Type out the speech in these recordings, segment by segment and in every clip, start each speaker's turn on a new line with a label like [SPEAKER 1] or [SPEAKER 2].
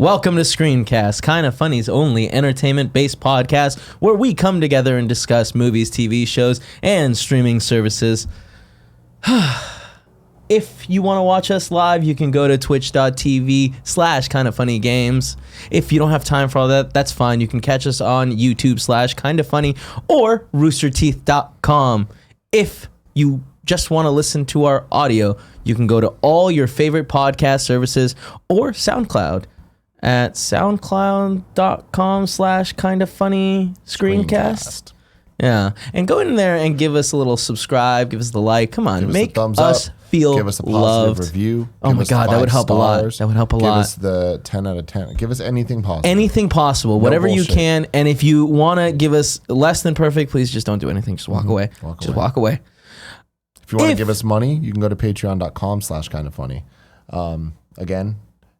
[SPEAKER 1] Welcome to Screencast, Kinda Funny's only entertainment-based podcast where we come together and discuss movies, TV shows, and streaming services. If you want to watch us live, you can go to twitch.tv/kindafunnygames. If you don't have time for all that, that's fine. You can catch us on YouTube/kindafunny or roosterteeth.com. If you just want to listen to our audio, you can go to all your favorite podcast services or SoundCloud at soundcloud.com/kindafunnyscreencast. Yeah, and go in there and give us a little subscribe, give us the like. Come on, make us feel
[SPEAKER 2] give us a positive
[SPEAKER 1] loved.
[SPEAKER 2] review.
[SPEAKER 1] Oh my God, that would help a lot. That would help a lot.
[SPEAKER 2] Give us the 10 out of 10. Give us anything possible.
[SPEAKER 1] Anything possible, whatever you can. And if you want to give us less than perfect, please just don't do anything. Just walk away. Walk away.
[SPEAKER 2] If you want to give us money, you can go to patreon.com/kindafunny. Again,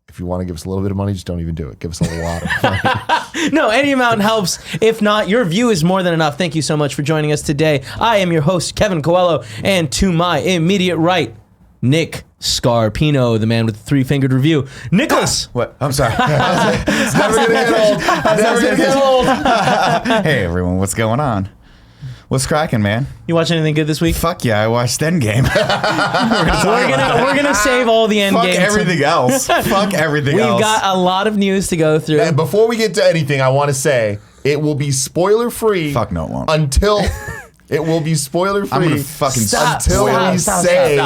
[SPEAKER 2] if you want to give us a little bit of money, just don't even do it. Give us a lot of money.
[SPEAKER 1] No, any amount helps. If not, your view is more than enough. Thank you so much for joining us today. I am your host, Kevin Coelho, and to my immediate right, Nick Scarpino, the man with the three-fingered review. Nicholas!
[SPEAKER 3] What? I'm sorry.
[SPEAKER 2] It's never going to get old. It's never going to get old.
[SPEAKER 3] Hey, everyone. What's going on? What's cracking, man?
[SPEAKER 1] You watch anything good this week?
[SPEAKER 3] Fuck yeah, I watched Endgame.
[SPEAKER 1] We're gonna save all the Endgame.
[SPEAKER 3] Fuck everything else. Fuck everything else.
[SPEAKER 1] We've got a lot of news to go through.
[SPEAKER 2] And before we get to anything, I want to say it will be spoiler-free.
[SPEAKER 3] Fuck no, it won't.
[SPEAKER 2] Until it will be spoiler-free.
[SPEAKER 3] I'm gonna fucking
[SPEAKER 2] until we say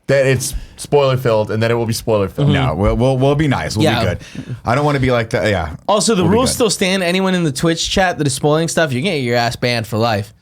[SPEAKER 2] that it's spoiler-filled, and then it will be spoiler-filled.
[SPEAKER 3] No, we'll be nice. We'll be good. I don't want to be like that. Yeah.
[SPEAKER 1] Also, the rules still stand. Anyone in the Twitch chat that is spoiling stuff, you're getting your ass banned for life.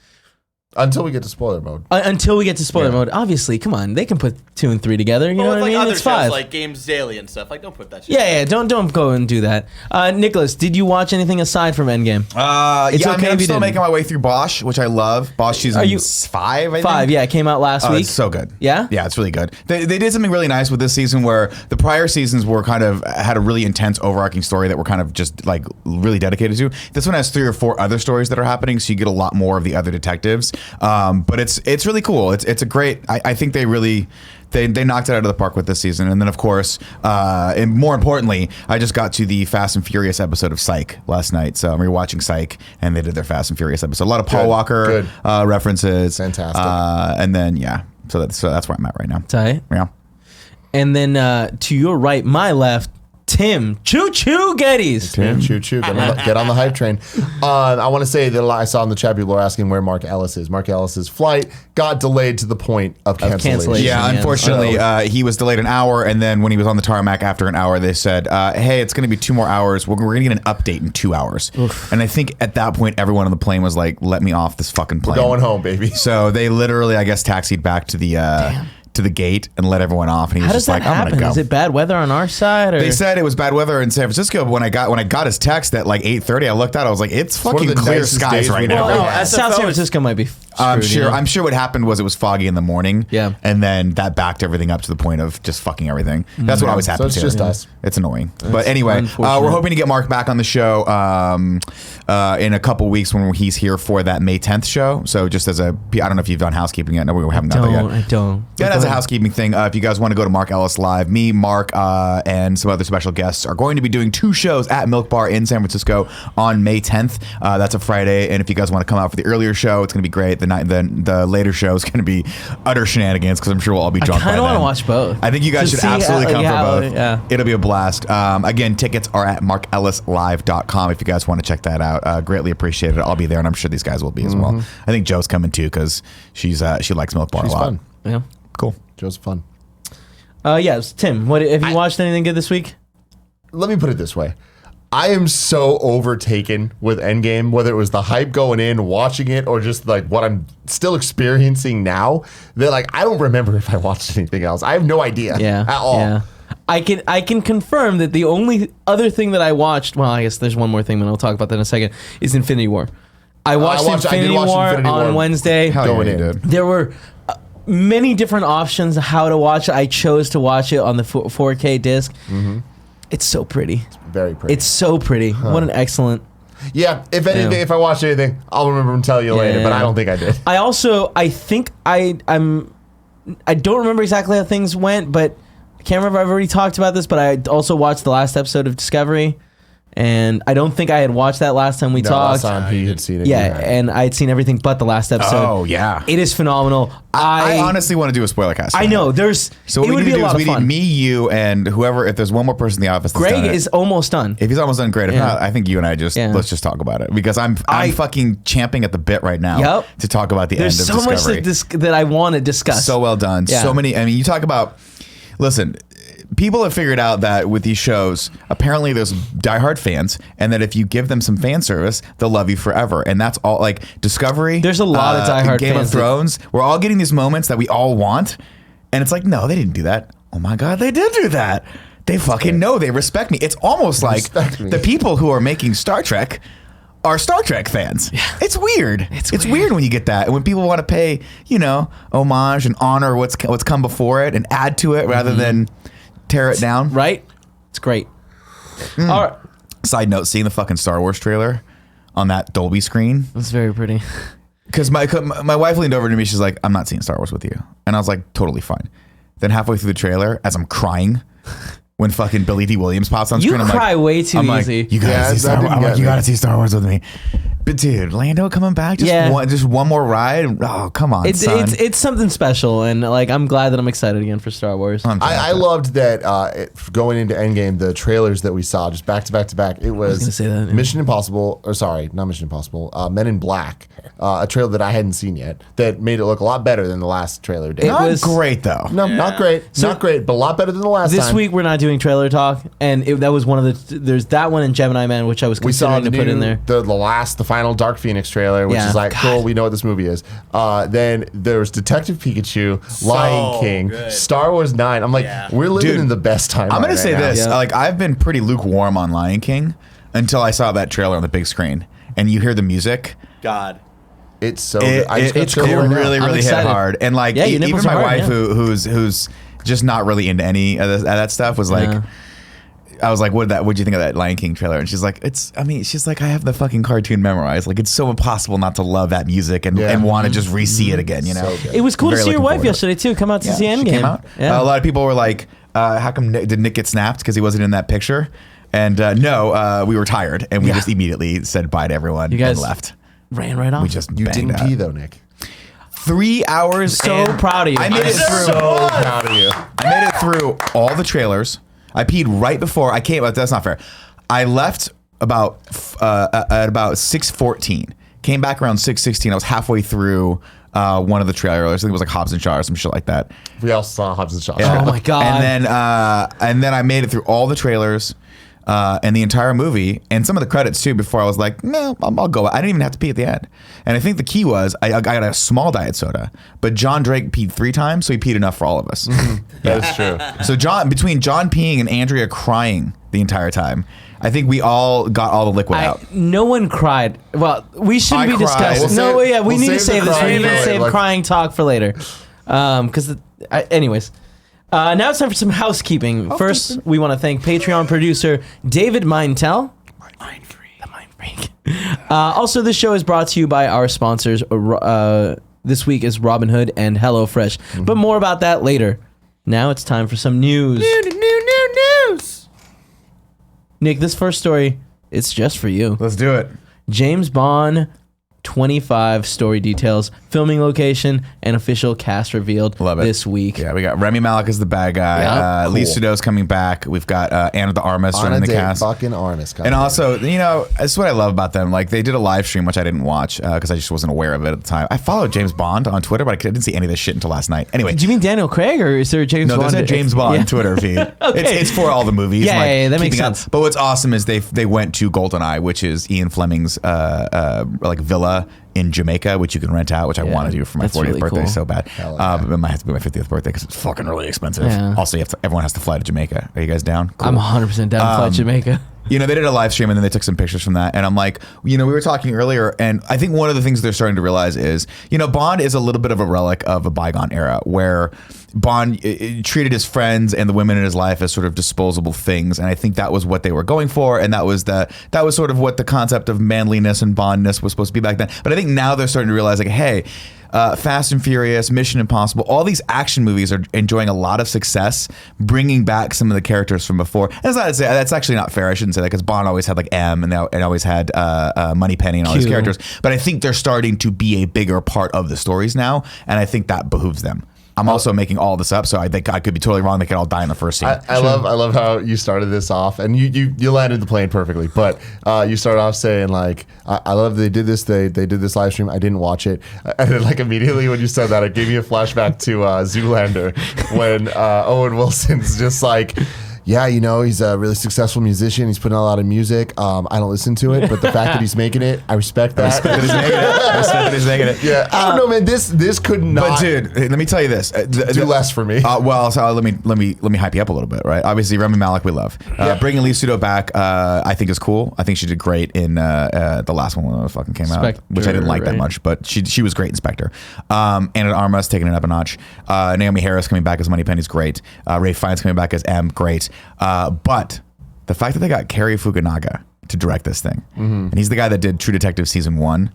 [SPEAKER 2] Until we get to spoiler mode.
[SPEAKER 1] Until we get to spoiler mode. Obviously, come on. They can put 2 and 3 together. You know what I mean?
[SPEAKER 4] Other
[SPEAKER 1] It's 5.
[SPEAKER 4] shows like Games Daily and stuff. Like, don't put that shit.
[SPEAKER 1] Yeah. Don't go and do that. Nicholas, did you watch anything aside from Endgame?
[SPEAKER 3] It's
[SPEAKER 1] okay
[SPEAKER 3] I'm
[SPEAKER 1] if you
[SPEAKER 3] still
[SPEAKER 1] didn't.
[SPEAKER 3] making my way through Bosch, which I love. Bosch season 5, I think.
[SPEAKER 1] 5, yeah. It came out last week.
[SPEAKER 3] It's so good.
[SPEAKER 1] Yeah?
[SPEAKER 3] Yeah, it's really good. They did something really nice with this season where the prior seasons were kind of had a really intense overarching story that we're kind of just like really dedicated to. This one has 3 or 4 other stories that are happening, so you get a lot more of the other detectives. But it's really cool. It's a great. I think they really. They knocked it out of the park with this season. And then, of course, and more importantly, I just got to the Fast and Furious episode of Psych last night. So I'm rewatching Psych, and they did their Fast and Furious episode. A lot of Paul Walker references.
[SPEAKER 2] Fantastic.
[SPEAKER 3] And then, yeah. So that's where I'm at right now.
[SPEAKER 1] Tight.
[SPEAKER 3] Yeah.
[SPEAKER 1] And then to your right, my left, Tim Choo Choo Gettys.
[SPEAKER 2] Tim Choo Choo. Get on the hype train. I want to say that I saw in the chat people are asking where Mark Ellis is. Mark Ellis's flight got delayed to the point of cancellation.
[SPEAKER 3] Yeah, unfortunately, he was delayed an hour, and then when he was on the tarmac after an hour, they said, hey, it's going to be 2 more hours. We're going to get an update in 2 hours. Oof. And I think at that point, everyone on the plane was like, let me off this fucking plane.
[SPEAKER 2] We're going home, baby.
[SPEAKER 3] So they literally, I guess, taxied back to the... to the gate and let everyone off, and he was just like, "I'm gonna go."
[SPEAKER 1] Is it bad weather on our side? Or?
[SPEAKER 3] They said it was bad weather in San Francisco. But when I got his text at like 8:30, I looked out. I was like, "It's fucking clear skies right now."
[SPEAKER 1] Well, South San Francisco might be. Screwed,
[SPEAKER 3] I'm sure what happened was it was foggy in the morning.
[SPEAKER 1] Yeah,
[SPEAKER 3] and then that backed everything up to the point of just fucking everything. That's what always happens.
[SPEAKER 2] So it's just us.
[SPEAKER 3] It's annoying. But anyway, we're hoping to get Mark back on the show in a couple weeks when he's here for that May 10th show. So just as I don't know if you've done housekeeping yet. No, we haven't done that yet.
[SPEAKER 1] I don't.
[SPEAKER 3] Yeah, that's a housekeeping thing. If you guys want to go to Mark Ellis Live, me, Mark, and some other special guests are going to be doing 2 shows at Milk Bar in San Francisco on May 10th. That's a Friday, and if you guys want to come out for the earlier show, it's going to be great. The later show is going to be utter shenanigans because I'm sure we'll all be drunk by then.
[SPEAKER 1] I kind of want to watch both.
[SPEAKER 3] I think you guys should absolutely come for both.
[SPEAKER 1] Yeah.
[SPEAKER 3] It'll be a blast. Again, tickets are at markellislive.com if you guys want to check that out. Greatly appreciate it. I'll be there, and I'm sure these guys will be as well. I think Joe's coming too because she likes Milk Bar a lot.
[SPEAKER 2] Fun.
[SPEAKER 1] Yeah,
[SPEAKER 2] cool. Joe's fun.
[SPEAKER 1] Yes, Tim. What have you watched anything good this week?
[SPEAKER 2] Let me put it this way. I am so overtaken with Endgame, whether it was the hype going in, watching it, or just like what I'm still experiencing now, that like I don't remember if I watched anything else. I have no idea at all. Yeah.
[SPEAKER 1] I can confirm that the only other thing that I watched, well, I guess there's one more thing, but I'll talk about that in a second, is Infinity War. I watched Infinity War on Wednesday.
[SPEAKER 3] Going in.
[SPEAKER 1] There were many different options how to watch it. I chose to watch it on the 4K disc. It's so pretty.
[SPEAKER 2] It's very pretty.
[SPEAKER 1] It's so pretty. What an excellent.
[SPEAKER 2] Yeah, if anything, if I watch anything, I'll remember and tell you later, but I don't think I did.
[SPEAKER 1] I don't remember exactly how things went, but can't remember if I've already talked about this, but I also watched the last episode of Discovery, and I don't think I had watched that last time we talked.
[SPEAKER 2] Last time he had seen it.
[SPEAKER 1] Yeah, and I had seen everything but the last episode.
[SPEAKER 3] Oh, yeah.
[SPEAKER 1] It is phenomenal.
[SPEAKER 3] I honestly want to do a spoiler cast.
[SPEAKER 1] I know.
[SPEAKER 3] So
[SPEAKER 1] it would be a lot of
[SPEAKER 3] we need
[SPEAKER 1] fun.
[SPEAKER 3] me, you, and whoever. If there's one more person in the office, that's
[SPEAKER 1] Greg
[SPEAKER 3] done it.
[SPEAKER 1] is almost done.
[SPEAKER 3] If he's almost done, great. If
[SPEAKER 1] Yeah.
[SPEAKER 3] not, I think you and I let's just talk about it because I'm fucking champing at the bit right now
[SPEAKER 1] Yep.
[SPEAKER 3] to talk about the
[SPEAKER 1] There's
[SPEAKER 3] end of
[SPEAKER 1] so
[SPEAKER 3] Discovery.
[SPEAKER 1] much that I want to discuss.
[SPEAKER 3] So well done.
[SPEAKER 1] Yeah.
[SPEAKER 3] So many. I mean, you talk about. Listen, people have figured out that with these shows, apparently there's diehard fans, and that if you give them some fan service, they'll love you forever. And that's all. Like Discovery.
[SPEAKER 1] There's a lot of diehard
[SPEAKER 3] Game
[SPEAKER 1] fans
[SPEAKER 3] of Thrones. We're all getting these moments that we all want, and it's like, no, they didn't do that. Oh my God, they did do that. They fucking know. They respect me. It's almost like the people who are making Star Trek are Star Trek fans. Yeah. It's weird. It's weird when you get that. And when people want to pay, homage and honor what's come before it and add to it rather than tear it down.
[SPEAKER 1] Right? It's great. All right.
[SPEAKER 3] Side note, seeing the fucking Star Wars trailer on that Dolby screen.
[SPEAKER 1] It's very pretty.
[SPEAKER 3] Because my wife leaned over to me. She's like, I'm not seeing Star Wars with you. And I was like, totally fine. Then halfway through the trailer, as I'm crying, when fucking Billy D. Williams pops on screen, I'm
[SPEAKER 1] cry
[SPEAKER 3] like,
[SPEAKER 1] way too easy.
[SPEAKER 3] You gotta see Star Wars. I'm like, you gotta see Star Wars with me. But dude, Lando coming back, just one more ride. Oh, come on, son.
[SPEAKER 1] It's something special, and like I'm glad that I'm excited again for Star Wars.
[SPEAKER 2] I loved that going into Endgame, the trailers that we saw just back to back to back. It was
[SPEAKER 1] gonna say that, yeah.
[SPEAKER 2] Mission Impossible, or sorry, not Mission Impossible, Men in Black, a trailer that I hadn't seen yet that made it look a lot better than the last trailer did.
[SPEAKER 3] Not
[SPEAKER 1] was
[SPEAKER 3] great though.
[SPEAKER 2] No, not great. Not great, but a lot better than the last
[SPEAKER 1] This
[SPEAKER 2] time.
[SPEAKER 1] week we're not doing trailer talk, and that was one of the. There's that one in Gemini Man, which I was
[SPEAKER 2] We saw
[SPEAKER 1] considering to put in there.
[SPEAKER 2] the final Dark Phoenix trailer, which
[SPEAKER 1] Yeah.
[SPEAKER 2] is like, cool, we know what this movie is. Then there's Detective Pikachu, Lion King,
[SPEAKER 4] good.
[SPEAKER 2] Star Wars 9. I'm like, we're living
[SPEAKER 3] Dude,
[SPEAKER 2] in the best time.
[SPEAKER 3] I'm gonna
[SPEAKER 2] right
[SPEAKER 3] say
[SPEAKER 2] now.
[SPEAKER 3] this:
[SPEAKER 1] Yeah.
[SPEAKER 3] like I've been pretty lukewarm on Lion King until I saw that trailer on the big screen, and you hear the music.
[SPEAKER 4] God.
[SPEAKER 2] It's so good. I just got
[SPEAKER 3] It's
[SPEAKER 2] chills right now.
[SPEAKER 3] really
[SPEAKER 1] I'm
[SPEAKER 3] hit
[SPEAKER 1] excited.
[SPEAKER 3] hard, and like
[SPEAKER 1] Yeah, your
[SPEAKER 3] even
[SPEAKER 1] nipples
[SPEAKER 3] my
[SPEAKER 1] are hard,
[SPEAKER 3] wife,
[SPEAKER 1] yeah.
[SPEAKER 3] who's just not really into any of that stuff, was like.
[SPEAKER 1] Yeah.
[SPEAKER 3] I was like, what'd you think of that Lion King trailer? And she's like, she's like, I have the fucking cartoon memorized. Like, it's so impossible not to love that music and want to just re-see it again,
[SPEAKER 2] So good.
[SPEAKER 1] It was cool to
[SPEAKER 3] Very
[SPEAKER 1] see your
[SPEAKER 3] looking
[SPEAKER 1] wife
[SPEAKER 3] forward to it.
[SPEAKER 1] yesterday too. Come out to see
[SPEAKER 3] she
[SPEAKER 1] Endgame.
[SPEAKER 3] came out.
[SPEAKER 1] Yeah.
[SPEAKER 3] A lot of people were like, how come did Nick get snapped because he wasn't in that picture? And no, we were tired and we just immediately said bye to everyone
[SPEAKER 1] You guys
[SPEAKER 3] and left.
[SPEAKER 1] ran right off.
[SPEAKER 3] We just
[SPEAKER 2] You
[SPEAKER 3] banged
[SPEAKER 2] didn't
[SPEAKER 3] out.
[SPEAKER 2] pee though, Nick.
[SPEAKER 3] 3 hours.
[SPEAKER 1] So
[SPEAKER 3] and
[SPEAKER 1] proud of you.
[SPEAKER 3] I made it through.
[SPEAKER 2] So proud of you.
[SPEAKER 3] I made it through all the trailers. I peed right before I came. That's not fair. I left at about 6:14. Came back around 6:16. I was halfway through one of the trailers. I think it was like Hobbs and Shaw or some shit like that.
[SPEAKER 2] We all saw Hobbs and Shaw.
[SPEAKER 1] Oh my god.
[SPEAKER 3] And then I made it through all the trailers and the entire movie and some of the credits too before I was like, no, I'll go. I didn't even have to pee at the end. And I think the key was I got a small diet soda, but John Drake peed 3 times, so he peed enough for all of us.
[SPEAKER 2] That is true.
[SPEAKER 3] So between John peeing and Andrea crying the entire time, I think we all got all the liquid out.
[SPEAKER 1] No one cried. Well, we shouldn't
[SPEAKER 3] I
[SPEAKER 1] be
[SPEAKER 3] cried.
[SPEAKER 1] discussing.
[SPEAKER 2] We'll
[SPEAKER 1] we
[SPEAKER 2] we'll
[SPEAKER 1] need to
[SPEAKER 2] save
[SPEAKER 1] save
[SPEAKER 2] the
[SPEAKER 1] this. We
[SPEAKER 2] crying
[SPEAKER 1] need to
[SPEAKER 2] for
[SPEAKER 1] save
[SPEAKER 2] later.
[SPEAKER 1] crying talk for later. Anyways. Now it's time for some housekeeping. First, we want to thank Patreon producer David Mintel. The Mind Freak. Also, this show is brought to you by our sponsors. This week is Robinhood and HelloFresh. But more about that later. Now it's time for some news.
[SPEAKER 4] News.
[SPEAKER 1] Nick, this first story, it's just for you.
[SPEAKER 3] Let's do it.
[SPEAKER 1] James Bond 25 story details, filming location, and official cast revealed
[SPEAKER 3] Love it.
[SPEAKER 1] this week.
[SPEAKER 3] Yeah, we got Remy Malek as the bad guy.
[SPEAKER 1] Yep.
[SPEAKER 3] Lee
[SPEAKER 2] Cool.
[SPEAKER 3] Sudow's coming back. We've got Anna de Armas
[SPEAKER 2] On a
[SPEAKER 3] joining the
[SPEAKER 2] date,
[SPEAKER 3] cast.
[SPEAKER 2] fucking Arnis.
[SPEAKER 3] And also, that's what I love about them. Like, they did a live stream, which I didn't watch because I just wasn't aware of it at the time. I followed James Bond on Twitter, but I didn't see any of this shit until last night. Anyway.
[SPEAKER 1] Do you mean Daniel Craig, or is there a James
[SPEAKER 3] No,
[SPEAKER 1] Bond?
[SPEAKER 3] there's a James Bond
[SPEAKER 1] Yeah.
[SPEAKER 3] Twitter feed.
[SPEAKER 1] Okay.
[SPEAKER 3] It's for all the movies.
[SPEAKER 1] Yeah,
[SPEAKER 3] like,
[SPEAKER 1] yeah, that makes
[SPEAKER 3] keeping up.
[SPEAKER 1] sense.
[SPEAKER 3] But what's awesome is they went to GoldenEye, which is Ian Fleming's like villa in Jamaica, which you can rent out, which I
[SPEAKER 1] Yeah,
[SPEAKER 3] want to do for my
[SPEAKER 1] that's
[SPEAKER 3] 40th
[SPEAKER 1] really
[SPEAKER 3] birthday
[SPEAKER 1] cool.
[SPEAKER 3] so bad. It might have to be my 50th birthday because it's fucking really expensive.
[SPEAKER 1] Yeah.
[SPEAKER 3] Also, everyone has to fly to Jamaica. Are you guys down? Cool.
[SPEAKER 1] I'm 100% down to fly to Jamaica.
[SPEAKER 3] They did a live stream and then they took some pictures from that. And I'm like, we were talking earlier, and I think one of the things they're starting to realize is, Bond is a little bit of a relic of a bygone era where Bond treated his friends and the women in his life as sort of disposable things. And I think that was what they were going for. And that was sort of what the concept of manliness and Bondness was supposed to be back then. But I think now they're starting to realize, like, hey, Fast and Furious, Mission Impossible, all these action movies are enjoying a lot of success, bringing back some of the characters from before. That's actually not fair. I shouldn't say that because Bond always had like M and always had Moneypenny and all these characters. But I think they're starting to be a bigger part of the stories now, and I think that behooves them. I'm also making all this up, so I think I could be totally wrong. They could all die in the first scene.
[SPEAKER 2] I love how you started this off, and you landed the plane perfectly. But you started off saying like, I love they did this. They did this live stream. I didn't watch it, and then like immediately when you said that, it gave me a flashback to Zoolander when Owen Wilson's just like. Yeah, you know, he's a really successful musician. He's putting out a lot of music. I don't listen to it, but the fact that he's making it, I respect that.
[SPEAKER 3] I respect that he's making it.
[SPEAKER 2] Yeah, I don't know, man. This could not.
[SPEAKER 3] But dude, let me tell you this.
[SPEAKER 2] Do less for me.
[SPEAKER 3] Let me hype you up a little bit, right? Obviously, Rami Malek we love. Bringing Lee Sudo back, I think is cool. I think she did great in the last one when it fucking came out, which I didn't like that much, but she was great in Spectre. Anna de Armas taking it up a notch. Naomi Harris coming back as Moneypenny's great. Ray Fiennes coming back as M, great. But the fact that they got Cary Fukunaga to direct this thing, and he's the guy that did True Detective season 1.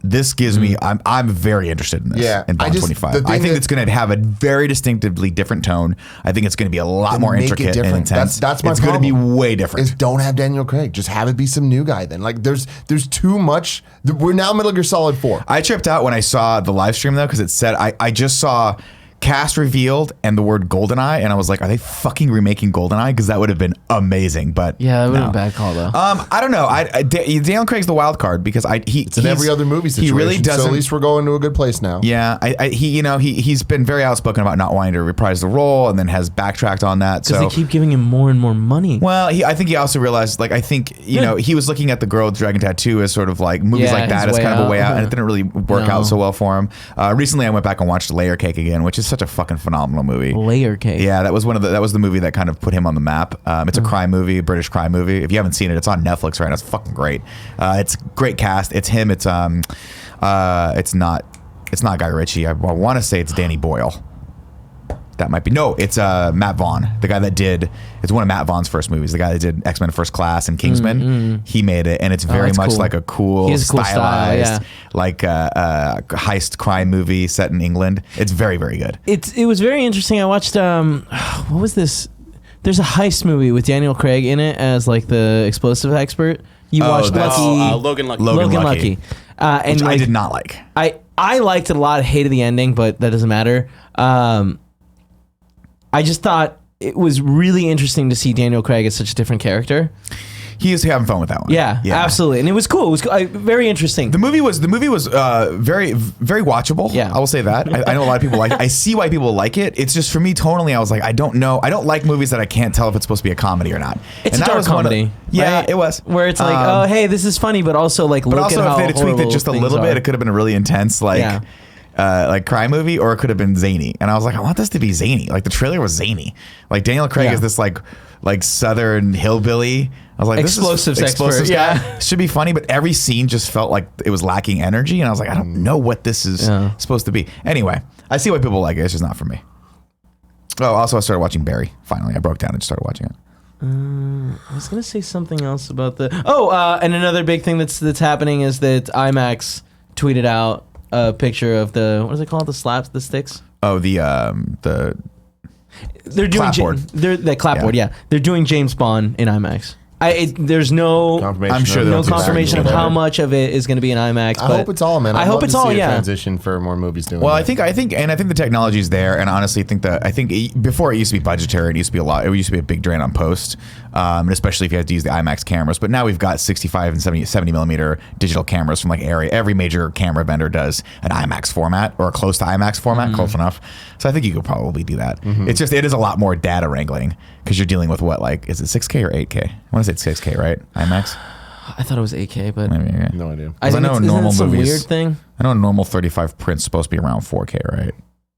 [SPEAKER 3] This gives me. I'm very interested in this.
[SPEAKER 2] Yeah,
[SPEAKER 3] in Bond 25. I think it's going to have a very distinctively different tone. I think it's going to be a lot more intricate and intense.
[SPEAKER 2] That's my
[SPEAKER 3] It's
[SPEAKER 2] problem.
[SPEAKER 3] going to be way different.
[SPEAKER 2] Is don't have Daniel Craig. Just have it be some new guy. Then like there's too much. We're now Metal Gear Solid 4.
[SPEAKER 3] I tripped out when I saw the live stream though because it said I just saw cast revealed and the word GoldenEye, and I was like, are they fucking remaking GoldenEye? Because that would have been amazing. But
[SPEAKER 1] Yeah, that would have been a bad call though.
[SPEAKER 3] I don't know. Daniel Craig's the wild card because
[SPEAKER 2] It's in every other movie situation.
[SPEAKER 3] He really doesn't.
[SPEAKER 2] So at least we're going to a good place now.
[SPEAKER 3] Yeah, he's been very outspoken about not wanting to reprise the role, and then has backtracked on that.
[SPEAKER 1] Because
[SPEAKER 3] So
[SPEAKER 1] they keep giving him more and more money.
[SPEAKER 3] well, I think he also realized, like, he was looking at the girl with Dragon Tattoo as sort of like movies like that as kind of a way out, and it didn't really work out so well for him. Recently, I went back and watched Layer Cake again, which is such a fucking phenomenal movie.
[SPEAKER 1] Layer Cake.
[SPEAKER 3] Yeah, that was the movie that kind of put him on the map. It's a crime movie, a British crime movie. If you haven't seen it, it's on Netflix right now. It's fucking great. It's great cast. It's him. It's not Guy Ritchie. I want to say it's Danny Boyle. That might be. No, it's Matt Vaughn, the guy that did. It's one of Matt Vaughn's first movies. The guy that did X-Men First Class and Kingsman. He made it, and it's very much
[SPEAKER 1] cool.
[SPEAKER 3] like a cool, stylized, like heist crime movie set in England. It's very, very good.
[SPEAKER 1] It was very interesting. I watched what was this? There's a heist movie with Daniel Craig in it as like the explosive expert. You watched
[SPEAKER 5] Logan Lucky.
[SPEAKER 3] Logan Lucky.
[SPEAKER 1] And
[SPEAKER 3] Which
[SPEAKER 1] like,
[SPEAKER 3] I did not like.
[SPEAKER 1] I liked it a lot. I hated the ending, but that doesn't matter. I just thought it was really interesting to see Daniel Craig as such a different character.
[SPEAKER 3] He is having fun with that one.
[SPEAKER 1] Yeah, absolutely, and it was cool. It was very interesting.
[SPEAKER 3] The movie was very, very watchable. Yeah, I will say that. I know a lot of people like it. I see why people like it. It's just for me tonally, I was like, I don't know. I don't like movies that I can't tell if it's supposed to be a comedy or not.
[SPEAKER 1] It's a dark comedy.
[SPEAKER 3] Right? It was.
[SPEAKER 1] Where it's like, oh, hey, this is funny, but also like,
[SPEAKER 3] but
[SPEAKER 1] look
[SPEAKER 3] also
[SPEAKER 1] at how
[SPEAKER 3] if they'd tweaked it just a little bit, it could have been a really intense like crime movie, or it could have been zany. And I was like, I want this to be zany. Like the trailer was zany. Like Daniel Craig is this like Southern hillbilly. I was like,
[SPEAKER 1] explosives expert.
[SPEAKER 3] Guy. Should be funny, but every scene just felt like it was lacking energy, and I was like, I don't know what this is supposed to be. Anyway, I see why people like it. It's just not for me. Oh, also I started watching Barry. Finally, I broke down and just started watching it.
[SPEAKER 1] I was gonna say something else about the. And another big thing that's happening is that IMAX tweeted out a picture of the, what is it called? The sticks.
[SPEAKER 3] Oh,
[SPEAKER 1] they're doing
[SPEAKER 3] clapboard.
[SPEAKER 1] The clapboard. Yeah, they're doing James Bond in IMAX. There's no
[SPEAKER 2] Confirmation.
[SPEAKER 3] I'm sure
[SPEAKER 1] no confirmation of how much of it is going to be in IMAX.
[SPEAKER 2] I hope it's all, man.
[SPEAKER 1] I hope it's all. Yeah.
[SPEAKER 2] Transition for more movies doing.
[SPEAKER 3] Well,
[SPEAKER 2] that.
[SPEAKER 3] I think the technology is there, and honestly, before it used to be budgetary, it used to be a lot. It used to be a big drain on post, and especially if you had to use the IMAX cameras. But now we've got 65 and 70 millimeter digital cameras from like every major camera vendor does an IMAX format or close to IMAX format, close enough. So I think you could probably do that. It's just it is a lot more data wrangling because you're dealing with is it 6K or 8K? I want to say it's 6K, right? IMAX.
[SPEAKER 1] I thought it was 8K, but
[SPEAKER 3] maybe, yeah.
[SPEAKER 2] No idea.
[SPEAKER 1] I think
[SPEAKER 3] know
[SPEAKER 1] isn't
[SPEAKER 3] normal
[SPEAKER 1] it some
[SPEAKER 3] movies.
[SPEAKER 1] weird thing.
[SPEAKER 3] I know a normal 35 print's supposed to be around 4K, right?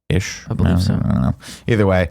[SPEAKER 3] Ish.
[SPEAKER 1] I believe so.
[SPEAKER 3] I don't know. Either way,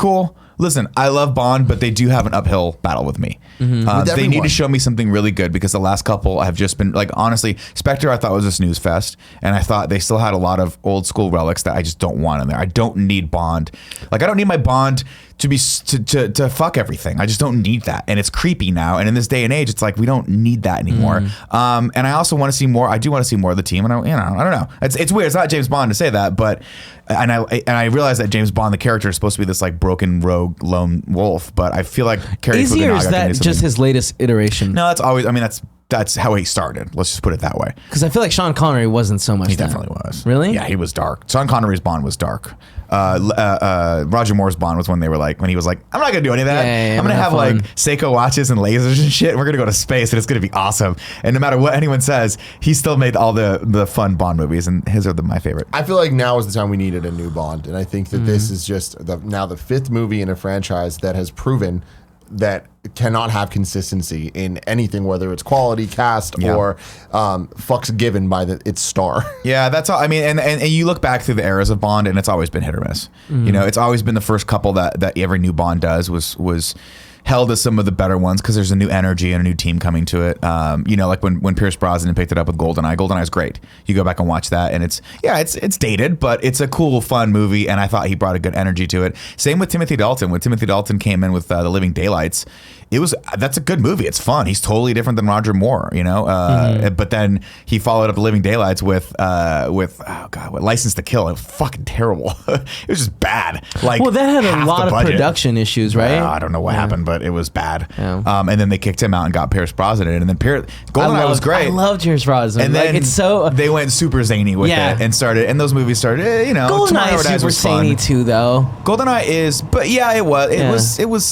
[SPEAKER 3] cool. Listen, I love Bond, but they do have an uphill battle with me. They need to show me something really good because the last couple have just been like, honestly, Spectre I thought was a snooze fest, and I thought they still had a lot of old school relics that I just don't want in there. I don't need Bond. Like I don't need my Bond to be to fuck everything. I just don't need that, and it's creepy now. And in this day and age, it's like we don't need that anymore. And I also want to see more. I do want to see more of the team, and I don't know. It's weird. It's not James Bond to say that, but and I realize that James Bond, the character, is supposed to be this like broken rogue lone wolf, but I feel like
[SPEAKER 1] is he, or is that just his latest iteration?
[SPEAKER 3] No, that's always. I mean, that's how he started. Let's just put it that way.
[SPEAKER 1] Because I feel like Sean Connery wasn't so much.
[SPEAKER 3] He definitely was.
[SPEAKER 1] Really?
[SPEAKER 3] Yeah, he was dark. Sean Connery's Bond was dark. Roger Moore's Bond was when he was like, I'm not gonna do any of that. I'm gonna have like Seiko watches and lasers and shit. And we're gonna go to space and it's gonna be awesome. And no matter what anyone says, he still made all the fun Bond movies, and his are my favorite.
[SPEAKER 2] I feel like now is the time we needed a new Bond, and I think that this is just now the fifth movie in a franchise that has proven that cannot have consistency in anything, whether it's quality, cast, or fucks given by its star.
[SPEAKER 3] Yeah, that's all. I mean, and you look back through the eras of Bond, and it's always been hit or miss. You know, it's always been the first couple that every new Bond does was held as some of the better ones because there's a new energy and a new team coming to it. You know, like when Pierce Brosnan picked it up with GoldenEye. GoldenEye is great. You go back and watch that, and it's dated, but it's a cool, fun movie, and I thought he brought a good energy to it. Same with Timothy Dalton. When Timothy Dalton came in with The Living Daylights, that's a good movie. It's fun. He's totally different than Roger Moore, you know. But then he followed up The Living Daylights with License to Kill. It was fucking terrible. It was just bad. Like,
[SPEAKER 1] well, that had a lot of production issues, right?
[SPEAKER 3] I don't know what happened, but it was bad.
[SPEAKER 1] Yeah.
[SPEAKER 3] And then they kicked him out and got Pierce Brosnan in, and then GoldenEye was great.
[SPEAKER 1] I loved Pierce Brosnan.
[SPEAKER 3] And then
[SPEAKER 1] it's so
[SPEAKER 3] they went super zany with it and those movies started. You know,
[SPEAKER 1] GoldenEye is super zany too, though.
[SPEAKER 3] GoldenEye is, but yeah, it was. It was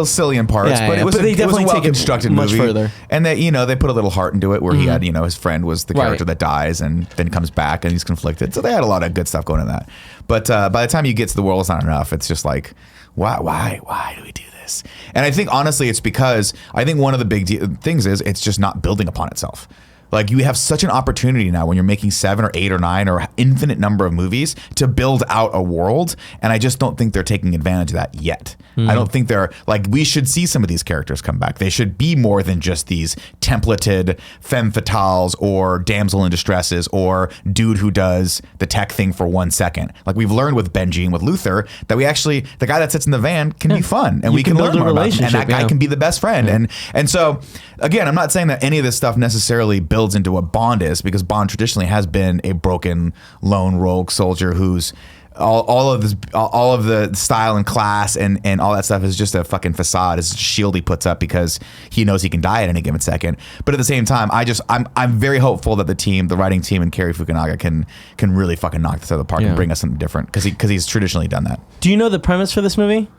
[SPEAKER 3] silly in parts, but it was
[SPEAKER 1] they definitely
[SPEAKER 3] a well-constructed
[SPEAKER 1] much
[SPEAKER 3] movie.
[SPEAKER 1] Further.
[SPEAKER 3] And they, they put a little heart into it where he had, his friend was the character that dies and then comes back and he's conflicted. So they had a lot of good stuff going in that. But by the time you get to The World Is Not Enough, it's just like, why do we do this? And I think, honestly, it's because I think one of the big things is it's just not building upon itself. Like, you have such an opportunity now when you're making 7 or 8 or 9 or infinite number of movies to build out a world, and I just don't think they're taking advantage of that yet. I don't think they're, like, we should see some of these characters come back. They should be more than just these templated femme fatales or damsel in distresses or dude who does the tech thing for 1 second. Like, we've learned with Benji and with Luther that we actually, the guy that sits in the van can be fun, and we can learn more about him, and that guy can be the best friend. And so, again, I'm not saying that any of this stuff necessarily builds into what Bond is, because Bond traditionally has been a broken lone rogue soldier who's all of the style and class and all that stuff is just a fucking facade. It's a shield he puts up because he knows he can die at any given second. But at the same time, I'm very hopeful that the writing team and Cary Fukunaga can really fucking knock this out of the park and bring us something different, because he's traditionally done that.
[SPEAKER 1] Do you know the premise for this movie?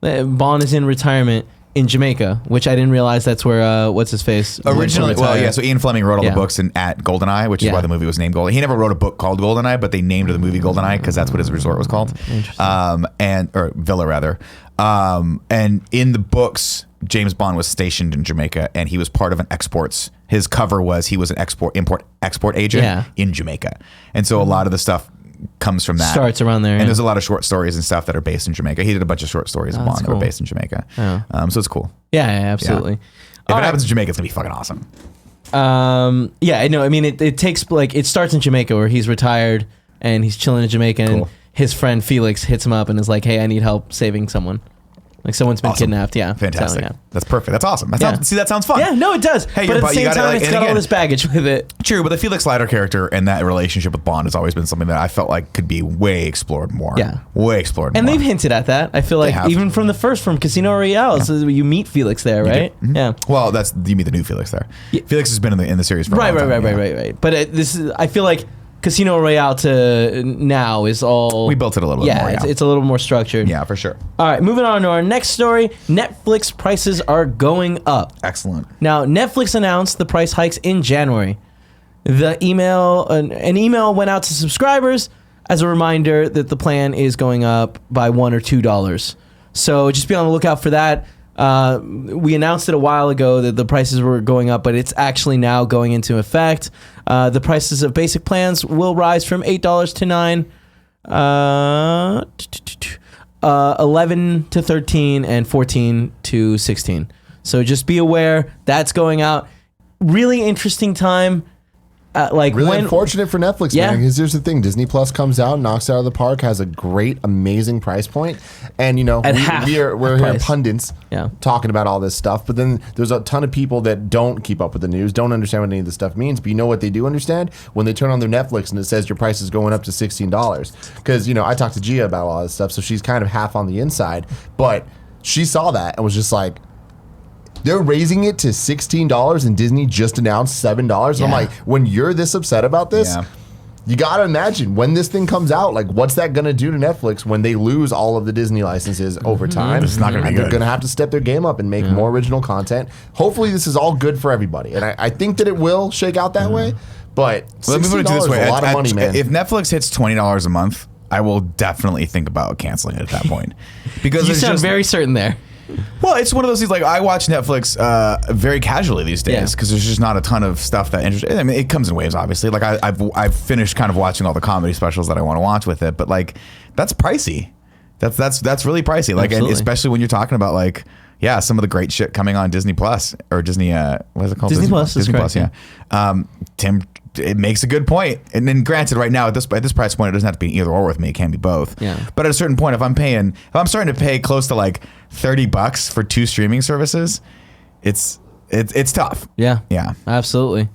[SPEAKER 1] Bond is in retirement in Jamaica, which I didn't realize that's where what's his face
[SPEAKER 3] originally. Well, yeah. So Ian Fleming wrote all the books at GoldenEye, which is why the movie was named GoldenEye. He never wrote a book called GoldenEye, but they named the movie GoldenEye because that's what his resort was called, or villa rather. And in the books, James Bond was stationed in Jamaica, and he was part of an exports. His cover was he was an export agent in Jamaica, and so a lot of the stuff comes from that.
[SPEAKER 1] Starts around there.
[SPEAKER 3] And there's a lot of short stories and stuff that are based in Jamaica. He did a bunch of short stories of Bond that were based in Jamaica. So it's cool.
[SPEAKER 1] Yeah, absolutely.
[SPEAKER 3] If it happens in Jamaica, it's going to be fucking awesome.
[SPEAKER 1] I know. I mean, it takes, like, it starts in Jamaica where he's retired and he's chilling in Jamaica, and his friend Felix hits him up and is like, hey, I need help saving someone. Like, someone's been kidnapped. Yeah.
[SPEAKER 3] Fantastic. That's perfect. That's awesome. That sounds fun.
[SPEAKER 1] Yeah, no, it does.
[SPEAKER 3] Hey,
[SPEAKER 1] but at the same time, it's got all this baggage with it.
[SPEAKER 3] True, but the Felix Leiter character and that relationship with Bond has always been something that I felt like could be way explored more.
[SPEAKER 1] Yeah.
[SPEAKER 3] Way explored more.
[SPEAKER 1] And they've hinted at that. I feel like even from Casino Royale, so you meet Felix there, right?
[SPEAKER 3] Mm-hmm.
[SPEAKER 1] Yeah.
[SPEAKER 3] Well, you meet the new Felix there. Yeah. Felix has been in the series for a long time.
[SPEAKER 1] Right. But I feel like Casino Royale to now is all...
[SPEAKER 3] We built it a little bit more,
[SPEAKER 1] it's a little more structured.
[SPEAKER 3] Yeah, for sure.
[SPEAKER 1] All right, moving on to our next story. Netflix prices are going up.
[SPEAKER 3] Excellent.
[SPEAKER 1] Now, Netflix announced the price hikes in January. An email went out to subscribers as a reminder that the plan is going up by $1 or $2. So just be on the lookout for that. We announced it a while ago that the prices were going up, but it's actually now going into effect. The prices of basic plans will rise from $8 to $9. 11 to 13 and 14 to 16. So just be aware that's going out. Really interesting time.
[SPEAKER 2] Really unfortunate for Netflix,
[SPEAKER 1] Yeah.
[SPEAKER 2] man. Because here's the thing: Disney Plus comes out, knocks it out of the park, has a great, amazing price point, and
[SPEAKER 1] At half
[SPEAKER 2] we're
[SPEAKER 1] the
[SPEAKER 2] here
[SPEAKER 1] price.
[SPEAKER 2] pundits
[SPEAKER 1] Yeah.
[SPEAKER 2] talking about all this stuff. But then there's a ton of people that don't keep up with the news, don't understand what any of this stuff means. But you know what they do understand when they turn on their Netflix and it says your price is going up to $16. Because I talked to Gia about all this stuff, so she's kind of half on the inside, but she saw that and was just like, they're raising it to $16 and Disney just announced $7. And I'm
[SPEAKER 1] Yeah.
[SPEAKER 2] like, when you're this upset about this,
[SPEAKER 3] Yeah.
[SPEAKER 2] you got to imagine when this thing comes out, like what's that going to do to Netflix when they lose all of the Disney licenses over time?
[SPEAKER 3] It's not gonna be
[SPEAKER 2] And they're
[SPEAKER 3] good.
[SPEAKER 2] going to have to step their game up and make more original content. Hopefully this is all good for everybody. And I think that it will shake out that way, but
[SPEAKER 3] Let me put it
[SPEAKER 2] $16
[SPEAKER 3] this
[SPEAKER 2] is
[SPEAKER 3] way:
[SPEAKER 2] a lot of money, man.
[SPEAKER 3] If Netflix hits $20 a month, I will definitely think about canceling it at that point. Because
[SPEAKER 1] You
[SPEAKER 3] it's
[SPEAKER 1] sound
[SPEAKER 3] just,
[SPEAKER 1] very certain there.
[SPEAKER 3] well, it's one of those things. Like I watch Netflix very casually these days
[SPEAKER 1] Yeah.
[SPEAKER 3] because there's just not a ton of stuff that interests. I mean, it comes in waves, obviously. Like I've finished kind of watching all the comedy specials that I want to watch with it, but like that's pricey. That's really pricey. Like, and
[SPEAKER 1] Absolutely.
[SPEAKER 3] especially when you're talking about like. Yeah, some of the great shit coming on Disney Plus or Disney. What is it called?
[SPEAKER 1] Disney Plus, that's
[SPEAKER 3] Disney Plus.
[SPEAKER 1] correct,
[SPEAKER 3] Yeah. Tim, it makes a good point. And then, granted, right now at this price point, it doesn't have to be either or with me. It can be both.
[SPEAKER 1] Yeah.
[SPEAKER 3] But at a certain point, if I'm starting to pay close to like $30 for 2 streaming services, it's tough.
[SPEAKER 1] Yeah.
[SPEAKER 3] Yeah.
[SPEAKER 1] Absolutely.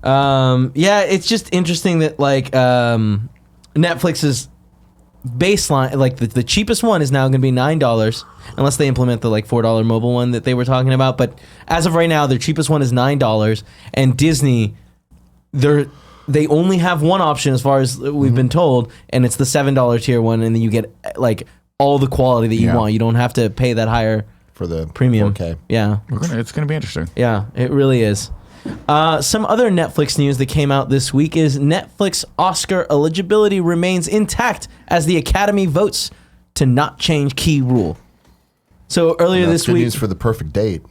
[SPEAKER 1] Yeah, it's just interesting that like Netflix's baseline, like the cheapest one is now going to be $9 unless they implement the like $4 mobile one that they were talking about. But as of right now, their cheapest one is $9, and Disney, they only have one option as far as we've been told, and it's the $7 tier one, and then you get like all the quality that you
[SPEAKER 3] Yeah.
[SPEAKER 1] want. You don't have to pay that higher
[SPEAKER 2] for the
[SPEAKER 1] premium.
[SPEAKER 2] 4K.
[SPEAKER 1] Yeah.
[SPEAKER 3] It's gonna be interesting.
[SPEAKER 1] Yeah, it really is. Some other Netflix news that came out this week is Netflix Oscar eligibility remains intact as the Academy votes to not change key rule. So earlier
[SPEAKER 2] That's
[SPEAKER 1] this
[SPEAKER 2] good
[SPEAKER 1] week,
[SPEAKER 2] news for The Perfect Date.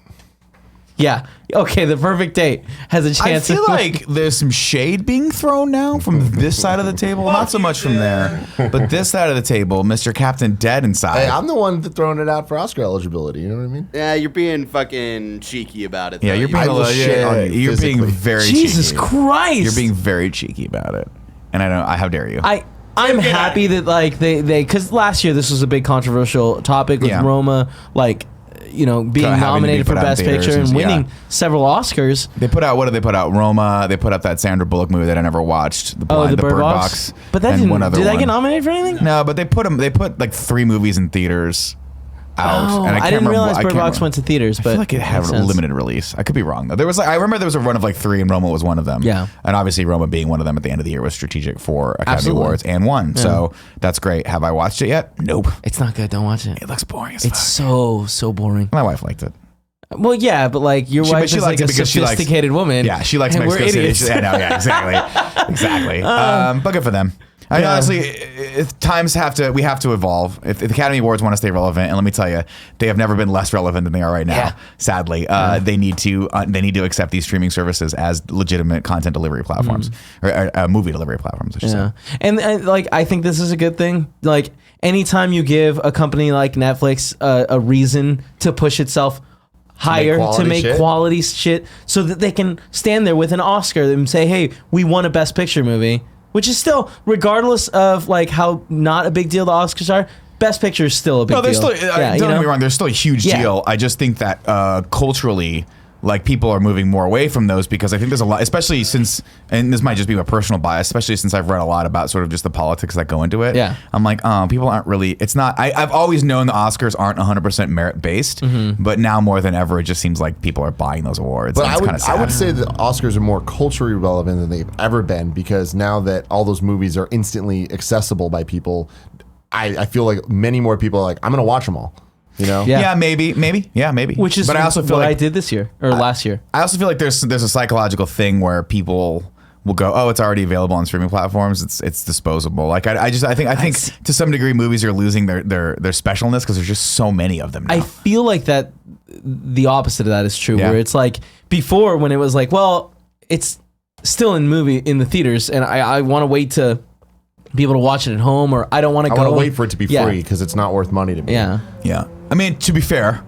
[SPEAKER 1] yeah, okay, The Perfect Date has a
[SPEAKER 3] I
[SPEAKER 1] chance.
[SPEAKER 3] feel like there's some shade being thrown now from this side of the table. Not so much from there, but this side of the table, Mr. Captain Dead inside.
[SPEAKER 2] Hey, I'm the one throwing it out for Oscar eligibility. You know what I mean?
[SPEAKER 5] Yeah, you're being fucking cheeky about it.
[SPEAKER 3] Yeah,
[SPEAKER 5] though.
[SPEAKER 3] you're being
[SPEAKER 2] I
[SPEAKER 3] a
[SPEAKER 2] will
[SPEAKER 3] little,
[SPEAKER 2] shit on you
[SPEAKER 3] you're being
[SPEAKER 2] physically.
[SPEAKER 3] very
[SPEAKER 1] Jesus
[SPEAKER 3] cheeky.
[SPEAKER 1] Christ!
[SPEAKER 3] You're being very cheeky about it, and I know. How dare you?
[SPEAKER 1] I'm happy that like they because last year this was a big controversial topic with
[SPEAKER 3] Yeah.
[SPEAKER 1] Roma being
[SPEAKER 3] Having to be
[SPEAKER 1] nominated for
[SPEAKER 3] put out in
[SPEAKER 1] Best
[SPEAKER 3] theaters
[SPEAKER 1] Picture and
[SPEAKER 3] and-
[SPEAKER 1] winning
[SPEAKER 3] yeah.
[SPEAKER 1] several Oscars.
[SPEAKER 3] They put out, what did they put out? Roma. They put out that Sandra Bullock movie that I never watched. The
[SPEAKER 1] Bird Box. But that
[SPEAKER 3] and
[SPEAKER 1] didn't.
[SPEAKER 3] one other
[SPEAKER 1] Did that
[SPEAKER 3] one.
[SPEAKER 1] get nominated for anything?
[SPEAKER 3] No, but they put like 3 movies in theaters out.
[SPEAKER 1] Oh,
[SPEAKER 3] and
[SPEAKER 1] I
[SPEAKER 3] can't
[SPEAKER 1] didn't
[SPEAKER 3] remember
[SPEAKER 1] realize
[SPEAKER 3] what- I
[SPEAKER 1] Bird
[SPEAKER 3] can't
[SPEAKER 1] Box
[SPEAKER 3] remember.
[SPEAKER 1] went to theaters, but
[SPEAKER 3] I feel like it had
[SPEAKER 1] makes
[SPEAKER 3] a
[SPEAKER 1] sense.
[SPEAKER 3] limited release. I could be wrong though. I remember there was a run of like 3, and Roma was one of them.
[SPEAKER 1] Yeah.
[SPEAKER 3] And obviously Roma being one of them at the end of the year was strategic for Academy
[SPEAKER 1] Absolutely.
[SPEAKER 3] Awards and won. So that's great. Have I watched it yet? Nope.
[SPEAKER 1] It's not good. Don't watch it.
[SPEAKER 3] It looks boring as
[SPEAKER 1] It's
[SPEAKER 3] fuck.
[SPEAKER 1] so boring.
[SPEAKER 3] My wife liked it.
[SPEAKER 1] Well, yeah, but like your
[SPEAKER 3] She- but
[SPEAKER 1] wife
[SPEAKER 3] she
[SPEAKER 1] is
[SPEAKER 3] likes
[SPEAKER 1] like
[SPEAKER 3] it
[SPEAKER 1] a
[SPEAKER 3] because she likes-
[SPEAKER 1] sophisticated woman.
[SPEAKER 3] Yeah, she likes
[SPEAKER 1] and
[SPEAKER 3] Mexico
[SPEAKER 1] we're
[SPEAKER 3] City.
[SPEAKER 1] idiots.
[SPEAKER 3] Yeah, no, yeah, exactly, exactly. But good for them. I mean,
[SPEAKER 1] Yeah.
[SPEAKER 3] honestly, if we have to evolve. If the Academy Awards want to stay relevant, and let me tell you, they have never been less relevant than they are right now.
[SPEAKER 1] Yeah.
[SPEAKER 3] Sadly, they need to accept these streaming services as legitimate content delivery platforms or movie delivery platforms. I should
[SPEAKER 1] Yeah,
[SPEAKER 3] say.
[SPEAKER 1] and like I think this is a good thing. Like anytime you give a company like Netflix a reason to push itself higher to make
[SPEAKER 2] shit.
[SPEAKER 1] quality shit, so that they can stand there with an Oscar and say, "Hey, we won a Best Picture movie," which is still, regardless of like how not a big deal the Oscars are, Best Picture is still a big
[SPEAKER 3] No, there's
[SPEAKER 1] deal.
[SPEAKER 3] still. Don't get me wrong. There's still a huge
[SPEAKER 1] Yeah.
[SPEAKER 3] deal. I just think that culturally, like people are moving more away from those because I think there's a lot, especially since, and this might just be my personal bias, especially since I've read a lot about sort of just the politics that go into it.
[SPEAKER 1] Yeah.
[SPEAKER 3] I'm like, people aren't really. It's not. I've always known the Oscars aren't 100% merit based, but now more than ever, it just seems like people are buying those awards.
[SPEAKER 2] But
[SPEAKER 3] and it's kind of sad.
[SPEAKER 2] I would say the Oscars are more culturally relevant than they've ever been because now that all those movies are instantly accessible by people, I feel like many more people are like, I'm going to watch them all. You know?
[SPEAKER 1] Yeah.
[SPEAKER 3] Yeah, maybe. Yeah, maybe.
[SPEAKER 1] Which is
[SPEAKER 3] but I also feel
[SPEAKER 1] what
[SPEAKER 3] like
[SPEAKER 1] I did this year or last year.
[SPEAKER 3] I also feel like there's a psychological thing where people will go, oh, it's already available on streaming platforms. It's disposable. Like I think to some degree movies are losing their specialness because there's just so many of them now.
[SPEAKER 1] I feel like that the opposite of that is true,
[SPEAKER 3] Yeah.
[SPEAKER 1] where it's like before when it was like, well, it's still in the theaters, and I want to wait to be able to watch it at home, or I don't want to
[SPEAKER 2] I
[SPEAKER 1] go.
[SPEAKER 2] want to wait for it to be free because it's not worth money to me.
[SPEAKER 1] Yeah.
[SPEAKER 3] Yeah. I mean, to be fair,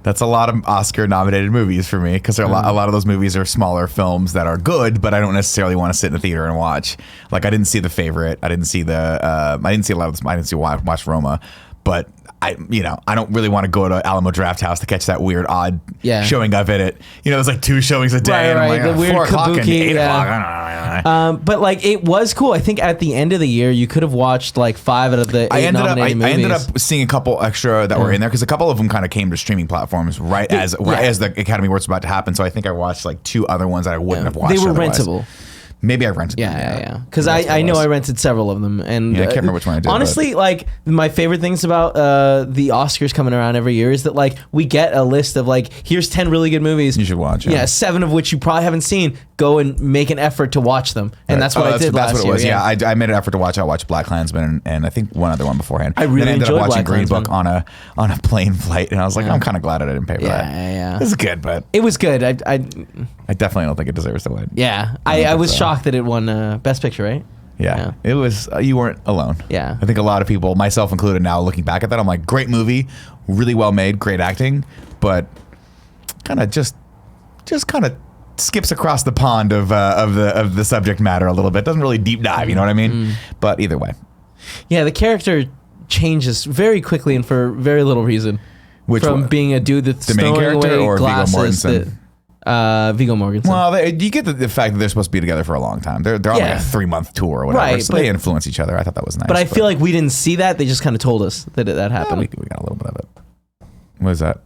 [SPEAKER 3] that's a lot of Oscar-nominated movies for me because a lot of those movies are smaller films that are good, but I don't necessarily want to sit in the theater and watch. Like, I didn't see The Favorite. I didn't see I didn't see a lot of this. I didn't see Watch Roma, but I don't really want to go to Alamo Drafthouse to catch that weird, odd showing of it. There's like 2 showings a day.
[SPEAKER 1] Right,
[SPEAKER 3] and I'm
[SPEAKER 1] right.
[SPEAKER 3] like,
[SPEAKER 1] The weird
[SPEAKER 3] 4 o'clock and
[SPEAKER 1] kabuki,
[SPEAKER 3] 8
[SPEAKER 1] yeah.
[SPEAKER 3] o'clock.
[SPEAKER 1] But like it was cool. I think at the end of the year, you could have watched like 5 out of the 8 nominated movies.
[SPEAKER 3] I ended up seeing a couple extra that were in there because a couple of them kind of came to streaming platforms right as the Academy Awards was about to happen. So I think I watched like 2 other ones that I wouldn't have watched.
[SPEAKER 1] They were
[SPEAKER 3] otherwise.
[SPEAKER 1] rentable.
[SPEAKER 3] Maybe I rented them.
[SPEAKER 1] Yeah. Because I know I rented several of them, and
[SPEAKER 3] I can't remember which one I did.
[SPEAKER 1] Honestly, like my favorite things about the Oscars coming around every year is that like we get a list of like here's 10 really good movies
[SPEAKER 3] you should watch.
[SPEAKER 1] Yeah, 7 of which you probably haven't seen. Go and make an effort to watch them, and that's what I did last year.
[SPEAKER 3] That's what it was. Yeah, I made an effort to watch. I watched BlacKkKlansman and I think one other one beforehand.
[SPEAKER 1] I really
[SPEAKER 3] then I ended
[SPEAKER 1] enjoyed
[SPEAKER 3] up watching Green
[SPEAKER 1] BlacKkKlansman.
[SPEAKER 3] Book on a plane flight, and I was like, I'm kind of glad I didn't pay for that.
[SPEAKER 1] Yeah.
[SPEAKER 3] This is good, but
[SPEAKER 1] It was good. I
[SPEAKER 3] definitely don't think it deserves to win.
[SPEAKER 1] yeah. I was shocked that it won Best Picture, right?
[SPEAKER 3] Yeah. It was. You weren't alone.
[SPEAKER 1] Yeah.
[SPEAKER 3] I think a lot of people, myself included, now looking back at that, I'm like, great movie, really well made, great acting, but kind of just kind of skips across the pond of the subject matter a little bit. Doesn't really deep dive. You know what I mean? But either way,
[SPEAKER 1] Yeah, the character changes very quickly and for very little reason.
[SPEAKER 3] Which
[SPEAKER 1] from
[SPEAKER 3] one?
[SPEAKER 1] being a dude that's
[SPEAKER 3] The main
[SPEAKER 1] throwing
[SPEAKER 3] character
[SPEAKER 1] away
[SPEAKER 3] or Viggo
[SPEAKER 1] glasses
[SPEAKER 3] Mortensen?
[SPEAKER 1] Viggo Mortensen.
[SPEAKER 3] well, you get the fact that they're supposed to be together for a long time. They're on like
[SPEAKER 1] Yeah.
[SPEAKER 3] a 3-month tour or whatever,
[SPEAKER 1] Right,
[SPEAKER 3] so
[SPEAKER 1] but-
[SPEAKER 3] they influence each other. I thought that was nice.
[SPEAKER 1] but I feel like we didn't see that. They just kind of told us that that happened.
[SPEAKER 3] we got a little bit of it. What is that?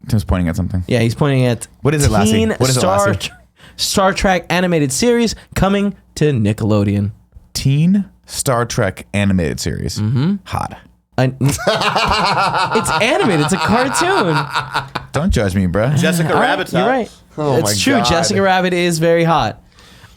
[SPEAKER 3] Tim's pointing at something.
[SPEAKER 1] Yeah, he's pointing at
[SPEAKER 3] What is it, Lassie?
[SPEAKER 1] teen
[SPEAKER 3] What is it, Lassie?
[SPEAKER 1] Star Trek animated series coming to Nickelodeon.
[SPEAKER 3] Teen Star Trek animated series. Hot.
[SPEAKER 1] It's animated. It's a cartoon.
[SPEAKER 3] Don't judge me, bro.
[SPEAKER 5] Jessica Rabbit's
[SPEAKER 1] You're
[SPEAKER 5] hot.
[SPEAKER 1] right.
[SPEAKER 2] Oh
[SPEAKER 1] it's
[SPEAKER 2] my
[SPEAKER 1] true.
[SPEAKER 2] God.
[SPEAKER 1] Jessica Rabbit is very hot.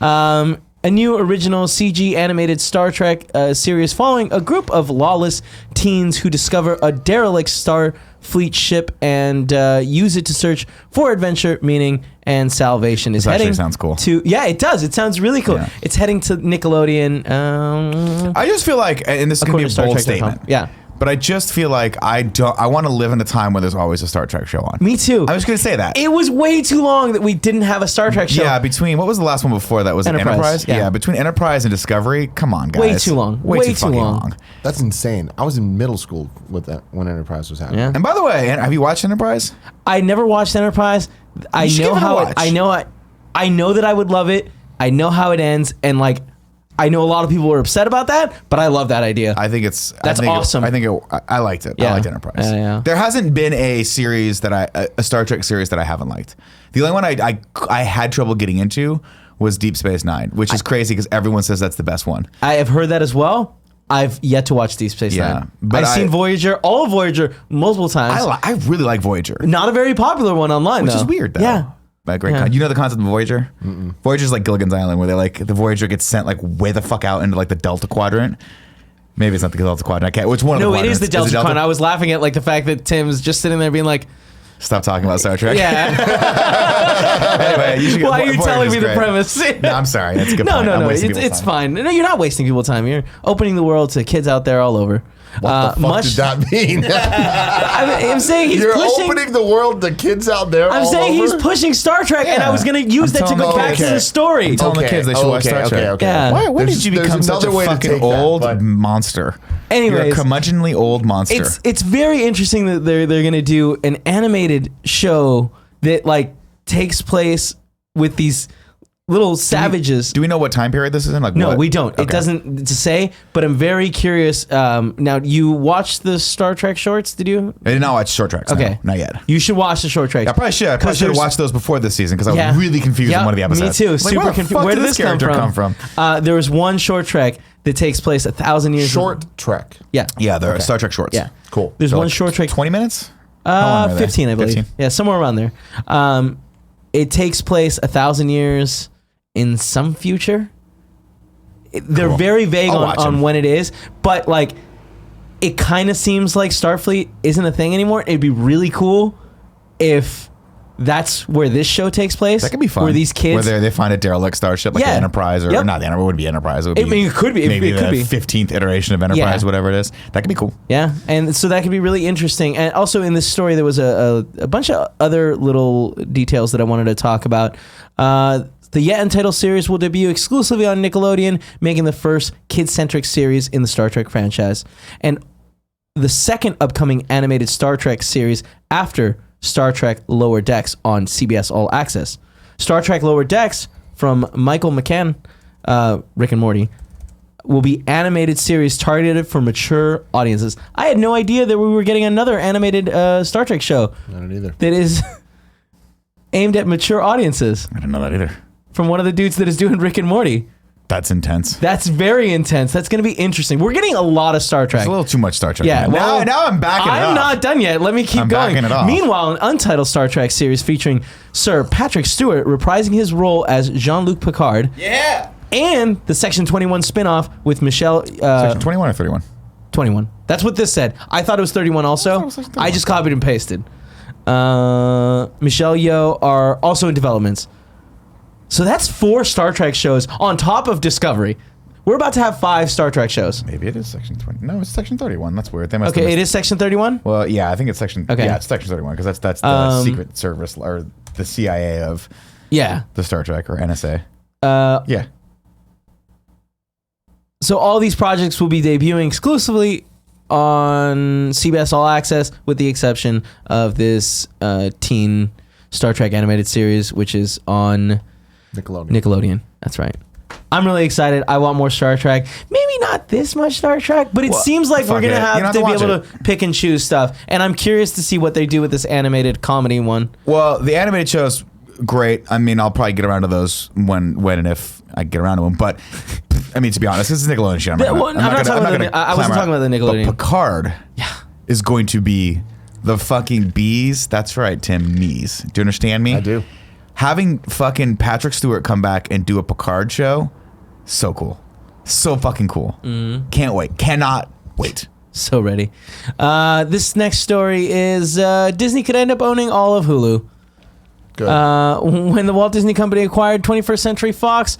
[SPEAKER 1] A new original CG animated Star Trek series following a group of lawless teens who discover a derelict Starfleet ship and use it to search for adventure, meaning, and salvation. Is
[SPEAKER 3] This actually
[SPEAKER 1] heading
[SPEAKER 3] sounds cool.
[SPEAKER 1] Yeah, it does. It sounds really cool.
[SPEAKER 3] Yeah.
[SPEAKER 1] It's heading to Nickelodeon.
[SPEAKER 3] I just feel like, and this is going to be a bold statement.
[SPEAKER 1] Yeah.
[SPEAKER 3] But I just feel like I want to live in a time where there's always a Star Trek show on.
[SPEAKER 1] Me too.
[SPEAKER 3] I was going to say that.
[SPEAKER 1] It was way too long that we didn't have a Star Trek show.
[SPEAKER 3] Yeah, what was the last one before that? Was it
[SPEAKER 1] Enterprise,
[SPEAKER 3] Enterprise?
[SPEAKER 1] yeah.
[SPEAKER 3] Between Enterprise and Discovery, come on, guys.
[SPEAKER 1] Way too long.
[SPEAKER 3] Way
[SPEAKER 1] Way
[SPEAKER 3] too
[SPEAKER 1] too
[SPEAKER 3] fucking
[SPEAKER 1] long.
[SPEAKER 3] long.
[SPEAKER 2] That's insane. I was in middle school with that when Enterprise was happening.
[SPEAKER 1] Yeah.
[SPEAKER 3] And by the way, have you watched Enterprise?
[SPEAKER 1] I never watched Enterprise. I
[SPEAKER 3] should
[SPEAKER 1] know
[SPEAKER 3] give it a
[SPEAKER 1] how
[SPEAKER 3] watch.
[SPEAKER 1] I know that I would love it. I know how it ends, and like I know a lot of people were upset about that, but I love that idea.
[SPEAKER 3] I think it's
[SPEAKER 1] That's awesome.
[SPEAKER 3] I liked it.
[SPEAKER 1] Yeah.
[SPEAKER 3] I liked Enterprise.
[SPEAKER 1] Yeah.
[SPEAKER 3] There hasn't been a series a Star Trek series that I haven't liked. The only one I had trouble getting into was Deep Space Nine, which is crazy because everyone says that's the best one.
[SPEAKER 1] I have heard that as well. I've yet to watch Deep Space
[SPEAKER 3] Yeah,
[SPEAKER 1] Nine.
[SPEAKER 3] but
[SPEAKER 1] I've seen Voyager, all of Voyager, multiple times.
[SPEAKER 3] I really like Voyager,
[SPEAKER 1] Not a very popular one online,
[SPEAKER 3] which
[SPEAKER 1] though.
[SPEAKER 3] is weird though.
[SPEAKER 1] Yeah.
[SPEAKER 3] But great.
[SPEAKER 1] Yeah.
[SPEAKER 3] You know the concept of Voyager? Voyager's like Gilligan's Island, where the Voyager gets sent like way the fuck out into like the Delta Quadrant. Maybe it's not the Delta Quadrant. I can't. Which one?
[SPEAKER 1] No,
[SPEAKER 3] of the
[SPEAKER 1] it is the
[SPEAKER 3] quadrants?
[SPEAKER 1] Delta Quadrant. I was laughing at like the fact that Tim's just sitting there being like,
[SPEAKER 3] Stop talking about Star Trek.
[SPEAKER 1] yeah.
[SPEAKER 3] Anyway, you should get,
[SPEAKER 1] Why are you
[SPEAKER 3] Voyager's
[SPEAKER 1] telling me the
[SPEAKER 3] great.
[SPEAKER 1] premise?
[SPEAKER 3] No, I'm sorry. That's a good
[SPEAKER 1] No,
[SPEAKER 3] point.
[SPEAKER 1] no,
[SPEAKER 3] I'm
[SPEAKER 1] no.
[SPEAKER 3] wasting
[SPEAKER 1] It's
[SPEAKER 3] people's time.
[SPEAKER 1] fine. No, you're not wasting people's time. You're opening the world to kids out there all over.
[SPEAKER 2] What the fuck did that mean?
[SPEAKER 1] I'm saying he's
[SPEAKER 2] You're
[SPEAKER 1] pushing.
[SPEAKER 2] opening the world to kids out there.
[SPEAKER 1] I'm
[SPEAKER 2] all
[SPEAKER 1] saying
[SPEAKER 2] over?
[SPEAKER 1] he's pushing Star Trek, and I was going to use that to
[SPEAKER 3] telling
[SPEAKER 1] go
[SPEAKER 3] them-
[SPEAKER 1] back to
[SPEAKER 2] okay.
[SPEAKER 1] the story.
[SPEAKER 3] I'm telling the kids they should watch Star Trek.
[SPEAKER 1] Yeah.
[SPEAKER 3] When
[SPEAKER 2] There's-
[SPEAKER 3] did you
[SPEAKER 2] there's
[SPEAKER 3] become such a
[SPEAKER 2] another way to
[SPEAKER 3] fucking
[SPEAKER 2] take that,
[SPEAKER 3] old
[SPEAKER 2] but-
[SPEAKER 3] monster?
[SPEAKER 1] Anyways,
[SPEAKER 3] You're a curmudgeonly old monster.
[SPEAKER 1] It's very interesting that they're going to do an animated show that like takes place with these little savages.
[SPEAKER 3] Do we know what time period this is in? Like,
[SPEAKER 1] No,
[SPEAKER 3] what?
[SPEAKER 1] we don't. It
[SPEAKER 3] Okay.
[SPEAKER 1] doesn't to say, but I'm very curious. Now, you watched the Star Trek shorts, did you?
[SPEAKER 3] I did not watch short tracks.
[SPEAKER 1] Okay.
[SPEAKER 3] No, not yet.
[SPEAKER 1] You should watch the short tracks.
[SPEAKER 3] I probably should. I probably should have watched those before this season because I was really confused in one of the episodes.
[SPEAKER 1] Me too.
[SPEAKER 3] Like,
[SPEAKER 1] Super
[SPEAKER 3] where the
[SPEAKER 1] confused.
[SPEAKER 3] fuck
[SPEAKER 1] Where
[SPEAKER 3] did
[SPEAKER 1] did
[SPEAKER 3] this
[SPEAKER 1] this
[SPEAKER 3] character come from?
[SPEAKER 1] There was one short trek that takes place 1,000 years.
[SPEAKER 2] Short Trek.
[SPEAKER 1] Yeah.
[SPEAKER 3] Yeah, they're Star Trek shorts.
[SPEAKER 1] Yeah.
[SPEAKER 2] Cool.
[SPEAKER 1] There's
[SPEAKER 3] So,
[SPEAKER 1] one
[SPEAKER 3] like,
[SPEAKER 1] short trek.
[SPEAKER 3] 20 minutes? How long are they?
[SPEAKER 1] 15, I believe.
[SPEAKER 3] 15?
[SPEAKER 1] Yeah, somewhere around there. It takes place 1,000 years in some future. They're
[SPEAKER 3] Cool.
[SPEAKER 1] very vague
[SPEAKER 3] I'll watch
[SPEAKER 1] on
[SPEAKER 3] them.
[SPEAKER 1] when it is, but like it kind of seems like Starfleet isn't a thing anymore. It'd be really cool if that's where this show takes place.
[SPEAKER 3] That could be fun.
[SPEAKER 1] Where these kids,
[SPEAKER 3] where they find a derelict starship, like
[SPEAKER 1] Yeah.
[SPEAKER 3] the Enterprise, or
[SPEAKER 1] Yep.
[SPEAKER 3] not the Enterprise. It wouldn't be Enterprise. It would be.
[SPEAKER 1] I mean, it could be.
[SPEAKER 3] Maybe
[SPEAKER 1] It could
[SPEAKER 3] the
[SPEAKER 1] be.
[SPEAKER 3] 15th iteration of Enterprise,
[SPEAKER 1] Yeah.
[SPEAKER 3] whatever it is. That could be cool.
[SPEAKER 1] yeah, and so that could be really interesting. And also in this story, there was a bunch of other little details that I wanted to talk about. The Yet Untitled series will debut exclusively on Nickelodeon, making the first kid-centric series in the Star Trek franchise, and the second upcoming animated Star Trek series after Star Trek Lower Decks on CBS All Access. Star Trek Lower Decks from Michael McCann, Rick and Morty, will be animated series targeted for mature audiences. I had no idea that we were getting another animated Star Trek show
[SPEAKER 2] I don't either.
[SPEAKER 1] that is aimed at mature audiences
[SPEAKER 3] I didn't know that either.
[SPEAKER 1] from one of the dudes that is doing Rick and Morty.
[SPEAKER 3] That's intense.
[SPEAKER 1] That's very intense. That's going to be interesting. We're getting a lot of Star Trek.
[SPEAKER 3] It's a little too much Star Trek.
[SPEAKER 1] Yeah,
[SPEAKER 3] man.
[SPEAKER 1] well,
[SPEAKER 3] now I'm backing it
[SPEAKER 1] I'm
[SPEAKER 3] off.
[SPEAKER 1] not done yet. Let me keep
[SPEAKER 3] I'm
[SPEAKER 1] going.
[SPEAKER 3] backing it off.
[SPEAKER 1] Meanwhile, an untitled Star Trek series featuring Sir Patrick Stewart reprising his role as Jean-Luc Picard,
[SPEAKER 5] Yeah.
[SPEAKER 1] and the Section 21 spin-off with Michelle...
[SPEAKER 3] Section 21 or 31?
[SPEAKER 1] 21. That's what this said. I thought it was 31 also.
[SPEAKER 3] it was Section 31.
[SPEAKER 1] I just copied and pasted. Michelle Yeoh are also in developments. So that's 4 Star Trek shows on top of Discovery. We're about to have 5 Star Trek shows.
[SPEAKER 3] Maybe it is Section 20. No, it's Section 31. That's weird. They must
[SPEAKER 1] Okay,
[SPEAKER 3] have
[SPEAKER 1] it is Section 31?
[SPEAKER 3] Well, yeah, I think it's Section...
[SPEAKER 1] Okay.
[SPEAKER 3] Yeah, it's Section 31 because that's the Secret Service or the CIA of
[SPEAKER 1] Yeah.
[SPEAKER 3] the Star Trek or NSA. Yeah.
[SPEAKER 1] So all these projects will be debuting exclusively on CBS All Access, with the exception of this teen Star Trek animated series, which is on Nickelodeon. That's right. I'm really excited. I want more Star Trek. Maybe not this much Star Trek, but it seems like we're
[SPEAKER 3] fuck
[SPEAKER 1] going to
[SPEAKER 3] it. You
[SPEAKER 1] have
[SPEAKER 3] don't
[SPEAKER 1] to be
[SPEAKER 3] have to
[SPEAKER 1] able
[SPEAKER 3] watch
[SPEAKER 1] to pick and choose stuff. And I'm curious to see what they do with this animated comedy one.
[SPEAKER 3] Well, the animated show's great. I mean, I'll probably get around to those when and if I get around to them. But I mean, to be honest, this is Nickelodeon shit.
[SPEAKER 1] I wasn't talking about the Nickelodeon.
[SPEAKER 3] But Picard is going to be the fucking bees. That's right, Tim. Knees. Do you understand me?
[SPEAKER 2] I do.
[SPEAKER 3] Having fucking Patrick Stewart come back and do a Picard show, so cool. So fucking cool. Can't wait. Cannot wait.
[SPEAKER 1] So ready. This next story is Disney could end up owning all of Hulu.
[SPEAKER 2] Good.
[SPEAKER 1] When the Walt Disney Company acquired 21st Century Fox,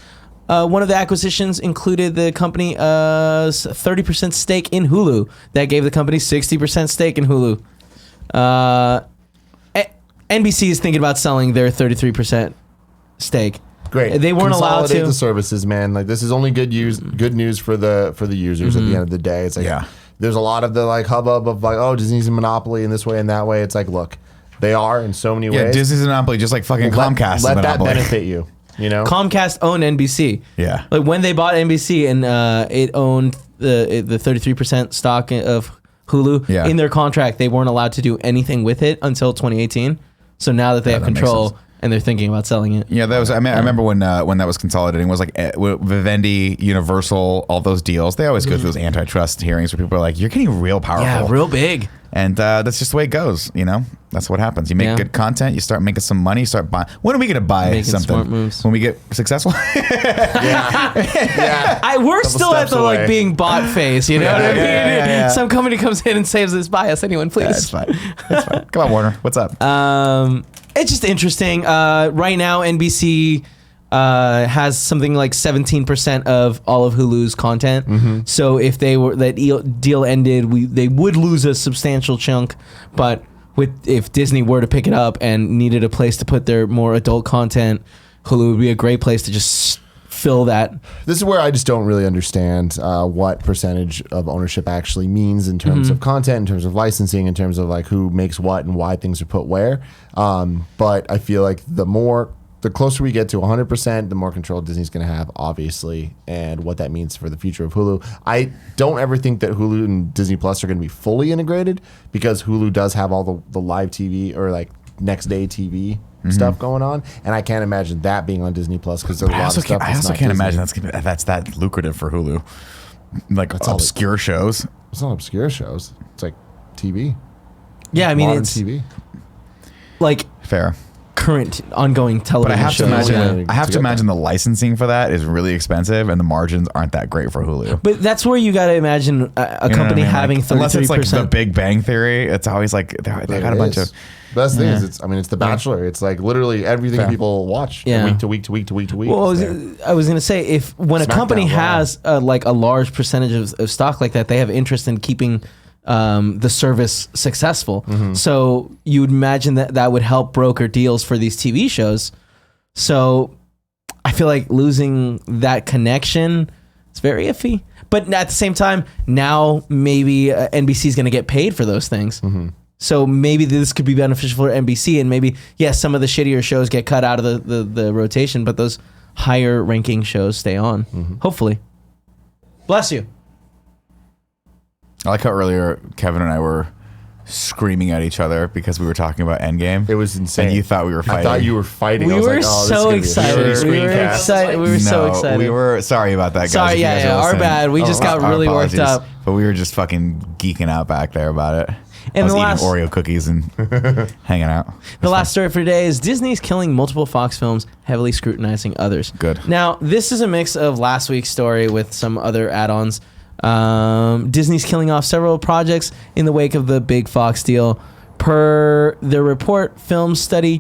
[SPEAKER 1] one of the acquisitions included the company's 30% stake in Hulu. That gave the company 60% stake in Hulu. NBC is thinking about selling their 33% stake.
[SPEAKER 2] Great.
[SPEAKER 1] They weren't allowed
[SPEAKER 2] Consolidate
[SPEAKER 1] to.
[SPEAKER 2] the services, man. Like, this is only good news for the users at the end of the day. It's like,
[SPEAKER 3] Yeah.
[SPEAKER 2] there's a lot of the like hubbub of like, oh, Disney's a monopoly in this way and that way. It's like, look, they are in so many
[SPEAKER 3] Yeah,
[SPEAKER 2] ways.
[SPEAKER 3] Disney's a monopoly, just like fucking Comcast is a
[SPEAKER 2] Let that
[SPEAKER 3] monopoly.
[SPEAKER 2] benefit you. You know,
[SPEAKER 1] Comcast owned NBC.
[SPEAKER 3] Yeah.
[SPEAKER 1] Like when they bought NBC and it owned the 33% stock of Hulu,
[SPEAKER 3] Yeah.
[SPEAKER 1] in their contract, they weren't allowed to do anything with it until 2018. So now that they have
[SPEAKER 3] that makes
[SPEAKER 1] control
[SPEAKER 3] sense.
[SPEAKER 1] and they're thinking about selling it.
[SPEAKER 3] Yeah, that was. I mean, I remember when that was consolidating. It was like Vivendi, Universal, all those deals. They always go through those antitrust hearings where people are like, "You're getting real powerful."
[SPEAKER 1] Yeah, real big.
[SPEAKER 3] And that's just the way it goes. You know, that's what happens. You make
[SPEAKER 1] Yeah.
[SPEAKER 3] good content. You start making some money. You start buying. When are we going to buy
[SPEAKER 1] Making
[SPEAKER 3] something?
[SPEAKER 1] smart moves.
[SPEAKER 3] When we get successful.
[SPEAKER 2] yeah.
[SPEAKER 1] We're still at
[SPEAKER 2] steps
[SPEAKER 1] the like
[SPEAKER 2] away.
[SPEAKER 1] being bought phase. You know what I mean?
[SPEAKER 3] yeah.
[SPEAKER 1] Some company comes in and saves this. Buy us, anyone, please.
[SPEAKER 3] That's fine. That's fine. Come on, Warner. What's up?
[SPEAKER 1] It's just interesting. Right now, NBC has something like 17% of all of Hulu's content. So if that deal ended, they would lose a substantial chunk. But if Disney were to pick it up and needed a place to put their more adult content, Hulu would be a great place to just fill that.
[SPEAKER 2] This is where I just don't really understand what percentage of ownership actually means in terms of content, in terms of licensing, in terms of like who makes what and why things are put where. But I feel like the closer we get to 100%, the more control Disney's going to have, obviously, and what that means for the future of Hulu. I don't ever think that Hulu and Disney Plus are going to be fully integrated because Hulu does have all the live TV or like next day TV stuff going on, and I can't imagine that being on Disney Plus because there's a lot of stuff.
[SPEAKER 3] I also can't imagine that's that lucrative for Hulu. Like
[SPEAKER 2] all
[SPEAKER 3] obscure shows.
[SPEAKER 2] It's not obscure shows. It's like TV.
[SPEAKER 1] Yeah, I mean,
[SPEAKER 2] Modern
[SPEAKER 1] it's
[SPEAKER 2] TV.
[SPEAKER 1] like
[SPEAKER 3] Fair.
[SPEAKER 1] current ongoing
[SPEAKER 3] But
[SPEAKER 1] television
[SPEAKER 3] I have to
[SPEAKER 1] shows.
[SPEAKER 3] imagine.
[SPEAKER 1] Yeah.
[SPEAKER 3] I have
[SPEAKER 2] To
[SPEAKER 3] to
[SPEAKER 2] get
[SPEAKER 3] imagine the licensing for that is really expensive, and the margins aren't that great for Hulu.
[SPEAKER 1] But that's where you got to imagine a
[SPEAKER 3] You know what
[SPEAKER 1] company
[SPEAKER 3] I mean?
[SPEAKER 1] having
[SPEAKER 3] Like, unless it's like
[SPEAKER 1] 33%.
[SPEAKER 3] The Big Bang Theory, it's always like they got a bunch of.
[SPEAKER 2] Best thing
[SPEAKER 3] Yeah.
[SPEAKER 2] is, it's The Bachelor. It's like literally everything
[SPEAKER 3] Fair.
[SPEAKER 2] people watch
[SPEAKER 1] Yeah.
[SPEAKER 2] week to week to week to week to week.
[SPEAKER 1] Well,
[SPEAKER 2] is there.
[SPEAKER 1] I was going to say, when a
[SPEAKER 2] SmackDown,
[SPEAKER 1] company
[SPEAKER 2] wow.
[SPEAKER 1] has like a large percentage of stock like that, they have interest in keeping the service successful. So you would imagine that would help broker deals for these TV shows. So I feel like losing that connection is very iffy. But at the same time, now maybe NBC is going to get paid for those things. So maybe this could be beneficial for NBC, and maybe, yes, some of the shittier shows get cut out of the rotation, but those higher ranking shows stay on. Hopefully. Bless you.
[SPEAKER 3] I like how earlier Kevin and I were screaming at each other because we were talking about Endgame.
[SPEAKER 2] It was insane.
[SPEAKER 3] And you thought we were fighting.
[SPEAKER 2] I thought you were fighting.
[SPEAKER 1] We
[SPEAKER 2] I was
[SPEAKER 1] were
[SPEAKER 2] like, oh,
[SPEAKER 1] so
[SPEAKER 2] this is gonna
[SPEAKER 1] excited.
[SPEAKER 2] be a shitty
[SPEAKER 1] We were
[SPEAKER 2] screencast.
[SPEAKER 1] excited. We were so excited.
[SPEAKER 3] We were sorry about that, guys.
[SPEAKER 1] Sorry,
[SPEAKER 3] if you
[SPEAKER 1] yeah,
[SPEAKER 3] guys are
[SPEAKER 1] yeah, our
[SPEAKER 3] listening.
[SPEAKER 1] bad. We just got
[SPEAKER 3] Our
[SPEAKER 1] really worked
[SPEAKER 3] apologies.
[SPEAKER 1] up.
[SPEAKER 3] But we were just fucking geeking out back there about it.
[SPEAKER 1] And
[SPEAKER 3] I was
[SPEAKER 1] the
[SPEAKER 3] eating
[SPEAKER 1] last-
[SPEAKER 3] Oreo cookies and hanging out.
[SPEAKER 1] The last story for today is Disney's killing multiple Fox films, heavily scrutinizing others.
[SPEAKER 3] Good.
[SPEAKER 1] Now, this is a mix of last week's story with some other add-ons. Disney's killing off several projects in the wake of the big Fox deal. Per the report, film studio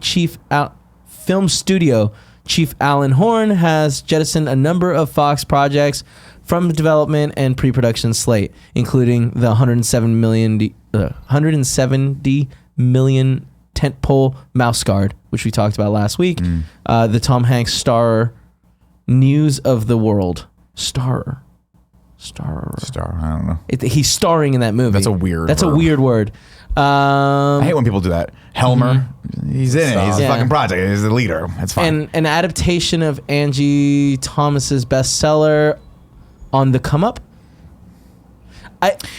[SPEAKER 1] chief Alan Horn has jettisoned a number of Fox projects from the development and pre-production slate, including the 170 million tentpole Mouse Guard, which we talked about last week. The Tom Hanks star News of the World. Star.
[SPEAKER 3] Star. I don't know.
[SPEAKER 1] He's starring in that movie.
[SPEAKER 3] That's a weird
[SPEAKER 1] That's a
[SPEAKER 3] verb.
[SPEAKER 1] weird word.
[SPEAKER 3] I hate when people do that. Helmer, he's in it. He's
[SPEAKER 1] Yeah.
[SPEAKER 3] a fucking project. He's the leader. It's fine.
[SPEAKER 1] And an adaptation of Angie Thomas's bestseller On the Come Up.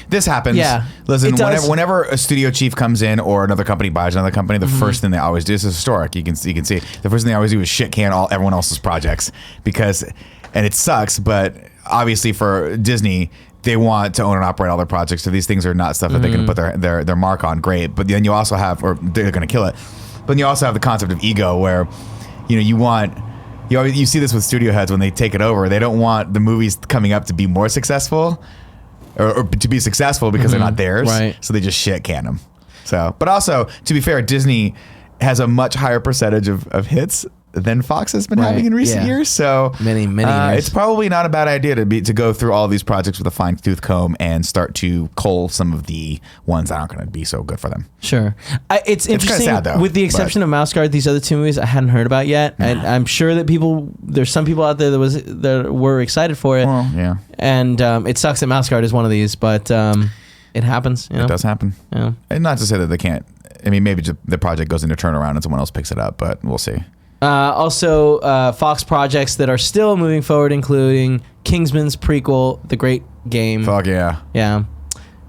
[SPEAKER 3] This happens.
[SPEAKER 1] Yeah,
[SPEAKER 3] Listen,
[SPEAKER 1] it does.
[SPEAKER 3] whenever a studio chief comes in or another company buys another company, the first thing they always do, this is historic. You can see the first thing they always do is shit can everyone else's projects and it sucks. But obviously for Disney, they want to own and operate all their projects. So these things are not stuff that they can put their mark on. Great, but then you also have, or they're going to kill it. But then you also have the concept of ego, where you see this with studio heads when they take it over. They don't want the movies coming up to be more successful. Or to be successful because they're not theirs,
[SPEAKER 1] Right.
[SPEAKER 3] So they just shit can them. So, but also to be fair, Disney has a much higher percentage of hits than Fox has been
[SPEAKER 1] Right,
[SPEAKER 3] having in recent
[SPEAKER 1] yeah.
[SPEAKER 3] years. So
[SPEAKER 1] Many years.
[SPEAKER 3] It's probably not a bad idea to go through all these projects with a fine tooth comb and start to cull some of the ones that aren't going to be so good for them.
[SPEAKER 1] Sure. It's interesting.
[SPEAKER 3] sad, though,
[SPEAKER 1] with the exception of Mouse Guard, these other two movies I hadn't heard about yet. And I'm sure that there's some people out there that were excited for it.
[SPEAKER 3] Well, yeah,
[SPEAKER 1] And it sucks that Mouse Guard is one of these, but it happens. You know?
[SPEAKER 3] it does happen.
[SPEAKER 1] Yeah.
[SPEAKER 3] And not to say that they can't. I mean, maybe just the project goes into turnaround and someone else picks it up, but we'll see.
[SPEAKER 1] Also, Fox projects that are still moving forward, including Kingsman's prequel, The Great Game.
[SPEAKER 3] Fuck yeah.
[SPEAKER 1] Yeah.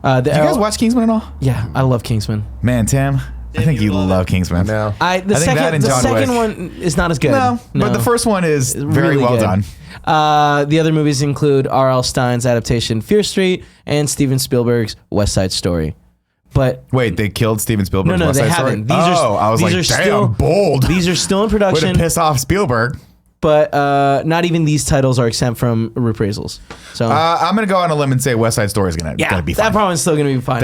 [SPEAKER 3] Do you guys watch Kingsman at all?
[SPEAKER 1] Yeah, I love Kingsman.
[SPEAKER 3] Man, Tim, I think you love Kingsman.
[SPEAKER 2] No.
[SPEAKER 1] The
[SPEAKER 3] I think that
[SPEAKER 1] second,
[SPEAKER 3] and
[SPEAKER 1] the
[SPEAKER 3] John
[SPEAKER 1] second
[SPEAKER 3] Wick.
[SPEAKER 1] one is not as good.
[SPEAKER 3] No, but the first one is very
[SPEAKER 1] Really
[SPEAKER 3] well
[SPEAKER 1] good.
[SPEAKER 3] done.
[SPEAKER 1] The other movies include R.L. Stein's adaptation Fear Street and Steven Spielberg's West Side Story. But
[SPEAKER 3] Wait, they killed Steven Spielberg's
[SPEAKER 1] no,
[SPEAKER 3] West
[SPEAKER 1] they
[SPEAKER 3] Side Story?
[SPEAKER 1] haven't.
[SPEAKER 3] I was
[SPEAKER 1] these
[SPEAKER 3] like,
[SPEAKER 1] are
[SPEAKER 3] damn,
[SPEAKER 1] still,
[SPEAKER 3] bold.
[SPEAKER 1] These are still in
[SPEAKER 3] Way
[SPEAKER 1] production,
[SPEAKER 3] to piss off Spielberg.
[SPEAKER 1] but not even these titles are exempt from reprisals. So
[SPEAKER 3] I'm gonna go on a limb and say West Side Story is gonna be fine.
[SPEAKER 1] that probably still going to be fine.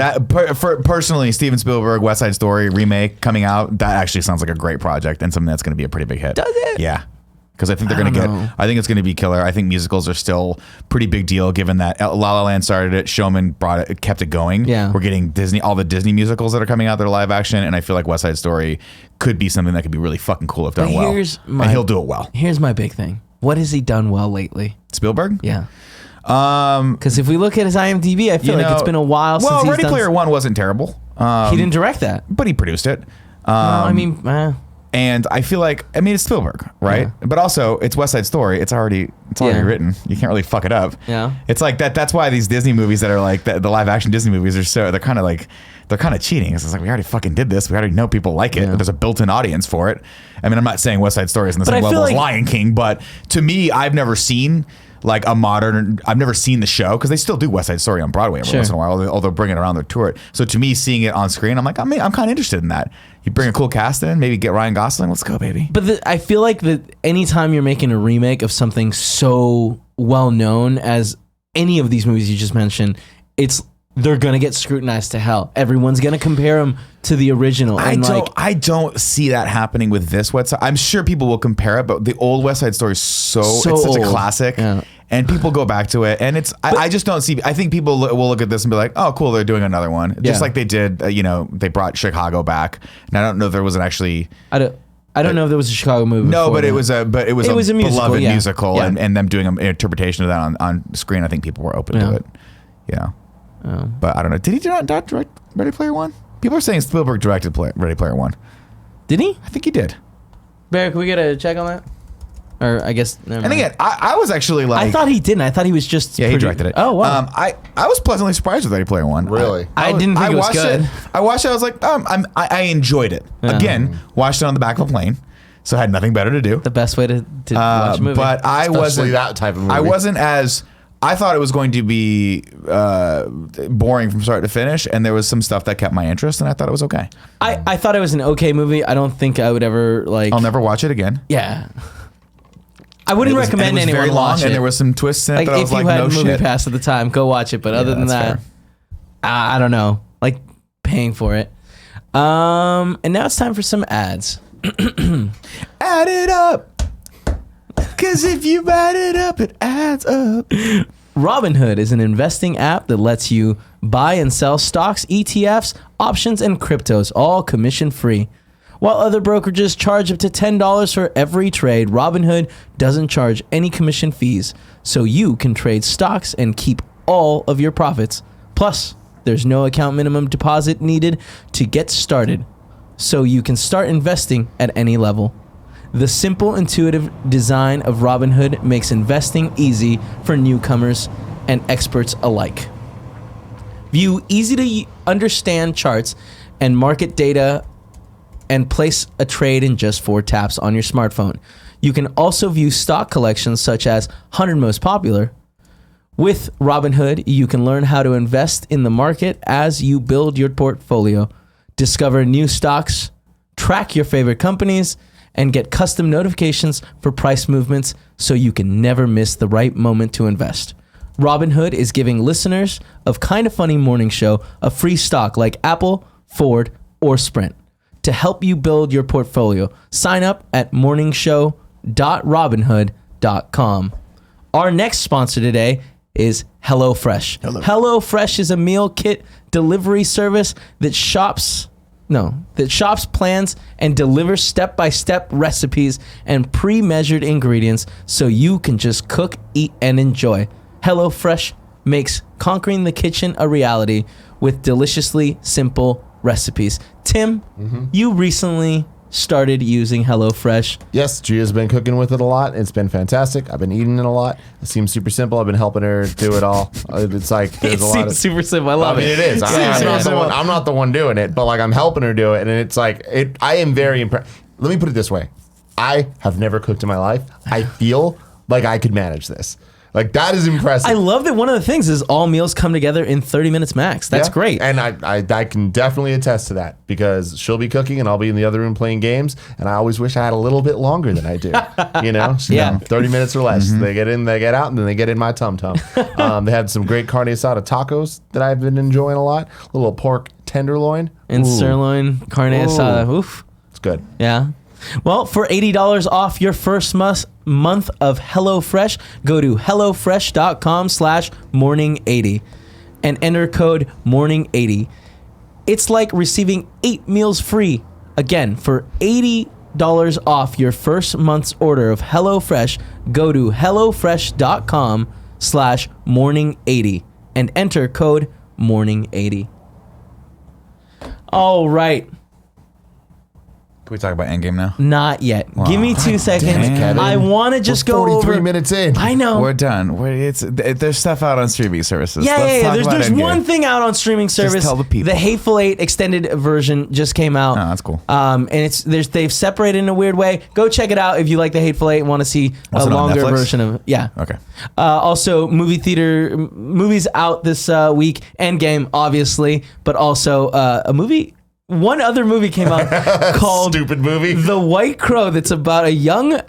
[SPEAKER 3] Personally, Steven Spielberg West Side Story remake coming out, that actually sounds like a great project and something that's gonna be a pretty big hit.
[SPEAKER 1] Does it?
[SPEAKER 3] Yeah. Because I think they're
[SPEAKER 1] I
[SPEAKER 3] going to
[SPEAKER 1] don't know.
[SPEAKER 3] I think it's going to be killer. I think musicals are still pretty big deal given that La La Land started it, Showman kept it going.
[SPEAKER 1] Yeah.
[SPEAKER 3] We're getting all the Disney musicals that are coming out that are live action, and I feel like West Side Story could be something that could be really fucking cool if done
[SPEAKER 1] But
[SPEAKER 3] well.
[SPEAKER 1] and
[SPEAKER 3] he'll do it well.
[SPEAKER 1] Here's my big thing. What has he done well lately?
[SPEAKER 3] Spielberg?
[SPEAKER 1] Yeah. Because if we look at his IMDb, I feel like it's been a while since he's
[SPEAKER 3] Ready
[SPEAKER 1] done.
[SPEAKER 3] Player One wasn't terrible.
[SPEAKER 1] He didn't direct that.
[SPEAKER 3] but he produced it.
[SPEAKER 1] I mean,
[SPEAKER 3] And I feel like, it's Spielberg, right?
[SPEAKER 1] Yeah.
[SPEAKER 3] But also, it's West Side Story. It's already
[SPEAKER 1] Yeah.
[SPEAKER 3] written. You can't really fuck it up.
[SPEAKER 1] Yeah.
[SPEAKER 3] It's like that. That's why these Disney movies that are like the live action Disney movies are they're kind of cheating. It's like, we already fucking did this. We already know people like it.
[SPEAKER 1] Yeah.
[SPEAKER 3] There's a built-in audience for it. I mean, I'm not saying West Side Story is in the
[SPEAKER 1] But
[SPEAKER 3] same
[SPEAKER 1] I feel
[SPEAKER 3] level as
[SPEAKER 1] like-
[SPEAKER 3] Lion King, but to me, I've never seen like a modern. I've never seen the show because they still do West Side Story on Broadway every once in a while, although bring it around their tour. So to me, seeing it on screen, I'm like, I'm kind of interested in that. You bring a cool cast in, maybe get Ryan Gosling. Let's go, baby.
[SPEAKER 1] But I feel like that anytime you're making a remake of something so well known as any of these movies you just mentioned, they're gonna get scrutinized to hell. Everyone's gonna compare them to the original.
[SPEAKER 3] I don't see that happening with this West Side. I'm sure people will compare it, but the old West Side Story is it's such a
[SPEAKER 1] old.
[SPEAKER 3] classic, and people go back to it. And I just don't see. I think people will look at this and be like, "Oh, cool, they're doing another one," just like they did. They brought Chicago back, and I don't know if there was an actually.
[SPEAKER 1] I don't know if there was a Chicago movie.
[SPEAKER 3] No, but
[SPEAKER 1] that.
[SPEAKER 3] it was a
[SPEAKER 1] musical,
[SPEAKER 3] beloved musical,
[SPEAKER 1] Yeah.
[SPEAKER 3] and them doing an interpretation of that on screen. I think people were open to it. But I don't know. Did he direct Ready Player One? People are saying Spielberg directed Ready Player One.
[SPEAKER 1] Did he?
[SPEAKER 3] I think he did.
[SPEAKER 1] Barry, can we get a check on that? Or I guess. Never
[SPEAKER 3] And
[SPEAKER 1] mind.
[SPEAKER 3] again, I was actually like,
[SPEAKER 1] I thought he didn't. I thought he was just.
[SPEAKER 3] he directed it.
[SPEAKER 1] Oh wow.
[SPEAKER 3] I was pleasantly surprised with Ready Player One.
[SPEAKER 2] Really?
[SPEAKER 1] I didn't think it was
[SPEAKER 3] watched
[SPEAKER 1] good.
[SPEAKER 3] I watched it. I was like, I enjoyed it. Again, watched it on the back of a plane, so I had nothing better to do.
[SPEAKER 1] The best way to watch a movie.
[SPEAKER 3] But I
[SPEAKER 2] Especially
[SPEAKER 3] wasn't
[SPEAKER 2] that type of movie.
[SPEAKER 3] I wasn't as. I thought it was going to be boring from start to finish, and there was some stuff that kept my interest, and I thought it was okay.
[SPEAKER 1] I thought it was an okay movie. I don't think I would ever like.
[SPEAKER 3] I'll never watch it again.
[SPEAKER 1] Yeah. I wouldn't recommend anyone
[SPEAKER 3] very long,
[SPEAKER 1] watch it.
[SPEAKER 3] and there was some twists in it
[SPEAKER 1] Like
[SPEAKER 3] that I
[SPEAKER 1] if
[SPEAKER 3] was
[SPEAKER 1] you
[SPEAKER 3] like,
[SPEAKER 1] had
[SPEAKER 3] no
[SPEAKER 1] Movie
[SPEAKER 3] shit.
[SPEAKER 1] Pass at the time, go watch it. But other than that,
[SPEAKER 3] that's
[SPEAKER 1] I don't know. Like paying for it. And now it's time for some ads.
[SPEAKER 3] Add it up. Because if you add it up, it adds up.
[SPEAKER 1] Robinhood is an investing app that lets you buy and sell stocks, ETFs, options, and cryptos, all commission free. While other brokerages charge up to $10 for every trade, Robinhood doesn't charge any commission fees, so you can trade stocks and keep all of your profits. Plus, there's no account minimum deposit needed to get started, so you can start investing at any level. The simple, intuitive design of Robinhood makes investing easy for newcomers and experts alike. View easy-to-understand charts and market data and place a trade in just 4 taps on your smartphone. You can also view stock collections such as 100 Most Popular. With Robinhood, you can learn how to invest in the market as you build your portfolio, discover new stocks, track your favorite companies, and get custom notifications for price movements so you can never miss the right moment to invest. Robinhood is giving listeners of Kinda Funny Morning Show a free stock like Apple, Ford, or Sprint. To help you build your portfolio, sign up at morningshow.robinhood.com. Our next sponsor today is HelloFresh. HelloFresh is a meal kit delivery service that shops, plans, and delivers step-by-step recipes and pre-measured ingredients so you can just cook, eat, and enjoy. HelloFresh makes conquering the kitchen a reality with deliciously simple recipes. Tim, you recently started using HelloFresh.
[SPEAKER 2] Yes, Gia's been cooking with it a lot. It's been fantastic. I've been eating it a lot. It seems super simple. I've been helping her do it all. It's like there's a lot of
[SPEAKER 1] super simple. I love
[SPEAKER 2] I mean, it is. I'm not the one doing it, but like I'm helping her do it, and it's like I am very impressed. Let me put it this way: I have never cooked in my life. I feel like I could manage this. Like that is impressive.
[SPEAKER 1] I love that one of the things is all meals come together in 30 minutes max. That's great.
[SPEAKER 2] And I can definitely attest to that because she'll be cooking and I'll be in the other room playing games, and I always wish I had a little bit longer than I do.
[SPEAKER 1] Yeah.
[SPEAKER 2] 30 minutes or less. They get in, they get out, and then they get in my tum-tum. They had some great carne asada tacos that I've been enjoying a lot. A little pork tenderloin.
[SPEAKER 1] And
[SPEAKER 2] Ooh.
[SPEAKER 1] sirloin, carne asada. Oof.
[SPEAKER 2] It's good.
[SPEAKER 1] Yeah. Well, for $80 off your first month of HelloFresh, go to hellofresh.com/morning80 and enter code morning80. It's like receiving 8 meals free. Again, for $80 off your first month's order of HelloFresh, go to hellofresh.com/morning80 and enter code morning80. All right.
[SPEAKER 3] Can we talk about Endgame now?
[SPEAKER 1] Not yet. Give me 2 seconds.
[SPEAKER 2] damn it, Kevin.
[SPEAKER 1] I want to just
[SPEAKER 2] We're
[SPEAKER 1] go
[SPEAKER 2] 43
[SPEAKER 1] over.
[SPEAKER 2] minutes in.
[SPEAKER 1] I know.
[SPEAKER 3] We're done. There's stuff out on streaming services.
[SPEAKER 1] Yeah,
[SPEAKER 3] Let's talk
[SPEAKER 1] There's
[SPEAKER 3] about Endgame.
[SPEAKER 1] one thing out on streaming service.
[SPEAKER 3] tell the people.
[SPEAKER 1] The Hateful Eight extended version just came out.
[SPEAKER 3] Oh, that's cool.
[SPEAKER 1] And they've separated in a weird way. Go check it out if you like the Hateful Eight and want to see
[SPEAKER 3] Was
[SPEAKER 1] a
[SPEAKER 3] it on
[SPEAKER 1] longer
[SPEAKER 3] Netflix?
[SPEAKER 1] version of it. Yeah.
[SPEAKER 3] Okay.
[SPEAKER 1] Also, movies out this week. Endgame, obviously, but also a movie. One other movie came out called
[SPEAKER 2] Stupid movie.
[SPEAKER 1] The White Crow. That's about a young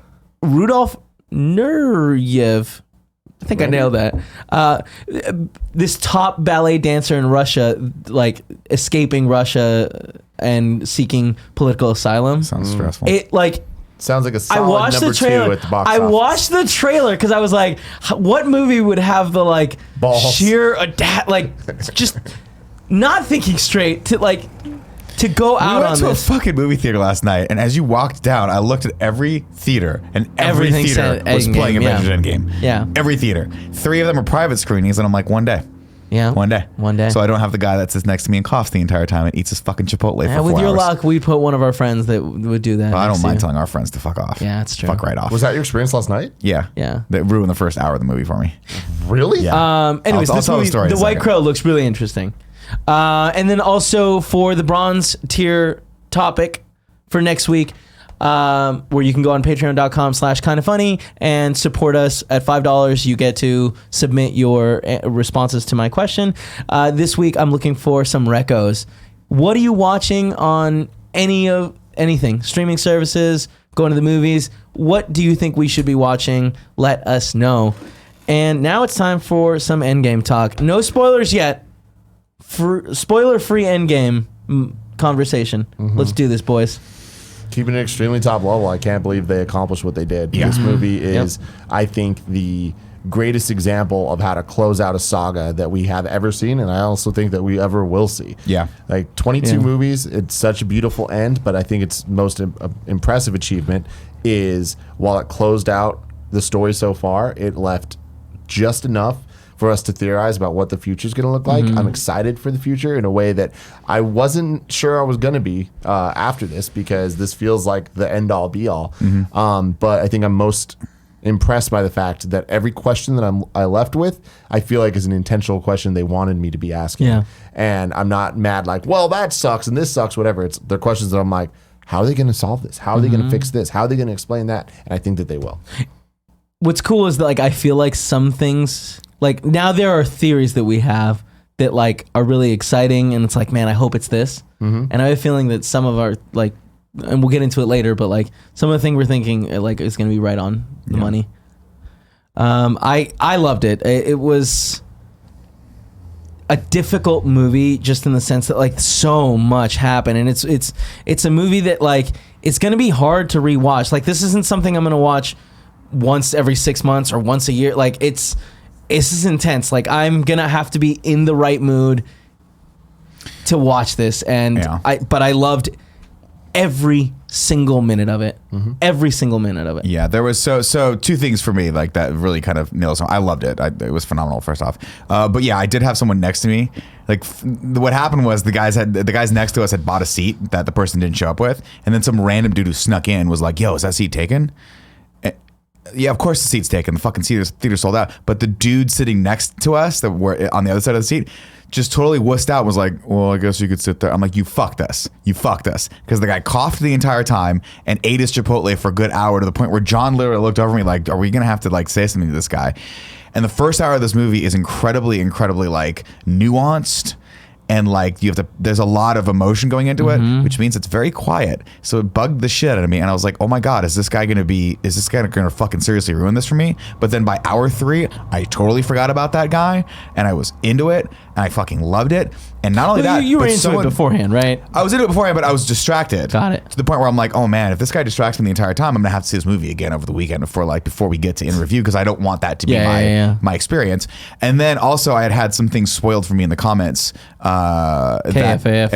[SPEAKER 1] Rudolph Nureyev. I think I nailed that. This top ballet dancer in Russia, like escaping Russia and seeking political asylum.
[SPEAKER 3] Sounds stressful.
[SPEAKER 1] It like.
[SPEAKER 2] Sounds like a
[SPEAKER 1] I
[SPEAKER 2] solid
[SPEAKER 1] watched
[SPEAKER 2] number
[SPEAKER 1] the trailer.
[SPEAKER 2] 2 at the box
[SPEAKER 1] I
[SPEAKER 2] office.
[SPEAKER 1] watched the trailer because I was like, "What movie would have the like
[SPEAKER 2] Balls.
[SPEAKER 1] sheer just not thinking straight to go
[SPEAKER 3] We
[SPEAKER 1] out
[SPEAKER 3] went
[SPEAKER 1] on
[SPEAKER 3] to
[SPEAKER 1] this?"
[SPEAKER 3] a fucking movie theater last night, and as you walked down, I looked at every theater, and every
[SPEAKER 1] Everything
[SPEAKER 3] theater
[SPEAKER 1] said
[SPEAKER 3] was
[SPEAKER 1] Endgame,
[SPEAKER 3] playing
[SPEAKER 1] yeah.
[SPEAKER 3] Avengers Endgame.
[SPEAKER 1] Yeah.
[SPEAKER 3] Every theater. 3 of them are private screenings, and I'm like, one day.
[SPEAKER 1] Yeah,
[SPEAKER 3] One day.
[SPEAKER 1] One day.
[SPEAKER 3] So I don't have the guy that sits next to me and coughs the entire time and eats his fucking Chipotle for 4
[SPEAKER 1] And with your
[SPEAKER 3] hours.
[SPEAKER 1] luck, we'd put one of our friends that would do that.
[SPEAKER 3] Well, I
[SPEAKER 1] next
[SPEAKER 3] don't
[SPEAKER 1] to
[SPEAKER 3] mind
[SPEAKER 1] you.
[SPEAKER 3] telling our friends to fuck off.
[SPEAKER 1] Yeah, that's true.
[SPEAKER 3] Fuck right off.
[SPEAKER 2] Was that your experience last night?
[SPEAKER 3] Yeah.
[SPEAKER 1] Yeah.
[SPEAKER 3] That ruined the first hour of the movie for me.
[SPEAKER 2] Really?
[SPEAKER 3] Yeah.
[SPEAKER 1] Anyways,
[SPEAKER 3] I'll
[SPEAKER 1] this
[SPEAKER 3] tell the
[SPEAKER 1] movie,
[SPEAKER 3] story in
[SPEAKER 1] The
[SPEAKER 3] a
[SPEAKER 1] White
[SPEAKER 3] second.
[SPEAKER 1] Crow looks really interesting. And then also for the bronze tier topic for next week, where you can go on patreon.com/kindafunny and support us at $5. You get to submit your responses to my question. This week, I'm looking for some recos. What are you watching on anything? Streaming services, going to the movies? What do you think we should be watching? Let us know. And now it's time for some Endgame talk. No spoilers yet. Spoiler-free Endgame conversation. Let's do this, boys.
[SPEAKER 2] Keeping it extremely top level. I can't believe they accomplished what they did.
[SPEAKER 3] Yeah.
[SPEAKER 2] This movie is, I think, the greatest example of how to close out a saga that we have ever seen, and I also think that we ever will see.
[SPEAKER 3] Yeah.
[SPEAKER 2] Like 22
[SPEAKER 1] Yeah.
[SPEAKER 2] movies, it's such a beautiful end, but I think its most impressive achievement is while it closed out the story so far, it left just enough for us to theorize about what the future is going to look like. I'm excited for the future in a way that I wasn't sure I was going to be after this, because this feels like the end all be all. But I think I'm most impressed by the fact that every question that I left with, I feel like is an intentional question they wanted me to be asking.
[SPEAKER 1] Yeah.
[SPEAKER 2] And I'm not mad like, well, that sucks and this sucks, whatever. They're questions that I'm like, how are they going to solve this? How are they going to fix this? How are they going to explain that? And I think that they will.
[SPEAKER 1] What's cool is that I feel like some things now there are theories that we have that are really exciting, and it's like, man, I hope it's this. And I have a feeling that some of our and we'll get into it later, but some of the thing we're thinking is going to be right on the money. I loved it. It was a difficult movie just in the sense that so much happened, and it's a movie that it's going to be hard to rewatch. This isn't something I'm going to watch once every 6 months or once a year. This is intense. I'm gonna have to be in the right mood to watch this, and
[SPEAKER 3] Yeah.
[SPEAKER 1] I loved every single minute of it. Every single minute of it.
[SPEAKER 3] Yeah, there was so 2 things for me that really kind of nails it. I loved it. It was phenomenal. First off, but yeah, I did have someone next to me. What happened was the guys next to us had bought a seat that the person didn't show up with, and then some random dude who snuck in was like, "Yo, is that seat taken?" Yeah, of course the seat's taken. The fucking theater sold out. But the dude sitting next to us that were on the other side of the seat just totally wussed out and was like, well, I guess you could sit there. I'm like, you fucked us. You fucked us. Because the guy coughed the entire time and ate his Chipotle for a good hour, to the point where John literally looked over at me like, are we going to have to say something to this guy? And the first hour of this movie is incredibly, incredibly nuanced. And there's a lot of emotion going into it, which means it's very quiet. So it bugged the shit out of me. And I was like, oh my God, is this guy going to fucking seriously ruin this for me? But then by hour 3, I totally forgot about that guy, and I was into it, and I fucking loved it. And not only that,
[SPEAKER 1] you were
[SPEAKER 3] but
[SPEAKER 1] into it beforehand, right?
[SPEAKER 3] I was into it beforehand, but I was distracted.
[SPEAKER 1] Got it.
[SPEAKER 3] To the point where I'm like, oh man, if this guy distracts me the entire time, I'm gonna have to see this movie again over the weekend before we get to in review, because I don't want that to be my experience. And then also I had some things spoiled for me in the comments. KFAF,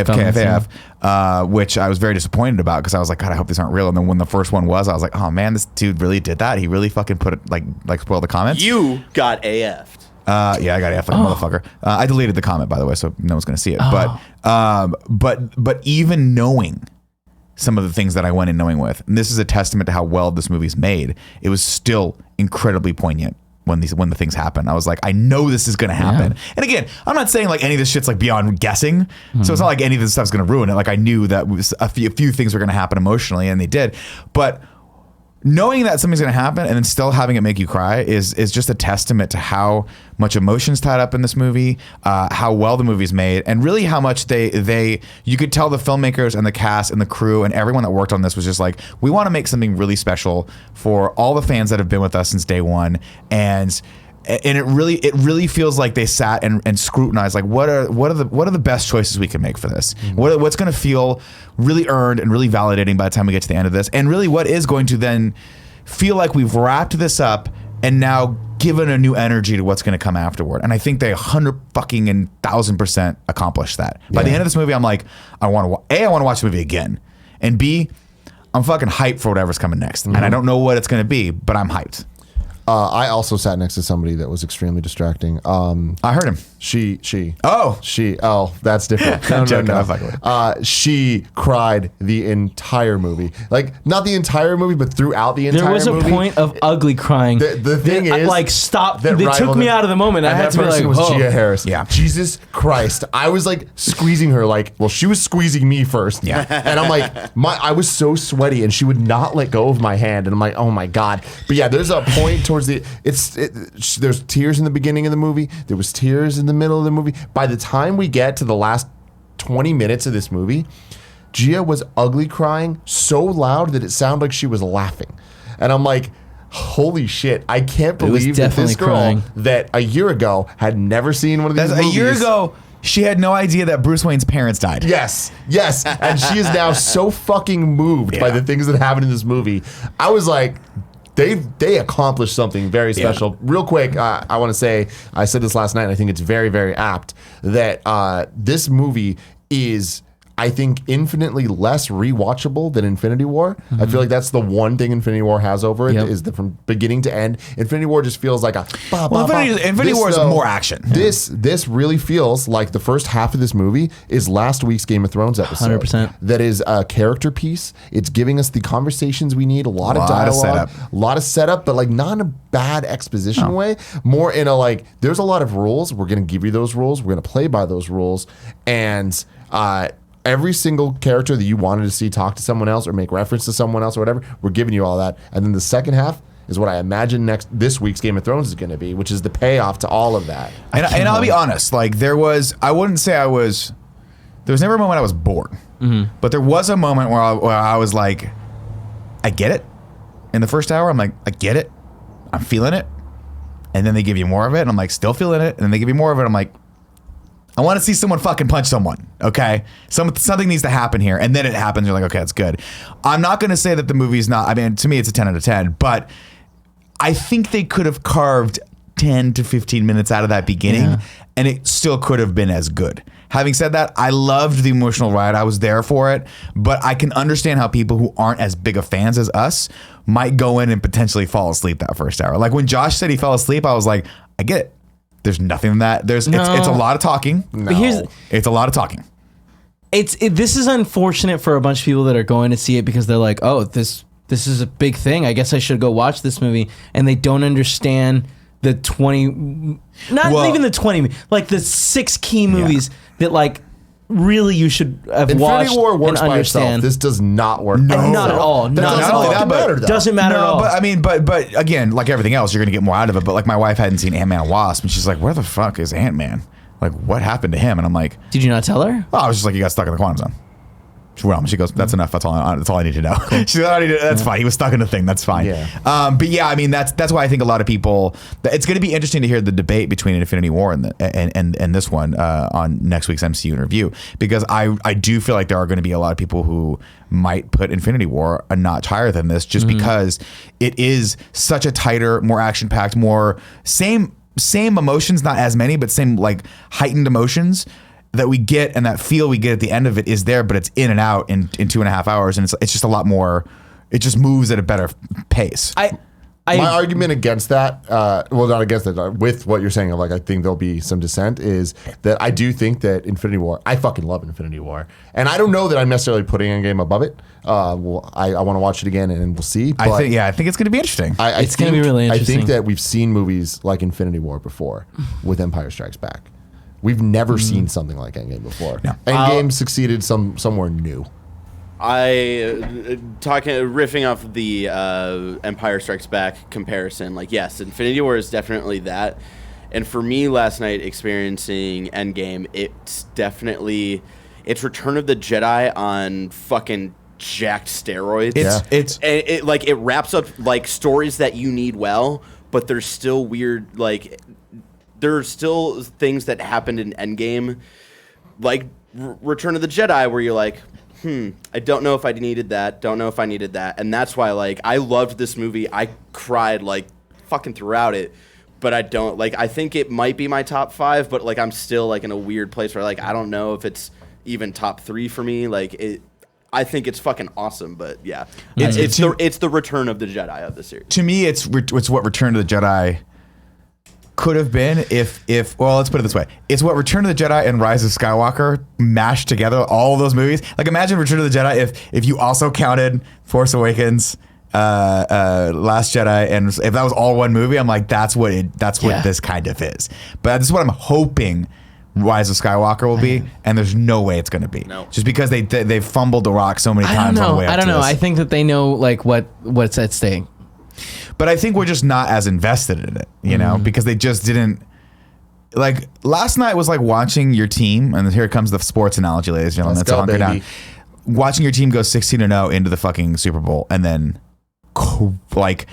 [SPEAKER 3] which I was very disappointed about, because I was like, God, I hope these aren't real. And then when the first one was, I was like, oh man, this dude really did that. He really fucking put it spoiled the comments.
[SPEAKER 5] You got AF'd.
[SPEAKER 3] Yeah, I got it, like a motherfucker. I deleted the comment, by the way, so no one's gonna see it. But even knowing some of the things that I went in knowing with. And this is a testament to how well this movie's made. It was still incredibly poignant when the things happen. I was like, I know this is going to happen. Yeah. And again, I'm not saying like any of this shit's like beyond guessing. So it's not like any of this stuff's going to ruin it. Like I knew that a few things were going to happen emotionally, and they did. But knowing that something's going to happen and then still having it make you cry is just a testament to how much emotion's tied up in this movie, how well the movie's made, and really how much you could tell the filmmakers and the cast and the crew and everyone that worked on this was just like, we want to make something really special for all the fans that have been with us since day one. And it really feels like they sat and scrutinized like what are the best choices we can make for this? What's going to feel really earned and really validating by the time we get to the end of this, and really what is going to then feel like we've wrapped this up and now given a new energy to what's going to come afterward. And I think they 1,000% accomplished that. By the end of this movie, I'm like, I want to watch the movie again, and B, I'm fucking hyped for whatever's coming next. And I don't know what it's going to be, but I'm hyped.
[SPEAKER 2] I also sat next to somebody that was extremely distracting.
[SPEAKER 3] I heard him.
[SPEAKER 2] She.
[SPEAKER 3] Oh,
[SPEAKER 2] that's different. No. She cried the entire movie. Like, not the entire movie, but throughout the entire movie.
[SPEAKER 1] There was a point of ugly crying.
[SPEAKER 2] The thing is,
[SPEAKER 1] like, stop. They took me out of the moment. I had to be like,
[SPEAKER 2] was Gia Harris.
[SPEAKER 3] Yeah.
[SPEAKER 2] Jesus Christ. I was like squeezing her. Like, well, she was squeezing me first.
[SPEAKER 3] Yeah.
[SPEAKER 2] And I'm like, I was so sweaty, and she would not let go of my hand. And I'm like, oh my God. But yeah, there's a point towards there's tears in the beginning of the movie. There was tears in the middle of the movie. By the time we get to the last 20 minutes of this movie, Gia was ugly crying so loud that it sounded like she was laughing. And I'm like, holy shit, I can't believe that this girl
[SPEAKER 1] crying.
[SPEAKER 2] That a year ago had never seen one of these movies.
[SPEAKER 3] A year ago, she had no idea that Bruce Wayne's parents died.
[SPEAKER 2] Yes. And she is now so fucking moved by the things that happen in this movie. I was like, They accomplished something very special. Real quick, I want to say, I said this last night, and I think it's very, very apt, that this movie is, I think, infinitely less rewatchable than Infinity War. I feel like that's the one thing Infinity War has over it, is that from beginning to end, Infinity War just feels like a
[SPEAKER 3] Infinity War is more action.
[SPEAKER 2] This really feels like the first half of this movie is last week's Game of Thrones episode.
[SPEAKER 1] 100%.
[SPEAKER 2] That is a character piece. It's giving us the conversations we need, a lot of dialogue, a lot of setup, but like not in a bad exposition way, more in a like, there's a lot of rules. We're going to give you those rules. We're going to play by those rules. And every single character that you wanted to see talk to someone else or make reference to someone else or whatever, we're giving you all that. And then the second half is what I imagine this week's Game of Thrones is going to be, which is the payoff to all of that.
[SPEAKER 3] And I'll be honest, like there was never a moment I was bored, but there was a moment where I was like, I get it. In the first hour, I'm like, I get it. I'm feeling it. And then they give you more of it, and I'm like, still feeling it. And then they give you more of it. I'm like, I want to see someone fucking punch someone, okay? Something needs to happen here. And then it happens. You're like, okay, that's good. I'm not going to say that the movie's not, I mean, to me, it's a 10 out of 10. But I think they could have carved 10 to 15 minutes out of that beginning, and it still could have been as good. Having said that, I loved the emotional ride. I was there for it. But I can understand how people who aren't as big of fans as us might go in and potentially fall asleep that first hour. Like when Josh said he fell asleep, I was like, I get it. There's nothing in that. It's a lot of talking. It's a lot of talking.
[SPEAKER 1] This is unfortunate for a bunch of people that are going to see it because they're like, oh, this is a big thing. I guess I should go watch this movie, and they don't understand the 20, even the 20, like the 6 key movies that like really you should have watched.
[SPEAKER 2] Infinity War works
[SPEAKER 1] and
[SPEAKER 2] by itself. This does not work.
[SPEAKER 1] No, not at all. Doesn't matter at all.
[SPEAKER 3] But I mean, but again, like everything else, you're gonna get more out of it. But like my wife hadn't seen Ant-Man and Wasp, and she's like, "Where the fuck is Ant-Man? Like, what happened to him?" And I'm like,
[SPEAKER 1] "Did you not tell her?"
[SPEAKER 3] Oh, I was just like, "He got stuck in the quantum zone." She goes, "That's enough. That's all I need to know." She's like, "That's fine. He was stuck in a thing. That's fine."
[SPEAKER 2] Yeah.
[SPEAKER 3] But yeah, I mean, that's why I think a lot of people. It's going to be interesting to hear the debate between Infinity War and this one on next week's MCU in review, because I do feel like there are going to be a lot of people who might put Infinity War a notch higher than this, just because it is such a tighter, more action packed, more same emotions, not as many, but same like heightened emotions that we get, and that feel we get at the end of it is there, but it's in and out in 2.5 hours, and it's just a lot more. It just moves at a better pace.
[SPEAKER 1] I
[SPEAKER 2] My argument against that, well, not against it, with what you're saying, like I think there'll be some dissent, is that I do think that Infinity War, I fucking love Infinity War. And I don't know that I'm necessarily putting Endgame above it. Well, I want to watch it again and we'll see. But
[SPEAKER 3] I think it's going to be interesting.
[SPEAKER 1] It's going to be really interesting.
[SPEAKER 2] I think that we've seen movies like Infinity War before with Empire Strikes Back. We've never seen something like Endgame before.
[SPEAKER 3] No.
[SPEAKER 2] Endgame succeeded somewhere new.
[SPEAKER 5] Riffing off the Empire Strikes Back comparison, like, yes, Infinity War is definitely that. And for me, last night experiencing Endgame, it's Return of the Jedi on fucking jacked steroids. It wraps up like stories that you need well, but there's still weird, like, there are still things that happened in Endgame, like Return of the Jedi, where you're like, I don't know if I needed that. Don't know if I needed that. And that's why, like, I loved this movie. I cried, like, fucking throughout it. But I don't, like, I think it might be my top 5, but, like, I'm still, like, in a weird place where, like, I don't know if it's even top 3 for me. Like, I think it's fucking awesome, but, yeah. It's the Return of the Jedi of the series.
[SPEAKER 3] To me, it's what Return of the Jedi could have been if well, let's put it this way. It's what Return of the Jedi and Rise of Skywalker mashed together, all of those movies. Like, imagine Return of the Jedi if you also counted Force Awakens, Last Jedi, and if that was all one movie, I'm like, that's what this kind of is. But this is what I'm hoping Rise of Skywalker will be, and there's no way it's going to be. No. Just because they've fumbled the rock so many times on the way up to this.
[SPEAKER 1] I don't know. I think that they know, like, what's at stake.
[SPEAKER 3] But I think we're just not as invested in it, you know, because they just didn't. Like, last night was like watching your team, and here comes the sports analogy, ladies and gentlemen.
[SPEAKER 2] Let's go,
[SPEAKER 3] hunker
[SPEAKER 2] baby.
[SPEAKER 3] down. Watching your team go 16-0 into the fucking Super Bowl, and then like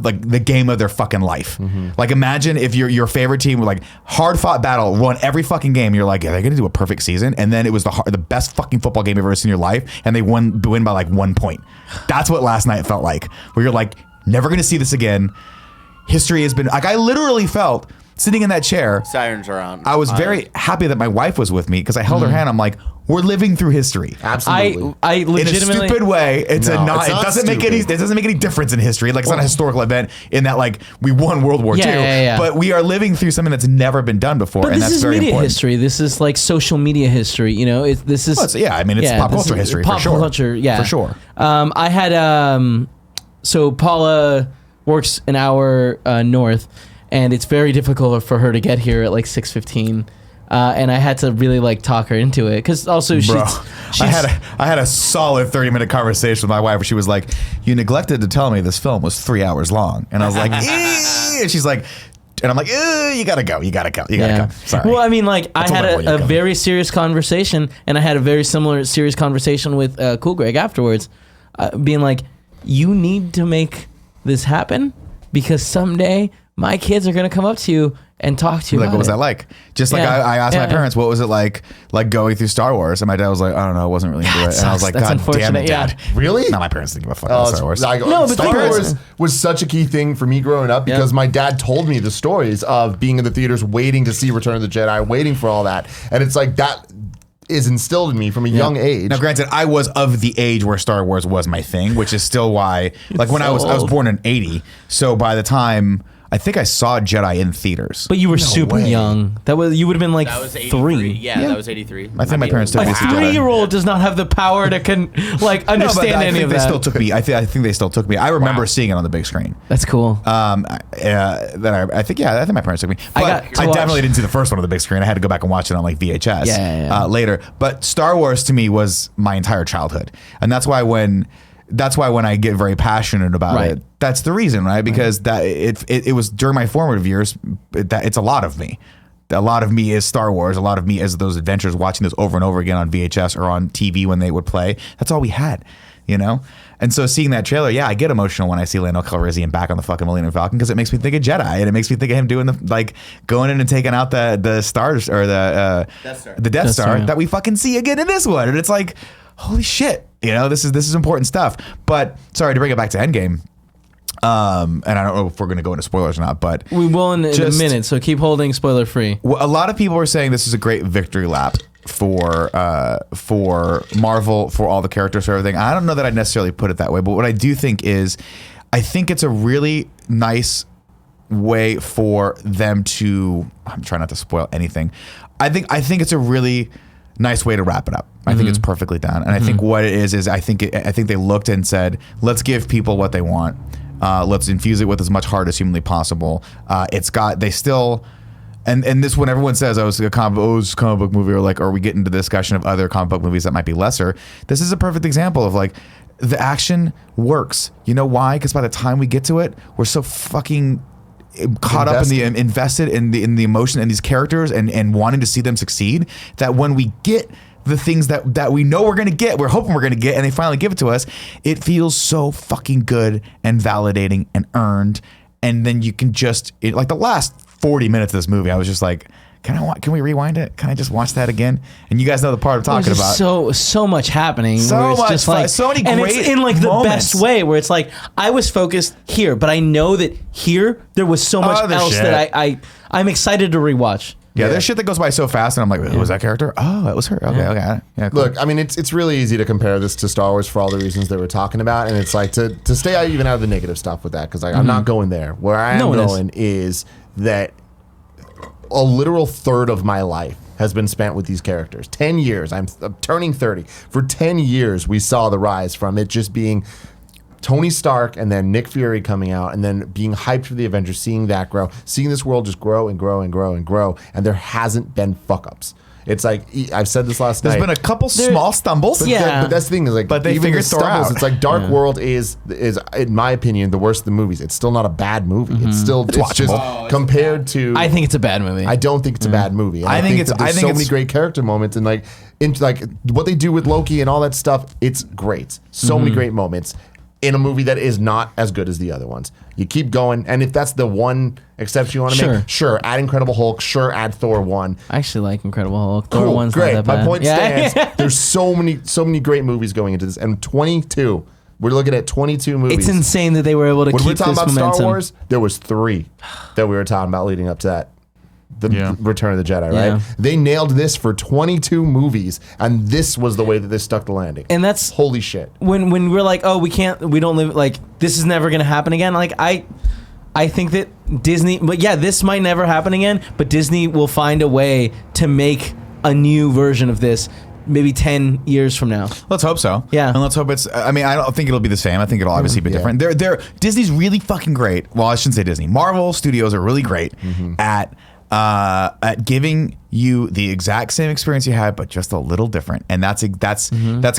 [SPEAKER 3] the game of their fucking life. Like, imagine if your favorite team were like hard fought battle, won every fucking game. You're like, are they going to do a perfect season? And then it was the best fucking football game you've ever seen in your life, and they win by like 1 point. That's what last night felt like. Where you're like, never going to see this again. History has been, like, I literally felt sitting in that chair.
[SPEAKER 5] Sirens are on.
[SPEAKER 3] I was very happy that my wife was with me because I held her hand. I'm like, we're living through history.
[SPEAKER 2] Absolutely.
[SPEAKER 1] I legitimately,
[SPEAKER 3] in a stupid way. It doesn't make any difference in history. Like, it's not a historical event in that, like, we won World War II, but we are living through something that's never been done before,
[SPEAKER 1] but
[SPEAKER 3] and
[SPEAKER 1] this
[SPEAKER 3] that's
[SPEAKER 1] is
[SPEAKER 3] very
[SPEAKER 1] media
[SPEAKER 3] important.
[SPEAKER 1] history. This is like social media history. You know, it's
[SPEAKER 3] pop culture history
[SPEAKER 1] pop
[SPEAKER 3] for sure.
[SPEAKER 1] Culture, yeah,
[SPEAKER 3] for sure.
[SPEAKER 1] I had so Paula works an hour north, and it's very difficult for her to get here at like 6:15. And I had to really like talk her into it because also she's
[SPEAKER 3] I had a solid 30-minute conversation with my wife where she was like, "You neglected to tell me this film was 3 hours long," and I was like, and she's like, and I'm like, you gotta go. Sorry.
[SPEAKER 1] Well, I mean, like, I had a very serious conversation, and I had a very similar serious conversation with Cool Greg afterwards, being like, you need to make this happen because someday my kids are gonna come up to you and talk to you.
[SPEAKER 3] Like, what was that like? Just like I asked my parents, what was it like going through Star Wars? And my dad was like, I don't know, I wasn't really into it. And I was like,
[SPEAKER 1] That's
[SPEAKER 3] God damn it, Dad.
[SPEAKER 2] Really?
[SPEAKER 3] No, my parents didn't give a fuck about Star Wars.
[SPEAKER 1] No, but
[SPEAKER 2] Star Wars was such a key thing for me growing up because my dad told me the stories of being in the theaters, waiting to see Return of the Jedi, waiting for all that. And it's like that is instilled in me from a young age.
[SPEAKER 3] Now, granted, I was of the age where Star Wars was my thing, which is still why, like, when I was born in 80. So by the time, I think I saw Jedi in theaters.
[SPEAKER 1] But you were super young. You would have been like
[SPEAKER 5] That was 83.
[SPEAKER 1] 3.
[SPEAKER 5] Yeah, that was 83.
[SPEAKER 3] I think my parents took me
[SPEAKER 1] A
[SPEAKER 3] to Jedi.
[SPEAKER 1] 3-year-old does not have the power to understand any of that.
[SPEAKER 3] They still took me. I think they still took me. I remember seeing it on the big screen.
[SPEAKER 1] That's cool.
[SPEAKER 3] Then I think my parents took me. But I definitely didn't see the first one on the big screen. I had to go back and watch it on like VHS later. But Star Wars to me was my entire childhood, and that's why when I get very passionate about it, that's the reason, right? Because that it was during my formative years. It's a lot of me. A lot of me is Star Wars. A lot of me is those adventures, watching those over and over again on VHS or on TV when they would play. That's all we had, you know? And so seeing that trailer, I get emotional when I see Lando Calrissian back on the fucking Millennium Falcon because it makes me think of Jedi, and it makes me think of him doing going in and taking out the stars or the Death Star that we fucking see again in this one. And it's like, holy shit, you know, this is important stuff. But sorry to bring it back to Endgame. And I don't know if we're going to go into spoilers or not, but
[SPEAKER 1] we will in a minute, so keep holding spoiler free.
[SPEAKER 3] A lot of people are saying this is a great victory lap for Marvel, for all the characters, for everything. I don't know that I'd necessarily put it that way, but what I do think is I think it's a really nice way for them to. I'm trying not to spoil anything. I think it's a really nice way to wrap it up. I think it's perfectly done, and I think what it is I think they looked and said, let's give people what they want. Let's infuse it with as much heart as humanly possible. They still. And this, when everyone says, "Oh, it's a comic book movie," or like, "Are we getting into the discussion of other comic book movies that might be lesser?" This is a perfect example of like the action works. You know why? Because by the time we get to it, we're so fucking caught up in invested in the emotion and these characters and wanting to see them succeed, that when we get the things that we know we're going to get, we're hoping we're going to get, and they finally give it to us, it feels so fucking good and validating and earned. And then you can just, like the last 40 minutes of this movie, I was just like, can we rewind it? Can I just watch that again? And you guys know the part I'm talking about.
[SPEAKER 1] So much happening.
[SPEAKER 3] So much,
[SPEAKER 1] just like,
[SPEAKER 3] so many
[SPEAKER 1] and
[SPEAKER 3] great
[SPEAKER 1] it's in like the
[SPEAKER 3] moments.
[SPEAKER 1] best way, where it's like I was focused here, but I know that here there was so much
[SPEAKER 3] Other
[SPEAKER 1] else
[SPEAKER 3] shit.
[SPEAKER 1] that I'm excited to rewatch.
[SPEAKER 3] Yeah, there's shit that goes by so fast, and I'm like, who was that character? Oh, that was her. Okay, okay. Yeah, cool.
[SPEAKER 2] Look, I mean, it's really easy to compare this to Star Wars for all the reasons that we're talking about, and it's like to stay out even out of the negative stuff with that, because I'm not going there. Where I am going is that a literal third of my life has been spent with these characters. 10 years. I'm turning 30. For 10 years, we saw the rise from it just being Tony Stark and then Nick Fury coming out and then being hyped for the Avengers, seeing that grow, seeing this world just grow and grow and grow and grow, and there hasn't been fuck-ups. It's like, I've said this last night.
[SPEAKER 3] There's been a couple small stumbles.
[SPEAKER 2] But that's the thing, is like,
[SPEAKER 3] but they
[SPEAKER 2] even
[SPEAKER 3] figured
[SPEAKER 2] the
[SPEAKER 3] Thor
[SPEAKER 2] stumbles,
[SPEAKER 3] out.
[SPEAKER 2] it's like Dark World is in my opinion the worst of the movies. It's still not a bad movie. It's still it's just compared to.
[SPEAKER 1] I think it's a bad movie.
[SPEAKER 2] I don't think it's a bad movie. And
[SPEAKER 3] I think it's-
[SPEAKER 2] that there's
[SPEAKER 3] I think
[SPEAKER 2] so
[SPEAKER 3] it's-
[SPEAKER 2] many great character moments, and like what they do with Loki and all that stuff. It's great. So many great moments in a movie that is not as good as the other ones. You keep going, and if that's the one exception you want to make, sure, add Incredible Hulk, sure, add Thor 1.
[SPEAKER 1] I actually like Incredible Hulk.
[SPEAKER 2] Cool,
[SPEAKER 1] Thor 1's
[SPEAKER 2] great.
[SPEAKER 1] not that bad.
[SPEAKER 2] My point stands. There's so many great movies going into this, and 22. We're looking at 22 movies.
[SPEAKER 1] It's insane that they were able to
[SPEAKER 2] When
[SPEAKER 1] keep
[SPEAKER 2] we're talking
[SPEAKER 1] this
[SPEAKER 2] about
[SPEAKER 1] momentum.
[SPEAKER 2] Star Wars, there was 3 that we were talking about leading up to that. The Return of the Jedi, right?
[SPEAKER 1] Yeah.
[SPEAKER 2] They nailed this for 22 movies, and this was the way that this stuck the landing.
[SPEAKER 1] And that's
[SPEAKER 2] holy shit.
[SPEAKER 1] When we're like, oh, we don't live, like, this is never gonna happen again. Like I think that Disney, but yeah, this might never happen again, but Disney will find a way to make a new version of this maybe 10 years from now.
[SPEAKER 3] Let's hope so.
[SPEAKER 1] Yeah.
[SPEAKER 3] And let's hope it's, I mean, I don't think it'll be the same. I think it'll obviously be different. Disney's really fucking great. Well, I shouldn't say Disney. Marvel Studios are really great at giving you the exact same experience you had, but just a little different. And that's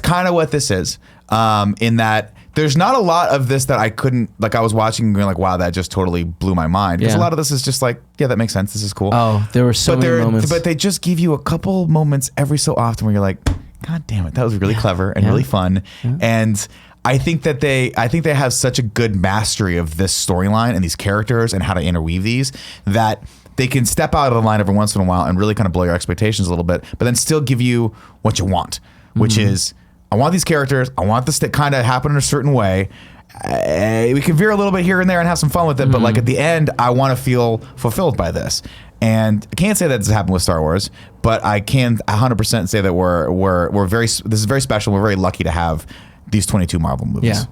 [SPEAKER 3] kind of what this is. In that there's not a lot of this that I couldn't, like, I was watching and going like, wow, that just totally blew my mind. Because a lot of this is just like, yeah, that makes sense. This is cool.
[SPEAKER 1] Oh, there were so many moments.
[SPEAKER 3] But they just give you a couple moments every so often where you're like, God damn it, that was really clever and really fun. And I think they have such a good mastery of this storyline and these characters and how to interweave these, that they can step out of the line every once in a while and really kind of blow your expectations a little bit, but then still give you what you want, which is, I want these characters. I want this to kind of happen in a certain way. We can veer a little bit here and there and have some fun with it, but like at the end, I want to feel fulfilled by this. And I can't say that this happened with Star Wars, but I can 100% say that we're very. This is very special. We're very lucky to have these 22 Marvel movies.
[SPEAKER 1] Yeah,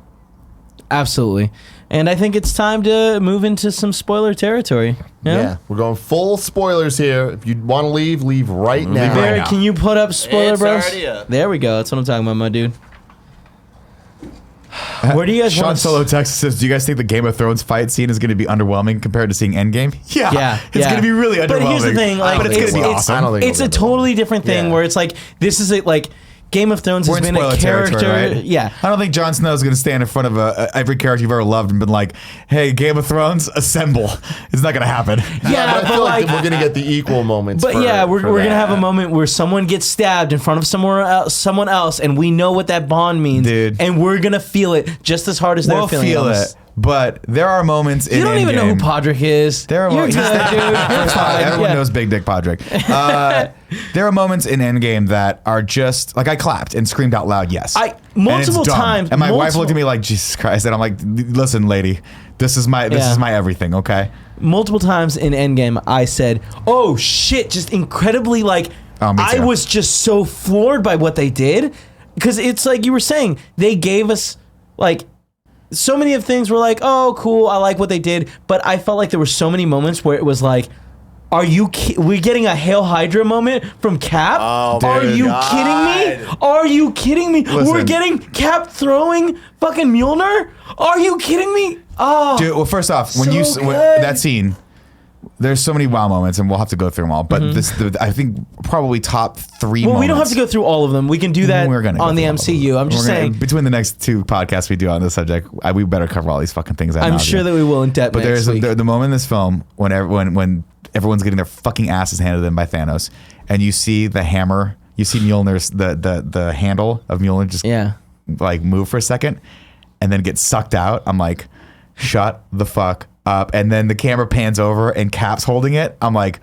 [SPEAKER 1] absolutely. And I think it's time to move into some spoiler territory.
[SPEAKER 2] Yeah, we're going full spoilers here. If you want to leave right now.
[SPEAKER 1] Barry, can you put up spoiler
[SPEAKER 5] It's
[SPEAKER 1] bros?
[SPEAKER 5] already up.
[SPEAKER 1] There we go. That's what I'm talking about, my dude. Where do you guys
[SPEAKER 3] Sean
[SPEAKER 1] want
[SPEAKER 3] Solo Texas says, do you guys think the Game of Thrones fight scene is going to be underwhelming compared to seeing Endgame?
[SPEAKER 1] Yeah,
[SPEAKER 3] It's going to be really underwhelming.
[SPEAKER 1] But here's the thing, like,
[SPEAKER 3] but it's going to be
[SPEAKER 1] it's-
[SPEAKER 3] awesome.
[SPEAKER 2] I don't think
[SPEAKER 1] It's
[SPEAKER 2] it'll
[SPEAKER 1] a
[SPEAKER 2] be
[SPEAKER 1] totally different thing
[SPEAKER 2] Yeah.
[SPEAKER 1] where it's like, this is like Game of Thrones
[SPEAKER 3] We're
[SPEAKER 1] has
[SPEAKER 3] in
[SPEAKER 1] been a
[SPEAKER 3] spoiler
[SPEAKER 1] character.
[SPEAKER 3] territory, right?
[SPEAKER 1] Yeah.
[SPEAKER 3] I don't think Jon Snow is going to stand in front of every character you've ever loved and been like, hey, Game of Thrones, assemble. It's not going to happen.
[SPEAKER 1] Yeah,
[SPEAKER 2] but I feel like we're gonna get the equal moments.
[SPEAKER 1] But
[SPEAKER 2] for-
[SPEAKER 1] yeah, we're
[SPEAKER 2] for
[SPEAKER 1] gonna
[SPEAKER 2] that.
[SPEAKER 1] have a moment where someone gets stabbed in front of someone else, and we know what that bond means,
[SPEAKER 3] Dude.
[SPEAKER 1] and we're gonna feel it just as hard as they're
[SPEAKER 3] We'll
[SPEAKER 1] feeling
[SPEAKER 3] feel
[SPEAKER 1] it.
[SPEAKER 3] it. But there are moments in
[SPEAKER 1] You don't even know who
[SPEAKER 3] Endgame-
[SPEAKER 1] Podrick is.
[SPEAKER 3] There are
[SPEAKER 1] You're
[SPEAKER 3] moments.
[SPEAKER 1] good, dude. You're
[SPEAKER 3] First off,
[SPEAKER 1] fine.
[SPEAKER 3] everyone
[SPEAKER 1] Yeah.
[SPEAKER 3] knows Big Dick Podrick. There are moments in Endgame that are just like I clapped and screamed out loud, yes.
[SPEAKER 1] Multiple
[SPEAKER 3] And it's dumb.
[SPEAKER 1] times.
[SPEAKER 3] And my wife looked at me like, Jesus Christ. And I'm like, listen, lady, this is my everything, okay?
[SPEAKER 1] Multiple times in Endgame, I said, "Oh shit!" Just incredibly like.
[SPEAKER 3] Oh, me
[SPEAKER 1] I
[SPEAKER 3] too.
[SPEAKER 1] was just so floored by what they did, because it's like you were saying, they gave us like so many of things were like, oh, cool, I like what they did, but I felt like there were so many moments where it was like, we're getting a Hail Hydra moment from Cap?
[SPEAKER 5] Oh,
[SPEAKER 1] Are
[SPEAKER 5] my
[SPEAKER 1] you
[SPEAKER 5] God.
[SPEAKER 1] kidding me? Are you kidding me?
[SPEAKER 3] Listen.
[SPEAKER 1] We're getting Cap throwing fucking Mjolnir? Are you kidding me? Oh,
[SPEAKER 3] Dude, well, first off, when
[SPEAKER 1] So
[SPEAKER 3] when
[SPEAKER 1] good.
[SPEAKER 3] that scene, there's so many wow moments, and we'll have to go through them all. But I think probably top 3
[SPEAKER 1] well,
[SPEAKER 3] moments.
[SPEAKER 1] we don't have to go through all of them. We can do that
[SPEAKER 3] We're gonna go
[SPEAKER 1] on the
[SPEAKER 3] through all of them.
[SPEAKER 1] MCU. I'm just
[SPEAKER 3] We're gonna-
[SPEAKER 1] saying.
[SPEAKER 3] between the next 2 podcasts we do on this subject, we better cover all these fucking things. ad
[SPEAKER 1] I'm
[SPEAKER 3] nauseam.
[SPEAKER 1] sure that we will in depth
[SPEAKER 3] But
[SPEAKER 1] next
[SPEAKER 3] there's
[SPEAKER 1] week.
[SPEAKER 3] the moment in this film when everyone's getting their fucking asses handed to them by Thanos, and you see the hammer, you see Mjolnir's the handle of Mjolnir just like move for a second, and then get sucked out. I'm like, shut the fuck up. And then the camera pans over and Cap's holding it. I'm like.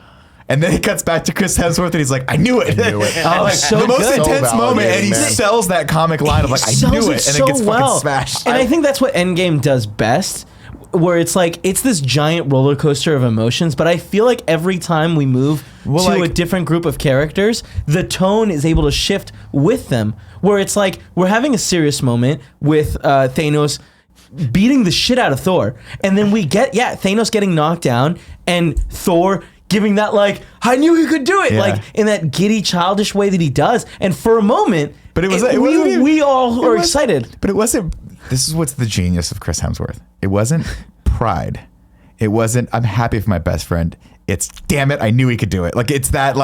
[SPEAKER 3] And then it cuts back to Chris Hemsworth, and he's like, "I knew it."
[SPEAKER 2] knew it.
[SPEAKER 1] Oh,
[SPEAKER 3] Like,
[SPEAKER 1] so
[SPEAKER 3] the most
[SPEAKER 1] good.
[SPEAKER 3] intense
[SPEAKER 2] So
[SPEAKER 3] moment, and he
[SPEAKER 2] validating, man.
[SPEAKER 3] sells that comic line of like, "I
[SPEAKER 1] sells
[SPEAKER 3] knew it," and
[SPEAKER 1] so
[SPEAKER 3] it gets fucking
[SPEAKER 1] well.
[SPEAKER 3] smashed.
[SPEAKER 1] And I think that's what Endgame does best, where it's like it's this giant roller coaster of emotions. But I feel like every time we move to a different group of characters, the tone is able to shift with them. Where it's like we're having a serious moment with Thanos beating the shit out of Thor, and then we get Thanos getting knocked down and Thor giving that like, I knew he could do it,
[SPEAKER 3] Yeah.
[SPEAKER 1] like in that giddy, childish way that he does. And for a moment,
[SPEAKER 3] But it wasn't even-
[SPEAKER 1] we all were
[SPEAKER 3] was-
[SPEAKER 1] excited.
[SPEAKER 3] But it wasn't. This is what's the genius of Chris Hemsworth. It wasn't pride. It wasn't. I'm happy for my best friend. It's damn it. I knew he could do it. Like it's that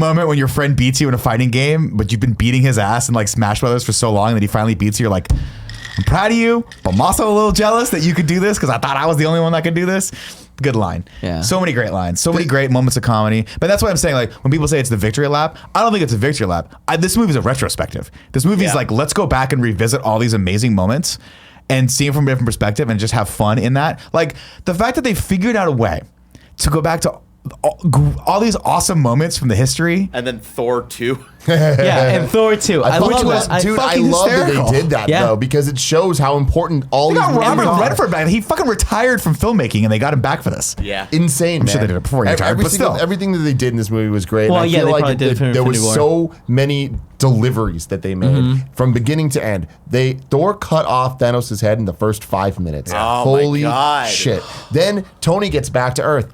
[SPEAKER 3] moment when your friend beats you in a fighting game, but you've been beating his ass in like Smash Brothers for so long that he finally beats you. You're like, I'm proud of you, but I'm also a little jealous that you could do this because I thought I was the only one that could do this. Good line.
[SPEAKER 1] Yeah.
[SPEAKER 3] So many great lines. So many great moments of comedy. But that's what I'm saying. Like when people say it's the victory lap, I don't think it's a victory lap. This movie is a retrospective. This movie is like, let's go back and revisit all these amazing moments and see them from a different perspective and just have fun in that. Like the fact that they figured out a way to go back to all these awesome moments from the history.
[SPEAKER 5] And then Thor 2.
[SPEAKER 1] Yeah, and Thor 2. I
[SPEAKER 2] Which
[SPEAKER 1] love
[SPEAKER 2] was,
[SPEAKER 1] that.
[SPEAKER 2] dude, I
[SPEAKER 3] fucking
[SPEAKER 2] love that
[SPEAKER 3] hysterical.
[SPEAKER 2] they did that
[SPEAKER 1] Yeah.
[SPEAKER 2] though, because it shows how important all
[SPEAKER 3] They
[SPEAKER 2] these
[SPEAKER 3] got
[SPEAKER 2] movies
[SPEAKER 3] Robert
[SPEAKER 2] are.
[SPEAKER 3] Redford back. He fucking retired from filmmaking and they got him back for this.
[SPEAKER 5] Yeah.
[SPEAKER 2] Insane, man.
[SPEAKER 3] sure they did it before he retired, but still.
[SPEAKER 2] Everything that they did in this movie was great.
[SPEAKER 1] Well,
[SPEAKER 2] and I
[SPEAKER 1] yeah,
[SPEAKER 2] feel
[SPEAKER 1] they
[SPEAKER 2] like
[SPEAKER 1] probably did it for
[SPEAKER 2] there was
[SPEAKER 1] Infinity War.
[SPEAKER 2] so many deliveries that they made from beginning to end. Thor cut off Thanos' head in the first 5 minutes.
[SPEAKER 5] Oh my
[SPEAKER 2] Holy
[SPEAKER 5] God.
[SPEAKER 2] shit. Then Tony gets back to Earth.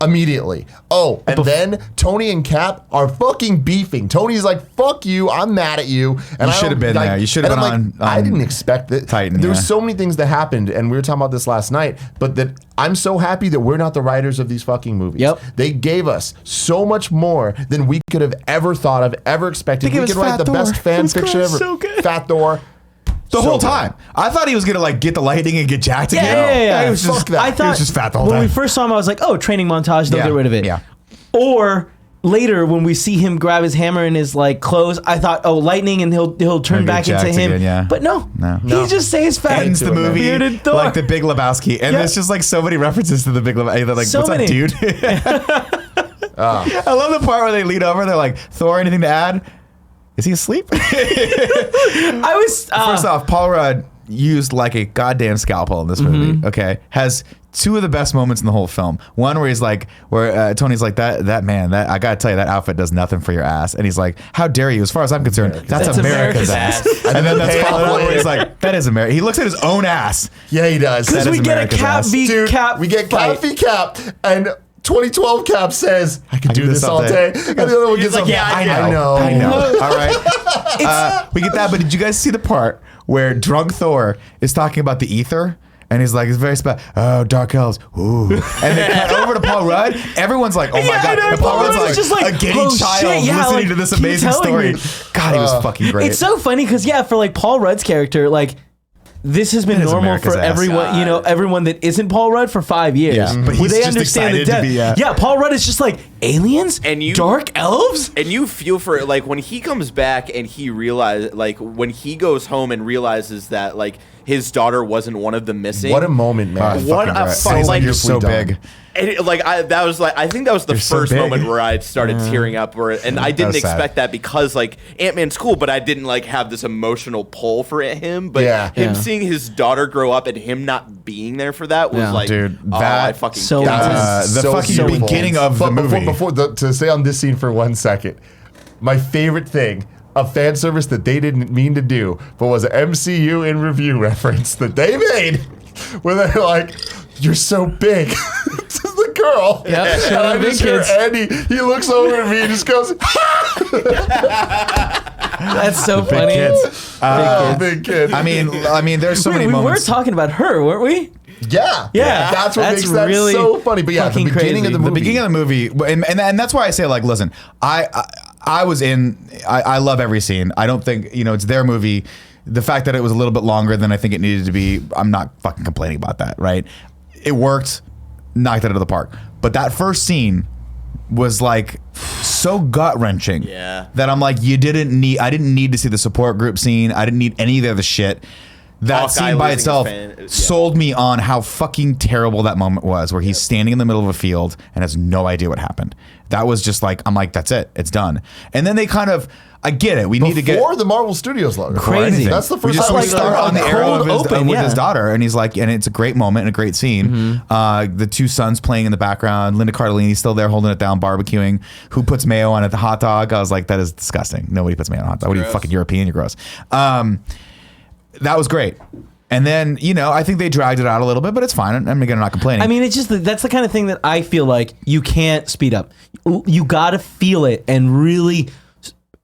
[SPEAKER 2] Immediately. Oh, and then Tony and Cap are fucking beefing. Tony's like, fuck you, I'm mad at you. And
[SPEAKER 3] You should have been there. You should have
[SPEAKER 2] and
[SPEAKER 3] been
[SPEAKER 2] I'm like,
[SPEAKER 3] on
[SPEAKER 2] I didn't expect that.
[SPEAKER 3] Titan,
[SPEAKER 2] There
[SPEAKER 3] yeah.
[SPEAKER 2] was so many things that happened, and we were talking about this last night, but that I'm so happy that we're not the writers of these fucking movies.
[SPEAKER 1] Yep.
[SPEAKER 2] They gave us so much more than we could have ever thought of, ever expected.
[SPEAKER 3] They gave
[SPEAKER 2] We
[SPEAKER 3] us
[SPEAKER 2] could write
[SPEAKER 3] Fat
[SPEAKER 2] the
[SPEAKER 3] Thor.
[SPEAKER 2] best fan
[SPEAKER 3] It was
[SPEAKER 2] fiction
[SPEAKER 3] great.
[SPEAKER 2] ever.
[SPEAKER 3] So good.
[SPEAKER 2] Fat Thor.
[SPEAKER 3] The
[SPEAKER 2] So
[SPEAKER 3] whole
[SPEAKER 2] good.
[SPEAKER 3] time. I thought he was going to like get the lightning and get jacked
[SPEAKER 1] Yeah,
[SPEAKER 3] again.
[SPEAKER 1] yeah.
[SPEAKER 3] It was just,
[SPEAKER 2] Fuck that.
[SPEAKER 1] I
[SPEAKER 2] He
[SPEAKER 1] thought
[SPEAKER 3] was just fat the whole
[SPEAKER 1] when
[SPEAKER 3] time.
[SPEAKER 1] we first saw him, I was like, oh, training montage, they'll
[SPEAKER 3] Yeah.
[SPEAKER 1] get rid of it.
[SPEAKER 3] Yeah.
[SPEAKER 1] Or later when we see him grab his hammer in his like clothes, I thought, oh, lightning, and he'll turn
[SPEAKER 3] He'll
[SPEAKER 1] back
[SPEAKER 3] get
[SPEAKER 1] into
[SPEAKER 3] jacked
[SPEAKER 1] him.
[SPEAKER 3] again, yeah.
[SPEAKER 1] But no,
[SPEAKER 3] No.
[SPEAKER 1] he just stays fat.
[SPEAKER 3] Ends the
[SPEAKER 2] Into it, man.
[SPEAKER 3] movie
[SPEAKER 1] Bearded Thor.
[SPEAKER 3] like the Big Lebowski, and
[SPEAKER 1] Yeah.
[SPEAKER 3] there's just like so many references to the Big Lebowski. They're like,
[SPEAKER 1] So
[SPEAKER 3] what's
[SPEAKER 1] many.
[SPEAKER 3] up, dude? I love the part where they lean over. They're like, Thor, anything to add? Is he asleep?
[SPEAKER 1] I was
[SPEAKER 3] First off, Paul Rudd used like a goddamn scalpel in this movie. Okay, has two of the best moments in the whole film. One where he's like, where Tony's like, that man, that I gotta tell you, that outfit does nothing for your ass, and he's like, how dare you? As far as I'm concerned, that's America's ass. And then that's followed up where he's like, that is America. He looks at his own ass.
[SPEAKER 2] Yeah, he does.
[SPEAKER 1] because
[SPEAKER 3] that
[SPEAKER 1] we
[SPEAKER 3] is
[SPEAKER 1] get
[SPEAKER 3] America's
[SPEAKER 1] a Cap
[SPEAKER 3] ass.
[SPEAKER 1] v
[SPEAKER 2] Dude,
[SPEAKER 1] Cap.
[SPEAKER 2] we get
[SPEAKER 1] fight.
[SPEAKER 2] Cap v Cap, and 2012 Cap says, I could do this all day. And the other one gets
[SPEAKER 5] like,
[SPEAKER 2] up,
[SPEAKER 5] yeah, I
[SPEAKER 2] I know.
[SPEAKER 3] All right. We get that, but did you guys see the part where drunk Thor is talking about the ether? And he's like, it's very special. Oh, dark elves. Ooh. And they cut over to Paul Rudd. Everyone's like, oh my
[SPEAKER 1] Yeah,
[SPEAKER 3] God.
[SPEAKER 1] I know,
[SPEAKER 3] And Paul
[SPEAKER 1] Paul
[SPEAKER 3] Rudd's
[SPEAKER 1] Rudd's
[SPEAKER 3] like,
[SPEAKER 1] just like,
[SPEAKER 3] a giddy
[SPEAKER 1] oh,
[SPEAKER 3] child
[SPEAKER 1] shit, yeah,
[SPEAKER 3] listening
[SPEAKER 1] like,
[SPEAKER 3] to this
[SPEAKER 1] keep
[SPEAKER 3] amazing
[SPEAKER 1] telling
[SPEAKER 3] story.
[SPEAKER 1] me.
[SPEAKER 3] God, he was fucking great.
[SPEAKER 1] It's so funny because for like Paul Rudd's character, like this has been
[SPEAKER 3] It is
[SPEAKER 1] normal
[SPEAKER 3] America's
[SPEAKER 1] for
[SPEAKER 3] ass.
[SPEAKER 1] everyone, everyone that isn't Paul Rudd for 5 years.
[SPEAKER 3] Yeah, but
[SPEAKER 1] Where
[SPEAKER 3] he's
[SPEAKER 1] they
[SPEAKER 3] just
[SPEAKER 1] understand the
[SPEAKER 3] excited to
[SPEAKER 1] depth.
[SPEAKER 3] be,
[SPEAKER 1] Yeah, Paul Rudd is just like aliens
[SPEAKER 5] And you-
[SPEAKER 1] dark elves.
[SPEAKER 5] And you feel for it, like when he comes back and he realizes, like when he goes home and realizes that like his daughter wasn't one of the missing.
[SPEAKER 2] What a moment, man.
[SPEAKER 5] What
[SPEAKER 3] Fucking
[SPEAKER 5] a
[SPEAKER 3] great.
[SPEAKER 5] fucking-
[SPEAKER 3] He's
[SPEAKER 5] like,
[SPEAKER 3] you're so
[SPEAKER 2] beautifully
[SPEAKER 3] big.
[SPEAKER 2] done.
[SPEAKER 5] And I think that was the
[SPEAKER 3] You're so
[SPEAKER 5] first
[SPEAKER 3] big.
[SPEAKER 5] moment where I started tearing up, and I didn't
[SPEAKER 3] was sad.
[SPEAKER 5] expect that because like Ant-Man's cool, but I didn't like have this emotional pull for him. But
[SPEAKER 2] Yeah.
[SPEAKER 5] him
[SPEAKER 1] Yeah.
[SPEAKER 5] seeing his daughter grow up and him not being there for that was
[SPEAKER 1] Yeah.
[SPEAKER 5] like,
[SPEAKER 3] Dude,
[SPEAKER 5] oh,
[SPEAKER 3] that-
[SPEAKER 5] I fucking
[SPEAKER 1] So
[SPEAKER 5] get it.
[SPEAKER 1] intense.
[SPEAKER 3] The fucking
[SPEAKER 2] beautiful.
[SPEAKER 3] beginning of the
[SPEAKER 2] But
[SPEAKER 3] movie.
[SPEAKER 2] to stay on this scene for 1 second, my favorite thing a fan service that they didn't mean to do, but was an MCU in review reference that they made, where they're like, "You're so big." This is the girl.
[SPEAKER 1] Yep.
[SPEAKER 2] And I just hear Andy. He looks over at me and just goes,
[SPEAKER 1] That's so funny.
[SPEAKER 2] "Big kid."
[SPEAKER 3] I mean, there's so many
[SPEAKER 1] We were
[SPEAKER 3] moments.
[SPEAKER 1] talking about her, weren't we?
[SPEAKER 2] Yeah.
[SPEAKER 1] Yeah.
[SPEAKER 2] That's what
[SPEAKER 1] That's
[SPEAKER 2] makes that
[SPEAKER 1] really
[SPEAKER 2] so funny. But yeah, the
[SPEAKER 1] fucking
[SPEAKER 2] beginning
[SPEAKER 1] crazy.
[SPEAKER 2] of the movie.
[SPEAKER 3] The beginning of the movie, and that's why I say, like, listen, I was in. I love every scene. I don't think it's their movie. The fact that it was a little bit longer than I think it needed to be, I'm not fucking complaining about that. Right? It worked, knocked it out of the park. But that first scene was like so gut wrenching.
[SPEAKER 5] Yeah.
[SPEAKER 3] That I'm like, I didn't need to see the support group scene. I didn't need any of the other shit. That
[SPEAKER 5] Hawkeye
[SPEAKER 3] scene by
[SPEAKER 5] losing his
[SPEAKER 3] itself
[SPEAKER 5] fan- yeah.
[SPEAKER 3] sold me on how fucking terrible that moment was, where he's standing in the middle of a field and has no idea what happened. That was just like, I'm like, that's it, it's done. And then they kind of, I get it. We need to get
[SPEAKER 2] Before the Marvel Studios logo.
[SPEAKER 1] Crazy.
[SPEAKER 2] That's the first time
[SPEAKER 3] we
[SPEAKER 2] we
[SPEAKER 3] start on the
[SPEAKER 1] cold
[SPEAKER 3] arrow of
[SPEAKER 1] open,
[SPEAKER 3] with
[SPEAKER 1] yeah.
[SPEAKER 3] his daughter, and he's like, and it's a great moment and a great scene. The two sons playing in the background. Linda Cardellini's still there holding it down, barbecuing. Who puts mayo on the hot dog? I was like, that is disgusting. Nobody puts mayo on a hot dog. What are you,
[SPEAKER 5] Gross.
[SPEAKER 3] fucking European? You're gross. That was great. And then, I think they dragged it out a little bit, but it's fine. I'm again not complaining.
[SPEAKER 1] I mean, it's just that's the kind of thing that I feel like you can't speed up. You got to feel it and really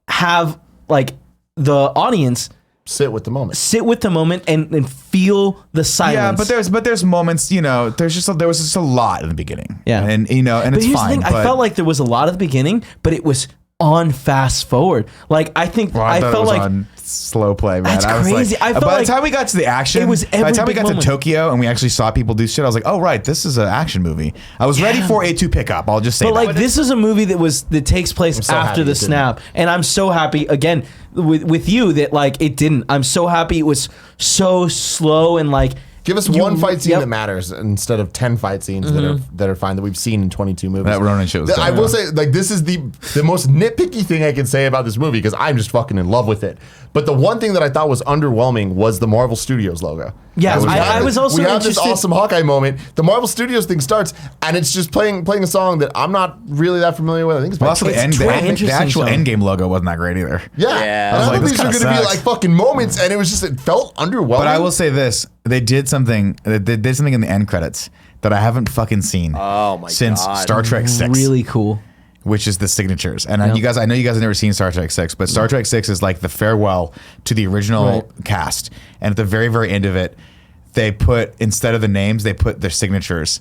[SPEAKER 1] have like the audience
[SPEAKER 2] sit with the moment.
[SPEAKER 1] sit with the moment and feel the silence.
[SPEAKER 3] yeah, but there's moments, there was just a lot in the beginning.
[SPEAKER 1] Yeah.
[SPEAKER 3] And
[SPEAKER 1] but
[SPEAKER 3] it's
[SPEAKER 1] here's
[SPEAKER 3] fine.
[SPEAKER 1] the thing, I felt like there was a lot at the beginning, but it was on fast forward. Like I think
[SPEAKER 3] I thought it
[SPEAKER 1] felt
[SPEAKER 3] was
[SPEAKER 1] like
[SPEAKER 3] on slow play, man.
[SPEAKER 1] That's
[SPEAKER 3] I was
[SPEAKER 1] crazy.
[SPEAKER 3] Like,
[SPEAKER 1] I felt
[SPEAKER 3] by the
[SPEAKER 1] like
[SPEAKER 3] time we got to the action,
[SPEAKER 1] it was
[SPEAKER 3] by
[SPEAKER 1] every
[SPEAKER 3] the time we
[SPEAKER 1] big
[SPEAKER 3] got
[SPEAKER 1] moment.
[SPEAKER 3] to Tokyo and we actually saw people do shit, I was like, oh right, this is an action movie. I was ready for it to pick up. I'll just say
[SPEAKER 1] But
[SPEAKER 3] that.
[SPEAKER 1] like this is a movie that takes place
[SPEAKER 2] so
[SPEAKER 1] after
[SPEAKER 2] happy
[SPEAKER 1] the
[SPEAKER 2] it didn't.
[SPEAKER 1] snap, and I'm so happy again with you that like it didn't. I'm so happy it was so slow and like
[SPEAKER 2] Give us one fight scene that matters instead of 10 fight scenes that are fine that we've seen in 22 movies.
[SPEAKER 3] That Ronin shit was
[SPEAKER 2] I
[SPEAKER 3] dope.
[SPEAKER 2] will say, like, this is the most nitpicky thing I can say about this movie because I'm just fucking in love with it. But the one thing that I thought was underwhelming was the Marvel Studios logo.
[SPEAKER 1] Yeah,
[SPEAKER 2] Because we
[SPEAKER 1] I
[SPEAKER 2] have
[SPEAKER 1] was
[SPEAKER 2] this-
[SPEAKER 1] also
[SPEAKER 2] we have this
[SPEAKER 1] interested-
[SPEAKER 2] awesome Hawkeye moment. The Marvel Studios thing starts and it's just playing a song that I'm not really that familiar with. I think it's by
[SPEAKER 3] Well, also
[SPEAKER 2] Kiss.
[SPEAKER 3] the
[SPEAKER 1] interesting
[SPEAKER 3] actual
[SPEAKER 1] song.
[SPEAKER 3] Endgame logo wasn't that great either.
[SPEAKER 2] Yeah,
[SPEAKER 5] Yeah.
[SPEAKER 2] And
[SPEAKER 5] I was
[SPEAKER 2] I
[SPEAKER 3] like,
[SPEAKER 2] thought
[SPEAKER 3] this
[SPEAKER 2] these are
[SPEAKER 3] kinda
[SPEAKER 2] going to be
[SPEAKER 3] sucks.
[SPEAKER 2] like fucking moments, and it felt underwhelming.
[SPEAKER 3] But I will say this: they did something. They did something in the end credits that I haven't fucking seen.
[SPEAKER 5] Oh my
[SPEAKER 3] since
[SPEAKER 5] God.
[SPEAKER 3] Star Trek 6,
[SPEAKER 1] really cool.
[SPEAKER 3] which is the signatures. And I know you guys have never seen Star Trek 6, but Star Trek 6 is like the farewell to the original cast. And at the very, very end of it, they put, instead of the names, they put their signatures.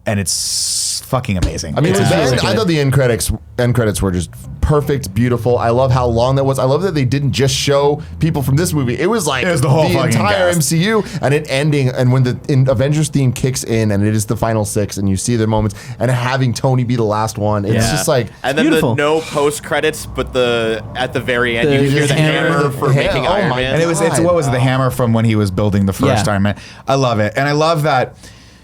[SPEAKER 3] And it's fucking amazing.
[SPEAKER 2] I mean,
[SPEAKER 3] It's
[SPEAKER 2] the
[SPEAKER 3] really
[SPEAKER 2] end, I
[SPEAKER 3] good.
[SPEAKER 2] thought the end credits were just perfect, beautiful. I love how long that was. I love that they didn't just show people from this movie. It was like
[SPEAKER 3] It was the whole fucking
[SPEAKER 2] entire
[SPEAKER 3] cast.
[SPEAKER 2] MCU and it ending. And when the Avengers theme kicks in and it is the final 6 and you see their moments and having Tony be the last one, it's
[SPEAKER 5] Yeah.
[SPEAKER 2] just like
[SPEAKER 5] and then
[SPEAKER 1] beautiful.
[SPEAKER 5] the no post credits, but at the very end
[SPEAKER 1] The-
[SPEAKER 5] you hear
[SPEAKER 1] the
[SPEAKER 5] the
[SPEAKER 1] hammer.
[SPEAKER 5] hammer for
[SPEAKER 2] The
[SPEAKER 5] making
[SPEAKER 2] hammer. Oh
[SPEAKER 5] Iron
[SPEAKER 2] my
[SPEAKER 5] Man.
[SPEAKER 3] And it's what was it, the hammer from when he was building the first
[SPEAKER 1] Yeah.
[SPEAKER 3] Iron Man. I love it, and I love that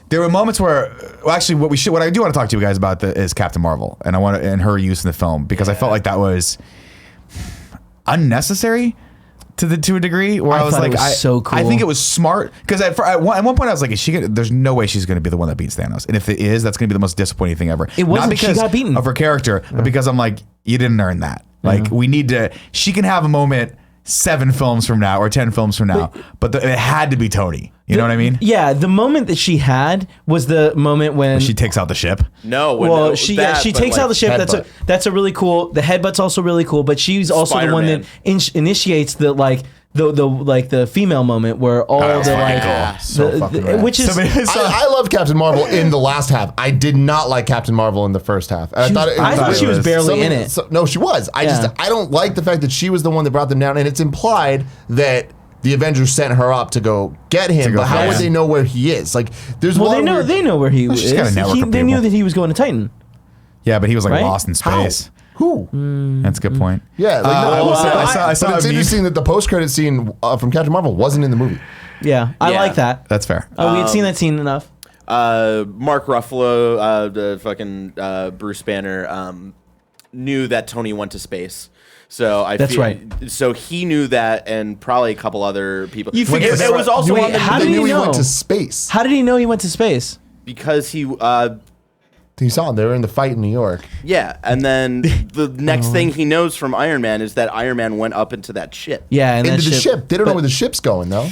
[SPEAKER 3] there were moments where, well, actually, what I do want to talk to you guys about is Captain Marvel, and and her use in the film because I felt like that was unnecessary to a degree. Where I was
[SPEAKER 1] thought it
[SPEAKER 3] like,
[SPEAKER 1] was so cool.
[SPEAKER 3] I think it was smart because at one point I was like, there's no way she's going to be the one that beats Thanos, and if it is, that's going to be the most disappointing thing ever.
[SPEAKER 1] It wasn't.
[SPEAKER 3] Not
[SPEAKER 1] She
[SPEAKER 3] because
[SPEAKER 1] got beaten.
[SPEAKER 3] of her character, but because I'm like, you didn't earn that. Like we need to. She can have a moment 7 films from now or 10 films from now, but it had to be Tony. You know what I mean?
[SPEAKER 1] Yeah, the moment that she had was the moment when
[SPEAKER 3] She takes out the ship.
[SPEAKER 5] No,
[SPEAKER 1] well, she takes out the ship.
[SPEAKER 2] headbutt.
[SPEAKER 1] That's a really cool. The headbutt's also really cool, but she's also the one that initiates the the female moment where all
[SPEAKER 3] that's
[SPEAKER 1] the
[SPEAKER 3] fucking
[SPEAKER 1] like
[SPEAKER 3] cool.
[SPEAKER 2] So fucking rad.
[SPEAKER 1] which is
[SPEAKER 2] I love Captain Marvel in the last half. I did not like Captain Marvel in the first half. And
[SPEAKER 1] I thought she was barely in it.
[SPEAKER 2] No, she was. I don't like the fact that she was the one that brought them down, and it's implied that the Avengers sent her up to go get him. But how
[SPEAKER 3] get
[SPEAKER 2] would
[SPEAKER 3] him.
[SPEAKER 2] they know where he is? Like, there's
[SPEAKER 1] well,
[SPEAKER 2] one
[SPEAKER 1] they know where he
[SPEAKER 3] she's
[SPEAKER 1] is.
[SPEAKER 3] got a network of
[SPEAKER 1] They knew
[SPEAKER 3] people.
[SPEAKER 1] that he was going to Titan.
[SPEAKER 3] Yeah, but he was like
[SPEAKER 1] Right?
[SPEAKER 3] lost in space.
[SPEAKER 2] Who?
[SPEAKER 3] That's a good point.
[SPEAKER 2] Yeah, like,
[SPEAKER 3] I will say, I saw
[SPEAKER 2] but
[SPEAKER 3] a
[SPEAKER 2] it's
[SPEAKER 3] meme.
[SPEAKER 2] interesting that the post-credit scene from Captain Marvel wasn't in the movie.
[SPEAKER 1] Yeah, I
[SPEAKER 5] Yeah.
[SPEAKER 1] like that.
[SPEAKER 3] That's fair.
[SPEAKER 1] We had seen that scene enough.
[SPEAKER 5] Mark Ruffalo, the fucking Bruce Banner, knew that Tony went to space. So
[SPEAKER 1] That's right.
[SPEAKER 5] So he knew that, and probably a couple other people.
[SPEAKER 3] You figure-
[SPEAKER 5] it was also
[SPEAKER 1] Wait,
[SPEAKER 5] on the
[SPEAKER 1] how
[SPEAKER 2] They
[SPEAKER 1] did
[SPEAKER 2] knew
[SPEAKER 1] he
[SPEAKER 2] he went
[SPEAKER 1] know?
[SPEAKER 2] to space.
[SPEAKER 1] How did he know he went to space?
[SPEAKER 5] because he
[SPEAKER 2] He He saw him. They were in the fight in New York.
[SPEAKER 5] Yeah, and then the next thing he knows from Iron Man is that Iron Man went up into that ship.
[SPEAKER 1] Yeah, and
[SPEAKER 2] Into
[SPEAKER 1] that
[SPEAKER 2] the ship. They don't know where the ship's going, though.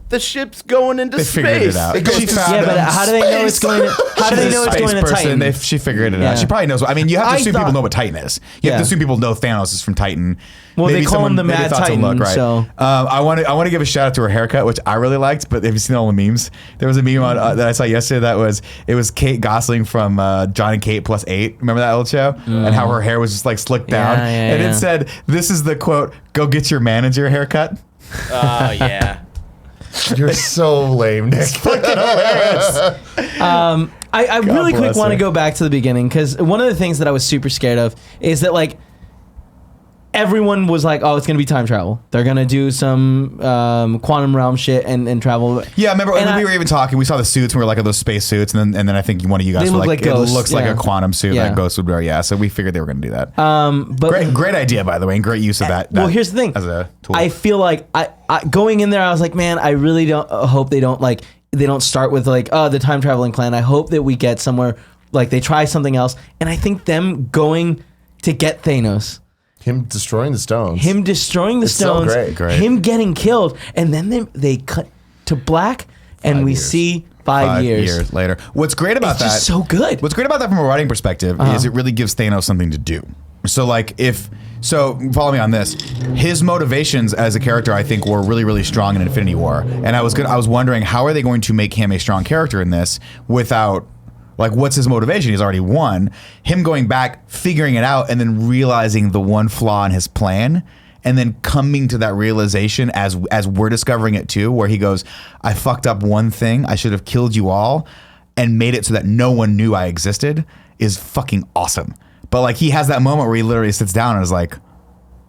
[SPEAKER 5] The ship's going into
[SPEAKER 3] They
[SPEAKER 5] space.
[SPEAKER 3] figured it out.
[SPEAKER 2] It goes
[SPEAKER 3] She
[SPEAKER 2] to
[SPEAKER 3] found
[SPEAKER 1] Yeah, but
[SPEAKER 3] him.
[SPEAKER 1] how do they know it's going? How do they know it's
[SPEAKER 3] Space
[SPEAKER 1] going to
[SPEAKER 3] person,
[SPEAKER 1] Titan?
[SPEAKER 3] She figured it
[SPEAKER 1] Yeah.
[SPEAKER 3] out. She probably knows. I mean, you have to
[SPEAKER 1] I
[SPEAKER 3] assume
[SPEAKER 1] thought-
[SPEAKER 3] people know what Titan is. You have
[SPEAKER 1] Yeah.
[SPEAKER 3] to assume people know Thanos is from Titan.
[SPEAKER 1] Well, they call him the
[SPEAKER 3] maybe
[SPEAKER 1] Mad
[SPEAKER 3] thought to
[SPEAKER 1] Titan, so-
[SPEAKER 3] I want to give a shout out to her haircut, which I really liked. But have you seen all the memes? There was a meme on, that I saw yesterday that was Kate Gosling from John and Kate plus 8. Remember that old show? And how her hair was just like slicked down,
[SPEAKER 1] Yeah,
[SPEAKER 3] and
[SPEAKER 1] yeah.
[SPEAKER 3] it said, "This is the quote: Go get your manager haircut."
[SPEAKER 5] Oh, yeah.
[SPEAKER 2] You're so lame, Nick.
[SPEAKER 1] I really quick
[SPEAKER 3] bless
[SPEAKER 1] want to
[SPEAKER 3] her.
[SPEAKER 1] go back to the beginning because one of the things that I was super scared of is that like everyone was like, oh, it's gonna be time travel. They're gonna do some quantum realm shit and travel.
[SPEAKER 3] Yeah, I remember
[SPEAKER 1] And
[SPEAKER 3] when we were even talking. We saw the suits. And we were like, "Are those space suits?" And then I think one of you guys
[SPEAKER 1] They
[SPEAKER 3] were
[SPEAKER 1] look like
[SPEAKER 3] "It
[SPEAKER 1] ghosts,
[SPEAKER 3] looks like
[SPEAKER 1] yeah.
[SPEAKER 3] a quantum suit
[SPEAKER 1] Yeah.
[SPEAKER 3] that Ghost would wear." Yeah, so we figured they were going to do that.
[SPEAKER 1] But
[SPEAKER 3] Great idea, by the way, and great use of that.
[SPEAKER 1] well,
[SPEAKER 3] that
[SPEAKER 1] here's the thing.
[SPEAKER 3] as a tool.
[SPEAKER 1] I feel like I going in there, I was like, man, I really don't hope they don't start with like, oh, the time traveling plan. I hope that we get somewhere like they try something else. And I think them going to get Thanos,
[SPEAKER 2] Him destroying the stones.
[SPEAKER 1] him destroying the
[SPEAKER 2] It's so
[SPEAKER 1] stones,
[SPEAKER 2] great.
[SPEAKER 1] him getting killed, and then they cut to black, and we
[SPEAKER 2] years.
[SPEAKER 1] see 5 years.
[SPEAKER 3] later. What's great about
[SPEAKER 1] It's
[SPEAKER 3] that?
[SPEAKER 1] just so good.
[SPEAKER 3] What's great about that from a writing perspective is it really gives Thanos something to do. So like follow me on this. His motivations as a character, I think, were really, really strong in Infinity War, and I was wondering how are they going to make him a strong character in this without. Like, what's his motivation? He's already won. Him going back, figuring it out, and then realizing the one flaw in his plan, and then coming to that realization as we're discovering it too, where he goes, I fucked up one thing. I should have killed you all and made it so that no one knew I existed, is fucking awesome. But, like, he has that moment where he literally sits down and is like,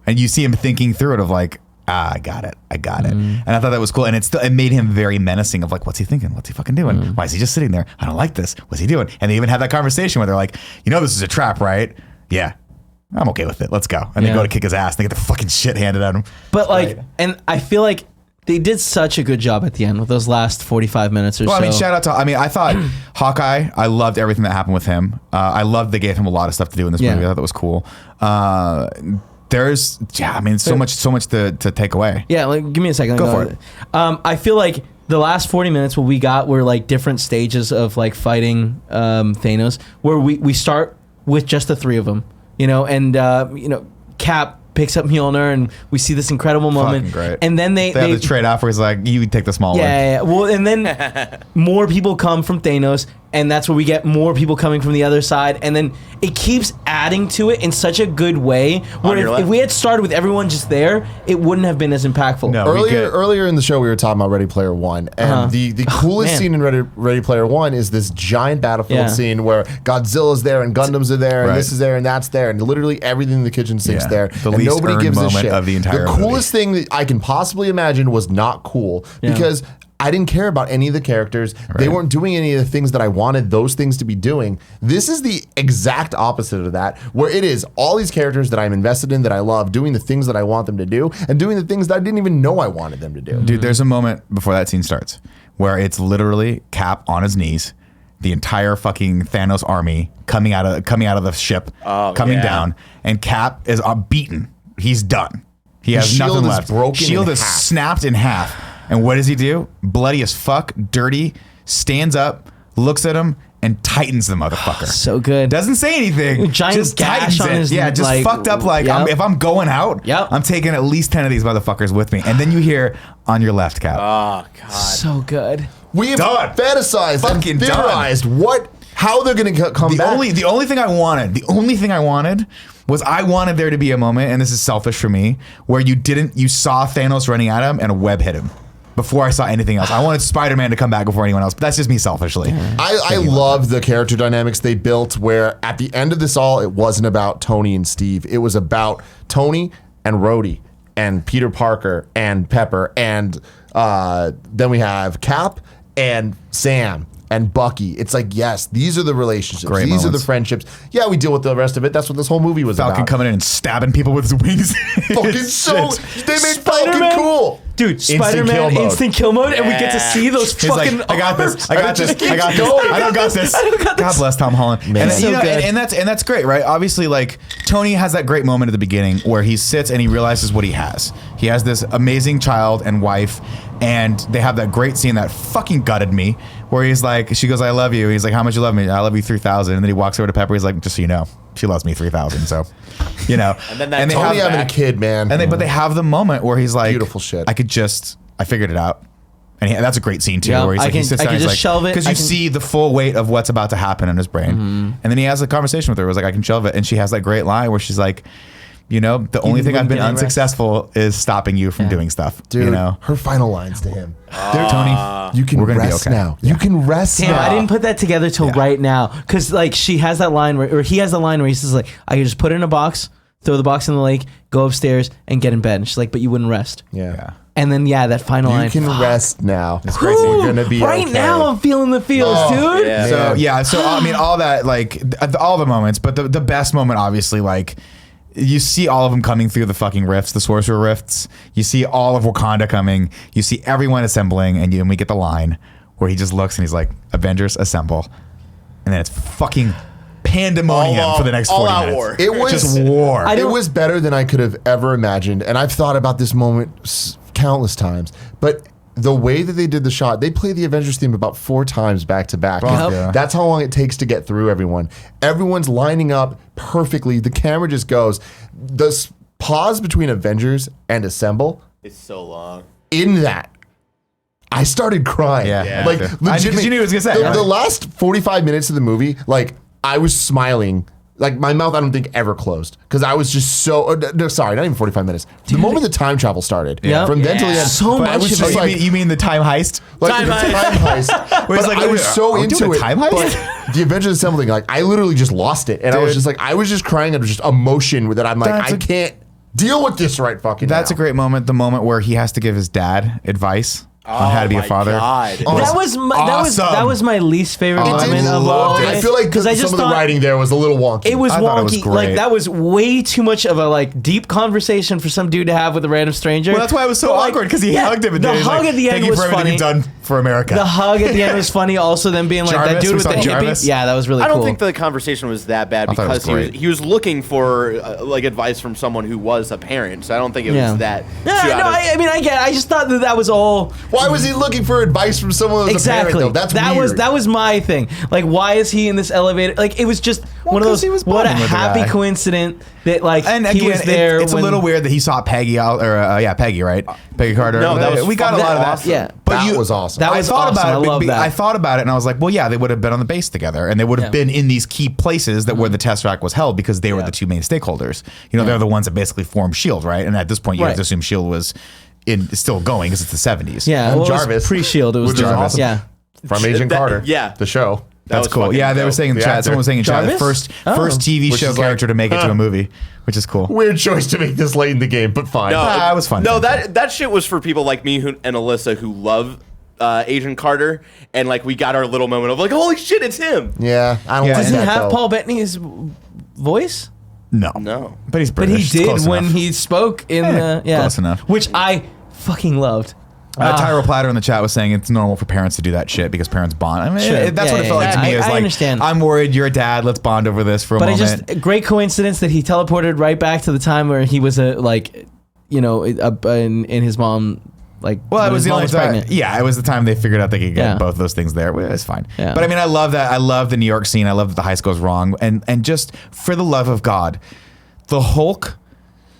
[SPEAKER 3] and you see him thinking through it of like, I got it. And I thought that was cool. And it made him very menacing of like, what's he thinking? What's he fucking doing? Why is he just sitting there? I don't like this. What's he doing? And they even had that conversation where they're like, this is a trap, right? Yeah. I'm okay with it. Let's go. And they go to kick his ass. And they get the fucking shit handed at him.
[SPEAKER 1] But like, and I feel like they did such a good job at the end with those last 45 minutes or
[SPEAKER 3] Well,
[SPEAKER 1] so.
[SPEAKER 3] I mean, shout out to, I thought Hawkeye, I loved everything that happened with him. I loved they gave him a lot of stuff to do in this movie. I thought that was cool. There's so much to take away.
[SPEAKER 1] Yeah, like give me a second.
[SPEAKER 3] Go for it.
[SPEAKER 1] I feel like the last 40 minutes what we got were like different stages of like fighting Thanos, where we start with just the three of them, and Cap picks up Mjolnir and we see this incredible moment.
[SPEAKER 3] Fucking great.
[SPEAKER 1] And then they
[SPEAKER 3] have the trade off where he's like, you take the small one.
[SPEAKER 1] yeah. Well, and then more people come from Thanos, and that's where we get more people coming from the other side, and then it keeps adding to it in such a good way. Where if we had started with everyone just there, it wouldn't have been as impactful.
[SPEAKER 3] No.
[SPEAKER 2] Earlier in the show, we were talking about Ready Player One, and the coolest
[SPEAKER 1] man.
[SPEAKER 2] scene in Ready Player One is this giant battlefield
[SPEAKER 1] Yeah.
[SPEAKER 2] scene where Godzilla's there and Gundams are there, and
[SPEAKER 3] Right.
[SPEAKER 2] this is there and that's there, and literally everything in the kitchen sink's
[SPEAKER 3] Yeah.
[SPEAKER 2] there,
[SPEAKER 3] The
[SPEAKER 2] and
[SPEAKER 3] least
[SPEAKER 2] nobody
[SPEAKER 3] earned
[SPEAKER 2] gives a
[SPEAKER 3] moment
[SPEAKER 2] shit.
[SPEAKER 3] of the entire movie.
[SPEAKER 2] coolest thing that I can possibly imagine was not cool because I didn't care about any of the characters. They weren't doing any of the things that I wanted those things to be doing. This is the exact opposite of that, where it is all these characters that I'm invested in, that I love, doing the things that I want them to do, and doing the things that I didn't even know I wanted them to do.
[SPEAKER 3] Dude, there's a moment before that scene starts where it's literally Cap on his knees, the entire fucking Thanos army coming out of the ship, down, and Cap is beaten. He's done. He has
[SPEAKER 2] shield
[SPEAKER 3] nothing
[SPEAKER 2] is
[SPEAKER 3] left.
[SPEAKER 2] broken
[SPEAKER 3] Shield
[SPEAKER 2] in
[SPEAKER 3] is
[SPEAKER 2] half.
[SPEAKER 3] snapped in half. And what does he do? Bloody as fuck, dirty, stands up, looks at him, and tightens the motherfucker.
[SPEAKER 1] So good.
[SPEAKER 3] Doesn't say anything.
[SPEAKER 1] Giant
[SPEAKER 3] just
[SPEAKER 1] gash
[SPEAKER 3] tightens
[SPEAKER 1] on
[SPEAKER 3] it.
[SPEAKER 1] his,
[SPEAKER 3] Yeah, just
[SPEAKER 1] like,
[SPEAKER 3] fucked up. Like
[SPEAKER 1] yep.
[SPEAKER 3] if I'm going out, I'm taking at least 10 of these motherfuckers with me. And then you hear on your left, Cap.
[SPEAKER 5] Oh, God.
[SPEAKER 1] So good.
[SPEAKER 2] We have
[SPEAKER 3] Done.
[SPEAKER 2] fantasized
[SPEAKER 3] Fucking
[SPEAKER 2] and
[SPEAKER 3] done.
[SPEAKER 2] theorized how they're going to come back.
[SPEAKER 3] The only thing I wanted was I wanted there to be a moment, and this is selfish for me, where you saw Thanos running at him and a web hit him before I saw anything else. I wanted Spider-Man to come back before anyone else, but that's just me selfishly.
[SPEAKER 2] I love the character dynamics they built where at the end of this all, it wasn't about Tony and Steve. It was about Tony and Rhodey and Peter Parker and Pepper. And then we have Cap and Sam and Bucky. It's like, yes, these are the relationships.
[SPEAKER 3] Great
[SPEAKER 2] these are
[SPEAKER 3] moments.
[SPEAKER 2] the friendships. Yeah, we deal with the rest of it. That's what this whole movie was
[SPEAKER 3] Falcon
[SPEAKER 2] about.
[SPEAKER 3] coming in and stabbing people with his wings.
[SPEAKER 2] Fucking so, they made
[SPEAKER 1] Spider-Man?
[SPEAKER 2] Falcon cool.
[SPEAKER 1] dude, Spider-Man
[SPEAKER 2] kill mode.
[SPEAKER 1] instant kill mode, and we get to see those
[SPEAKER 3] He's
[SPEAKER 1] fucking.
[SPEAKER 3] like, I got this.
[SPEAKER 1] arms.
[SPEAKER 3] I got this. I got this.
[SPEAKER 2] going.
[SPEAKER 3] I don't got this. God bless Tom Holland.
[SPEAKER 2] Man.
[SPEAKER 3] And,
[SPEAKER 1] So
[SPEAKER 3] you know,
[SPEAKER 1] good.
[SPEAKER 3] and that's great, right? Obviously, like Tony has that great moment at the beginning where he sits and he realizes what he has. He has this amazing child and wife, and they have that great scene that fucking gutted me, where he's like, she goes, "I love you." He's like, "How much you love me?" "I love you 3,000." And then he walks over to Pepper. He's like, "Just so you know, she loves me 3,000." So, you know.
[SPEAKER 5] And then that
[SPEAKER 3] they
[SPEAKER 2] Tony
[SPEAKER 3] have-
[SPEAKER 2] having a kid, man.
[SPEAKER 3] but they have the moment where he's like,
[SPEAKER 2] Beautiful shit.
[SPEAKER 3] I figured it out. And that's a great scene too,
[SPEAKER 1] Yeah,
[SPEAKER 3] where he's
[SPEAKER 1] I
[SPEAKER 3] like, he
[SPEAKER 1] can-
[SPEAKER 3] sits
[SPEAKER 1] I
[SPEAKER 3] down,
[SPEAKER 1] can
[SPEAKER 3] he's
[SPEAKER 1] just
[SPEAKER 3] like,
[SPEAKER 1] shelve it.
[SPEAKER 3] because
[SPEAKER 1] I
[SPEAKER 3] you
[SPEAKER 1] can-
[SPEAKER 3] see the full weight of what's about to happen in his brain. And then he has a conversation with her. It was like, I can shelve it. And she has that great line where she's like, you know, the only thing I've
[SPEAKER 1] wouldn't
[SPEAKER 3] been
[SPEAKER 1] get any rest.
[SPEAKER 3] unsuccessful is stopping you from doing stuff.
[SPEAKER 2] Dude,
[SPEAKER 3] You know,
[SPEAKER 2] her final lines to him.
[SPEAKER 3] Tony,
[SPEAKER 2] You can
[SPEAKER 3] we're gonna be
[SPEAKER 2] rest
[SPEAKER 3] okay.
[SPEAKER 2] now. You can rest
[SPEAKER 1] Damn,
[SPEAKER 2] now.
[SPEAKER 1] I didn't put that together till right now, because like she has that line where, or he has the line where he says like, I can just put it in a box, throw the box in the lake, go upstairs, and get in bed. And she's like, but you wouldn't rest.
[SPEAKER 2] Yeah.
[SPEAKER 1] And then that final
[SPEAKER 2] You
[SPEAKER 1] line.
[SPEAKER 2] can rest now. It's
[SPEAKER 3] crazy.
[SPEAKER 2] We're gonna be
[SPEAKER 1] right
[SPEAKER 2] okay.
[SPEAKER 1] now. I'm feeling the feels, dude.
[SPEAKER 5] yeah.
[SPEAKER 3] So I mean, all that, like all the moments, but the best moment, obviously, like you see all of them coming through the fucking rifts, the sorcerer rifts. You see all of Wakanda coming. You see everyone assembling, and we get the line where he just looks and he's like, "Avengers assemble," and then it's fucking pandemonium for the next 40
[SPEAKER 5] all-out
[SPEAKER 3] minutes.
[SPEAKER 5] war.
[SPEAKER 2] It was
[SPEAKER 3] Just war.
[SPEAKER 2] It was better than I could have ever imagined, and I've thought about this moment countless times. But the way that they did the shot, they play the Avengers theme about 4 times back to back.
[SPEAKER 3] Yep. Yeah.
[SPEAKER 2] That's how long it takes to get through everyone. Everyone's lining up perfectly. The camera just goes. The pause between Avengers and Assemble,
[SPEAKER 5] It's so long.
[SPEAKER 2] in that, I started crying.
[SPEAKER 3] Yeah.
[SPEAKER 2] Like,
[SPEAKER 3] Yeah.
[SPEAKER 2] legitimately.
[SPEAKER 3] Because you knew he was gonna say it, right?
[SPEAKER 2] The last 45 minutes of the movie, like, I was smiling. Like, my mouth, I don't think, ever closed. Because I was just so... no, sorry, not even 45 minutes. The moment the time travel started.
[SPEAKER 1] Yeah.
[SPEAKER 2] From then till the end.
[SPEAKER 1] So
[SPEAKER 2] I
[SPEAKER 1] much
[SPEAKER 2] was
[SPEAKER 1] of
[SPEAKER 2] just
[SPEAKER 1] it.
[SPEAKER 2] like...
[SPEAKER 3] you mean the time heist?
[SPEAKER 2] Like
[SPEAKER 5] Time
[SPEAKER 2] the
[SPEAKER 5] heist.
[SPEAKER 2] time heist.
[SPEAKER 3] Where it's
[SPEAKER 2] But
[SPEAKER 3] like,
[SPEAKER 2] I was so
[SPEAKER 3] are we
[SPEAKER 2] into
[SPEAKER 3] doing a
[SPEAKER 2] it.
[SPEAKER 3] time heist?
[SPEAKER 2] But the Avengers Assembly, like, I literally just lost it. And I was
[SPEAKER 3] Dude.
[SPEAKER 2] just like, I was just crying out of just emotion that I'm like,
[SPEAKER 3] That's
[SPEAKER 2] I
[SPEAKER 3] a-
[SPEAKER 2] can't deal with this right fucking
[SPEAKER 3] That's
[SPEAKER 2] now.
[SPEAKER 3] a great moment. The moment where he has to give his dad advice on how to be a
[SPEAKER 5] my
[SPEAKER 3] father.
[SPEAKER 5] God.
[SPEAKER 2] Oh,
[SPEAKER 1] That was
[SPEAKER 3] awesome.
[SPEAKER 1] that was my least favorite
[SPEAKER 2] It
[SPEAKER 1] moment
[SPEAKER 2] didn't
[SPEAKER 1] of all.
[SPEAKER 3] loved
[SPEAKER 1] of
[SPEAKER 3] it.
[SPEAKER 1] it.
[SPEAKER 2] I feel like
[SPEAKER 1] 'Cause I just
[SPEAKER 2] some of the
[SPEAKER 1] thought
[SPEAKER 2] writing there was a little wonky.
[SPEAKER 1] it was
[SPEAKER 3] I thought it was
[SPEAKER 1] wonky.
[SPEAKER 3] great.
[SPEAKER 1] Like that was way too much of a like deep conversation for some dude to have with a random stranger.
[SPEAKER 3] Well, that's why it was so
[SPEAKER 1] But, like,
[SPEAKER 3] awkward, because he
[SPEAKER 1] yeah,
[SPEAKER 3] hugged him. And
[SPEAKER 1] the
[SPEAKER 3] then he's
[SPEAKER 1] hug
[SPEAKER 3] like,
[SPEAKER 1] at the end
[SPEAKER 3] "Thank you
[SPEAKER 1] was
[SPEAKER 3] for everything
[SPEAKER 1] funny.
[SPEAKER 3] you've done for America."
[SPEAKER 1] The hug at the end was funny. Also, them being like that
[SPEAKER 3] Jarvis,
[SPEAKER 1] dude
[SPEAKER 3] we
[SPEAKER 1] with
[SPEAKER 3] saw
[SPEAKER 1] the hippie.
[SPEAKER 3] Jarvis.
[SPEAKER 1] Yeah, that was really
[SPEAKER 5] I
[SPEAKER 1] cool.
[SPEAKER 5] don't think the conversation was that bad
[SPEAKER 3] I thought it was
[SPEAKER 5] because
[SPEAKER 3] great.
[SPEAKER 5] he was looking for like advice from someone who was a parent. So I don't think it was that.
[SPEAKER 1] Yeah,
[SPEAKER 5] too
[SPEAKER 1] no,
[SPEAKER 5] out of-
[SPEAKER 1] I mean, I get it. I just thought that was all.
[SPEAKER 2] Why was he looking for advice from someone who was a
[SPEAKER 1] Exactly.
[SPEAKER 2] parent, though? That's
[SPEAKER 1] that
[SPEAKER 2] weird.
[SPEAKER 1] was my thing. Like, why is he in this elevator? Like, it was just one of
[SPEAKER 3] 'cause
[SPEAKER 1] those.
[SPEAKER 3] he was
[SPEAKER 1] What a
[SPEAKER 3] bonding with the
[SPEAKER 1] happy
[SPEAKER 3] guy.
[SPEAKER 1] coincidence that like
[SPEAKER 3] And
[SPEAKER 1] he
[SPEAKER 3] again,
[SPEAKER 1] was there.
[SPEAKER 3] it's
[SPEAKER 1] when,
[SPEAKER 3] a little weird that he saw Peggy out, or Peggy, right? Peggy Carter.
[SPEAKER 5] No, that was
[SPEAKER 3] we got a lot of that.
[SPEAKER 5] awesome.
[SPEAKER 1] Yeah.
[SPEAKER 3] but
[SPEAKER 2] That was awesome.
[SPEAKER 1] That
[SPEAKER 3] I
[SPEAKER 1] was
[SPEAKER 3] thought
[SPEAKER 1] awesome.
[SPEAKER 3] about it.
[SPEAKER 1] I love that.
[SPEAKER 3] I thought about it, and I was like, well, yeah, they would have been on the base together, and they would have
[SPEAKER 1] Yeah.
[SPEAKER 3] been in these key places that where the Tesseract was held because they were the two main stakeholders. You know, they're the ones that basically formed Shield, right? And at this point, you have
[SPEAKER 1] Right.
[SPEAKER 3] to assume Shield was still going because it's the 70s.
[SPEAKER 1] Yeah,
[SPEAKER 2] And
[SPEAKER 1] well, it was
[SPEAKER 2] Jarvis.
[SPEAKER 1] pre-Shield. It was
[SPEAKER 2] Which is
[SPEAKER 1] Jarvis.
[SPEAKER 2] awesome.
[SPEAKER 1] Yeah.
[SPEAKER 2] From Agent
[SPEAKER 5] That-
[SPEAKER 2] Carter.
[SPEAKER 5] yeah.
[SPEAKER 2] The show.
[SPEAKER 3] That's
[SPEAKER 5] was
[SPEAKER 3] cool.
[SPEAKER 5] fucking
[SPEAKER 3] Yeah, they were
[SPEAKER 5] dope.
[SPEAKER 3] saying in the
[SPEAKER 2] The
[SPEAKER 3] chat.
[SPEAKER 2] actor.
[SPEAKER 3] Someone was saying in chat, the
[SPEAKER 1] Jarvis?
[SPEAKER 3] first TV
[SPEAKER 2] Which
[SPEAKER 3] show
[SPEAKER 2] is like,
[SPEAKER 3] character to make it to a movie, which is cool.
[SPEAKER 2] Weird choice to make this late in the game, but fine.
[SPEAKER 3] it was fun.
[SPEAKER 5] No, that shit was for people like me and Alyssa who love Agent Carter, and like we got our little moment of like, holy shit, it's him.
[SPEAKER 2] Yeah, I don't
[SPEAKER 3] Yeah,
[SPEAKER 2] like
[SPEAKER 1] Does he
[SPEAKER 2] that,
[SPEAKER 1] have
[SPEAKER 2] though.
[SPEAKER 1] Paul Bettany's voice?
[SPEAKER 3] No.
[SPEAKER 5] No.
[SPEAKER 3] But he's
[SPEAKER 1] But
[SPEAKER 3] British.
[SPEAKER 1] he did
[SPEAKER 3] Close
[SPEAKER 1] when
[SPEAKER 3] enough.
[SPEAKER 1] he spoke in the
[SPEAKER 3] close enough.
[SPEAKER 1] which I fucking loved.
[SPEAKER 3] Tyro Platter in the chat was saying it's normal for parents to do that shit because parents bond. I mean,
[SPEAKER 1] Sure.
[SPEAKER 3] that's
[SPEAKER 1] Yeah,
[SPEAKER 3] what it
[SPEAKER 1] yeah,
[SPEAKER 3] felt like
[SPEAKER 1] yeah.
[SPEAKER 3] to me.
[SPEAKER 1] I-
[SPEAKER 3] It was
[SPEAKER 1] I
[SPEAKER 3] like,
[SPEAKER 1] understand.
[SPEAKER 3] I'm worried you're a dad. Let's bond over this for a
[SPEAKER 1] But it
[SPEAKER 3] moment.
[SPEAKER 1] just a great coincidence that he teleported right back to the time where he was in his mom like.
[SPEAKER 3] Well, it
[SPEAKER 1] when
[SPEAKER 3] was
[SPEAKER 1] his
[SPEAKER 3] the
[SPEAKER 1] mom
[SPEAKER 3] only time.
[SPEAKER 1] pregnant.
[SPEAKER 3] Yeah, it was the time they figured out they could get
[SPEAKER 1] Yeah.
[SPEAKER 3] both those things there. Well, it's fine.
[SPEAKER 1] Yeah.
[SPEAKER 3] But I mean, I love that. I love the New York scene. I love that the heist goes wrong. And just for the love of God, the Hulk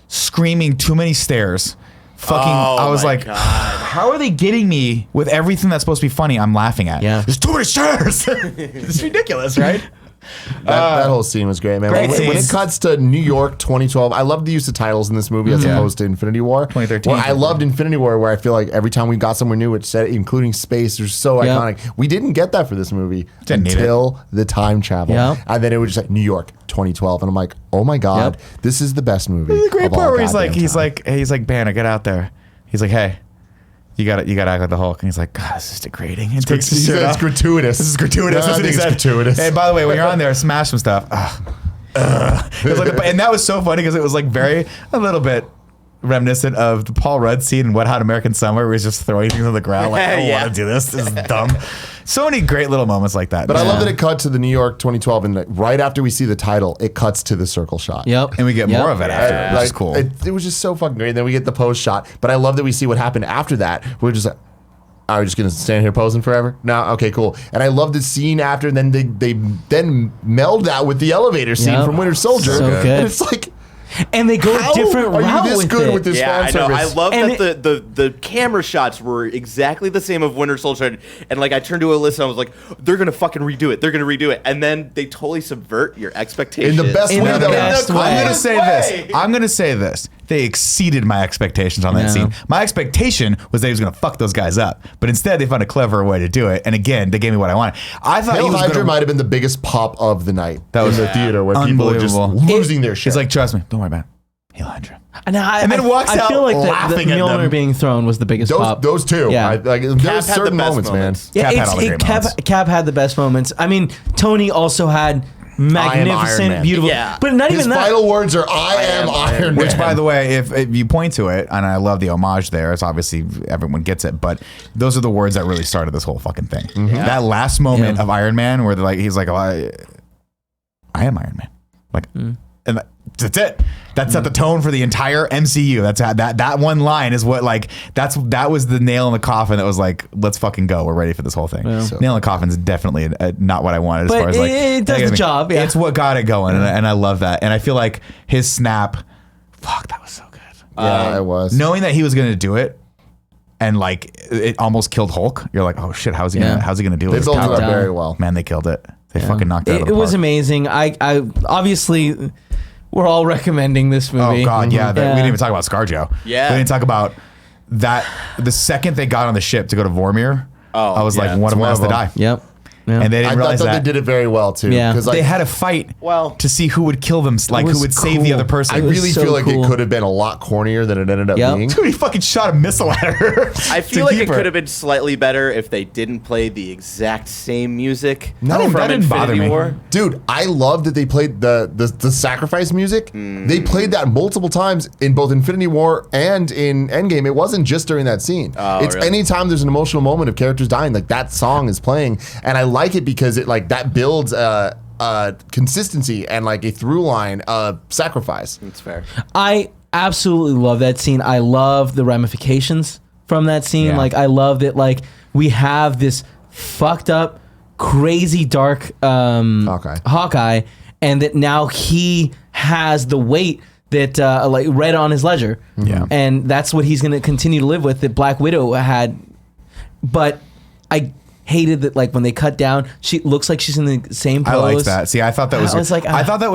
[SPEAKER 3] screaming too many stairs. Fucking,
[SPEAKER 5] Oh,
[SPEAKER 3] I was
[SPEAKER 5] my
[SPEAKER 3] like,
[SPEAKER 5] God.
[SPEAKER 3] how are they getting me with everything that's supposed to be funny? I'm laughing at.
[SPEAKER 1] Yeah.
[SPEAKER 3] There's too many stairs. It's ridiculous, right?
[SPEAKER 2] That whole scene was great, man.
[SPEAKER 3] Great
[SPEAKER 2] When it
[SPEAKER 3] scenes.
[SPEAKER 2] cuts to New York 2012, I love the use of titles in this movie as opposed to Infinity War.
[SPEAKER 3] 2013.
[SPEAKER 2] Well, I loved Infinity War, where I feel like every time we got somewhere new, it said, including space, they're so
[SPEAKER 1] Yeah.
[SPEAKER 2] iconic. We didn't get that for this movie
[SPEAKER 3] Didn't need
[SPEAKER 2] until the time travel.
[SPEAKER 1] Yeah.
[SPEAKER 2] And then it was just like New York 2012. And I'm like, oh my God,
[SPEAKER 1] Yep.
[SPEAKER 2] this is the best movie.
[SPEAKER 3] There's a great
[SPEAKER 2] of all
[SPEAKER 3] part where he's
[SPEAKER 2] goddamn time.
[SPEAKER 3] like, Banner, get out there. He's like, hey, you gotta act like the Hulk. And he's like, God, this is degrading. And takes his
[SPEAKER 2] He
[SPEAKER 3] shirt
[SPEAKER 2] said
[SPEAKER 3] off.
[SPEAKER 2] it's gratuitous.
[SPEAKER 3] This is gratuitous.
[SPEAKER 2] No,
[SPEAKER 3] That's
[SPEAKER 2] I
[SPEAKER 3] what he
[SPEAKER 2] think it's
[SPEAKER 3] said.
[SPEAKER 2] gratuitous.
[SPEAKER 3] Hey, by the way, when you're on there, smash some stuff. It was like and that was so funny because it was like a little bit reminiscent of the Paul Rudd scene in Wet Hot American Summer, where he's just throwing things on the ground like, I don't want to do this. This is dumb. So many great little moments like that.
[SPEAKER 2] But I love that it cut to the New York 2012, and right after we see the title, it cuts to the circle shot.
[SPEAKER 1] Yep.
[SPEAKER 3] And we get more of it after, which is cool.
[SPEAKER 2] It was just so fucking great. And then we get the post shot. But I love that we see what happened after that. We're just like, are we just gonna stand here posing forever? No, okay, cool. And I love the scene after. And then they then meld that with the elevator scene from Winter Soldier.
[SPEAKER 1] So good.
[SPEAKER 2] And it's like,
[SPEAKER 1] and they go a different route
[SPEAKER 2] are you this good
[SPEAKER 1] it.
[SPEAKER 2] with this
[SPEAKER 5] Yeah,
[SPEAKER 2] fan
[SPEAKER 5] I know.
[SPEAKER 2] service?
[SPEAKER 5] I love
[SPEAKER 1] And
[SPEAKER 5] that the camera shots were exactly the same of Winter Soldier, and like I turned to Alyssa and I was like, they're gonna fucking redo it. They're gonna redo it, and then they totally subvert your expectations
[SPEAKER 2] In the best
[SPEAKER 1] In
[SPEAKER 2] way,
[SPEAKER 1] the
[SPEAKER 2] though.
[SPEAKER 1] best way.
[SPEAKER 3] I'm gonna say
[SPEAKER 5] way.
[SPEAKER 3] this. I'm gonna say this. They exceeded my expectations on that
[SPEAKER 1] Yeah.
[SPEAKER 3] scene. My expectation was that he was gonna fuck those guys up, but instead they found a clever way to do it. And again, they gave me what I wanted. I thought he
[SPEAKER 2] Hail
[SPEAKER 3] was
[SPEAKER 2] Hydra
[SPEAKER 3] gonna.
[SPEAKER 2] might have been the biggest pop of the night.
[SPEAKER 3] That was
[SPEAKER 2] in the theater where people were just
[SPEAKER 3] unbelievable.
[SPEAKER 2] losing their shit.
[SPEAKER 3] He's like, trust me, don't worry about it. Hail Hydra.
[SPEAKER 1] And
[SPEAKER 3] then walks
[SPEAKER 1] I
[SPEAKER 3] out
[SPEAKER 1] feel like the
[SPEAKER 3] laughing at
[SPEAKER 1] Mjolnir
[SPEAKER 3] them.
[SPEAKER 1] being thrown was the biggest pop.
[SPEAKER 2] those two.
[SPEAKER 1] Yeah.
[SPEAKER 2] Like,
[SPEAKER 5] Cap
[SPEAKER 2] there's
[SPEAKER 5] had
[SPEAKER 2] certain
[SPEAKER 5] the best
[SPEAKER 2] moments, man.
[SPEAKER 1] Yeah,
[SPEAKER 3] Cap had all the great moments.
[SPEAKER 1] Cap had the best moments. I mean, Tony also had
[SPEAKER 2] Iron
[SPEAKER 1] magnificent,
[SPEAKER 2] Man.
[SPEAKER 1] beautiful.
[SPEAKER 5] Yeah.
[SPEAKER 1] But not
[SPEAKER 2] His
[SPEAKER 1] even that.
[SPEAKER 2] final words are, I am Iron Man.
[SPEAKER 3] Which, by the way, if you point to it, and I love the homage there, it's obviously everyone gets it, but those are the words that really started this whole fucking thing. That last moment of Iron Man where he's like, oh, I am Iron Man. Like, and that's it. That set the tone for the entire MCU. That's that one line is what that was the nail in the coffin that was like, let's fucking go. We're ready for this whole thing. Nail in the coffin is definitely not what I wanted as
[SPEAKER 1] But
[SPEAKER 3] far as like
[SPEAKER 1] it does the job. Yeah.
[SPEAKER 3] It's what got it going, and I love that. And I feel like his snap, fuck, that was so good.
[SPEAKER 2] Yeah, it was.
[SPEAKER 3] Knowing that he was gonna do it, and like it almost killed Hulk. You're like, oh shit, how's he gonna deal
[SPEAKER 2] They
[SPEAKER 3] with
[SPEAKER 2] built
[SPEAKER 3] his
[SPEAKER 2] it
[SPEAKER 3] power?
[SPEAKER 2] up very well.
[SPEAKER 3] Man, they killed it. They fucking knocked it out of the
[SPEAKER 1] It was
[SPEAKER 3] park.
[SPEAKER 1] amazing. I obviously we're all recommending this movie.
[SPEAKER 3] Oh god, yeah. We
[SPEAKER 1] Yeah.
[SPEAKER 3] didn't even talk about ScarJo.
[SPEAKER 5] Yeah.
[SPEAKER 3] We didn't talk about that. The second they got on the ship to go to Vormir,
[SPEAKER 5] Oh,
[SPEAKER 3] I was
[SPEAKER 5] yeah.
[SPEAKER 3] like, one of them has to die.
[SPEAKER 1] Yep. Yeah.
[SPEAKER 3] And they didn't
[SPEAKER 2] I
[SPEAKER 3] realize
[SPEAKER 2] thought
[SPEAKER 3] that.
[SPEAKER 2] they did it very well, too.
[SPEAKER 1] Yeah.
[SPEAKER 2] 'Cause, like,
[SPEAKER 3] They had a fight
[SPEAKER 5] Well-
[SPEAKER 3] to see who would kill them, like
[SPEAKER 1] was
[SPEAKER 3] who would save the
[SPEAKER 1] cool.
[SPEAKER 3] other person.
[SPEAKER 2] I
[SPEAKER 1] It was
[SPEAKER 2] really
[SPEAKER 1] so
[SPEAKER 2] feel like
[SPEAKER 1] cool.
[SPEAKER 2] it could have been a lot cornier than it ended up
[SPEAKER 1] Yep.
[SPEAKER 2] being.
[SPEAKER 3] Dude, he fucking shot a missile at her.
[SPEAKER 5] I feel
[SPEAKER 3] to
[SPEAKER 5] like
[SPEAKER 3] keep
[SPEAKER 5] it
[SPEAKER 3] her.
[SPEAKER 5] could have been slightly better if they didn't play the exact same music
[SPEAKER 3] That
[SPEAKER 5] from
[SPEAKER 3] didn't bother
[SPEAKER 5] Infinity
[SPEAKER 3] me.
[SPEAKER 5] War.
[SPEAKER 2] Dude, I love that they played the sacrifice music. They played that multiple times in both Infinity War and in Endgame. It wasn't just during that scene. It's
[SPEAKER 5] really?
[SPEAKER 2] anytime there's an emotional moment of characters dying, like that song is playing. And I like it because it like that builds consistency and like a through line of sacrifice.
[SPEAKER 5] That's fair.
[SPEAKER 1] I absolutely love that scene. I love the ramifications from that scene.
[SPEAKER 3] Yeah.
[SPEAKER 1] Like I love that like we have this fucked up, crazy dark Hawkeye, and that now he has the weight that like red on his ledger.
[SPEAKER 3] Yeah.
[SPEAKER 1] And that's what he's gonna continue to live with that Black Widow had. But I hated that like when they cut down, she looks like she's in the same pose.
[SPEAKER 3] I liked that. See, I thought that was.
[SPEAKER 1] I was like,
[SPEAKER 3] I thought it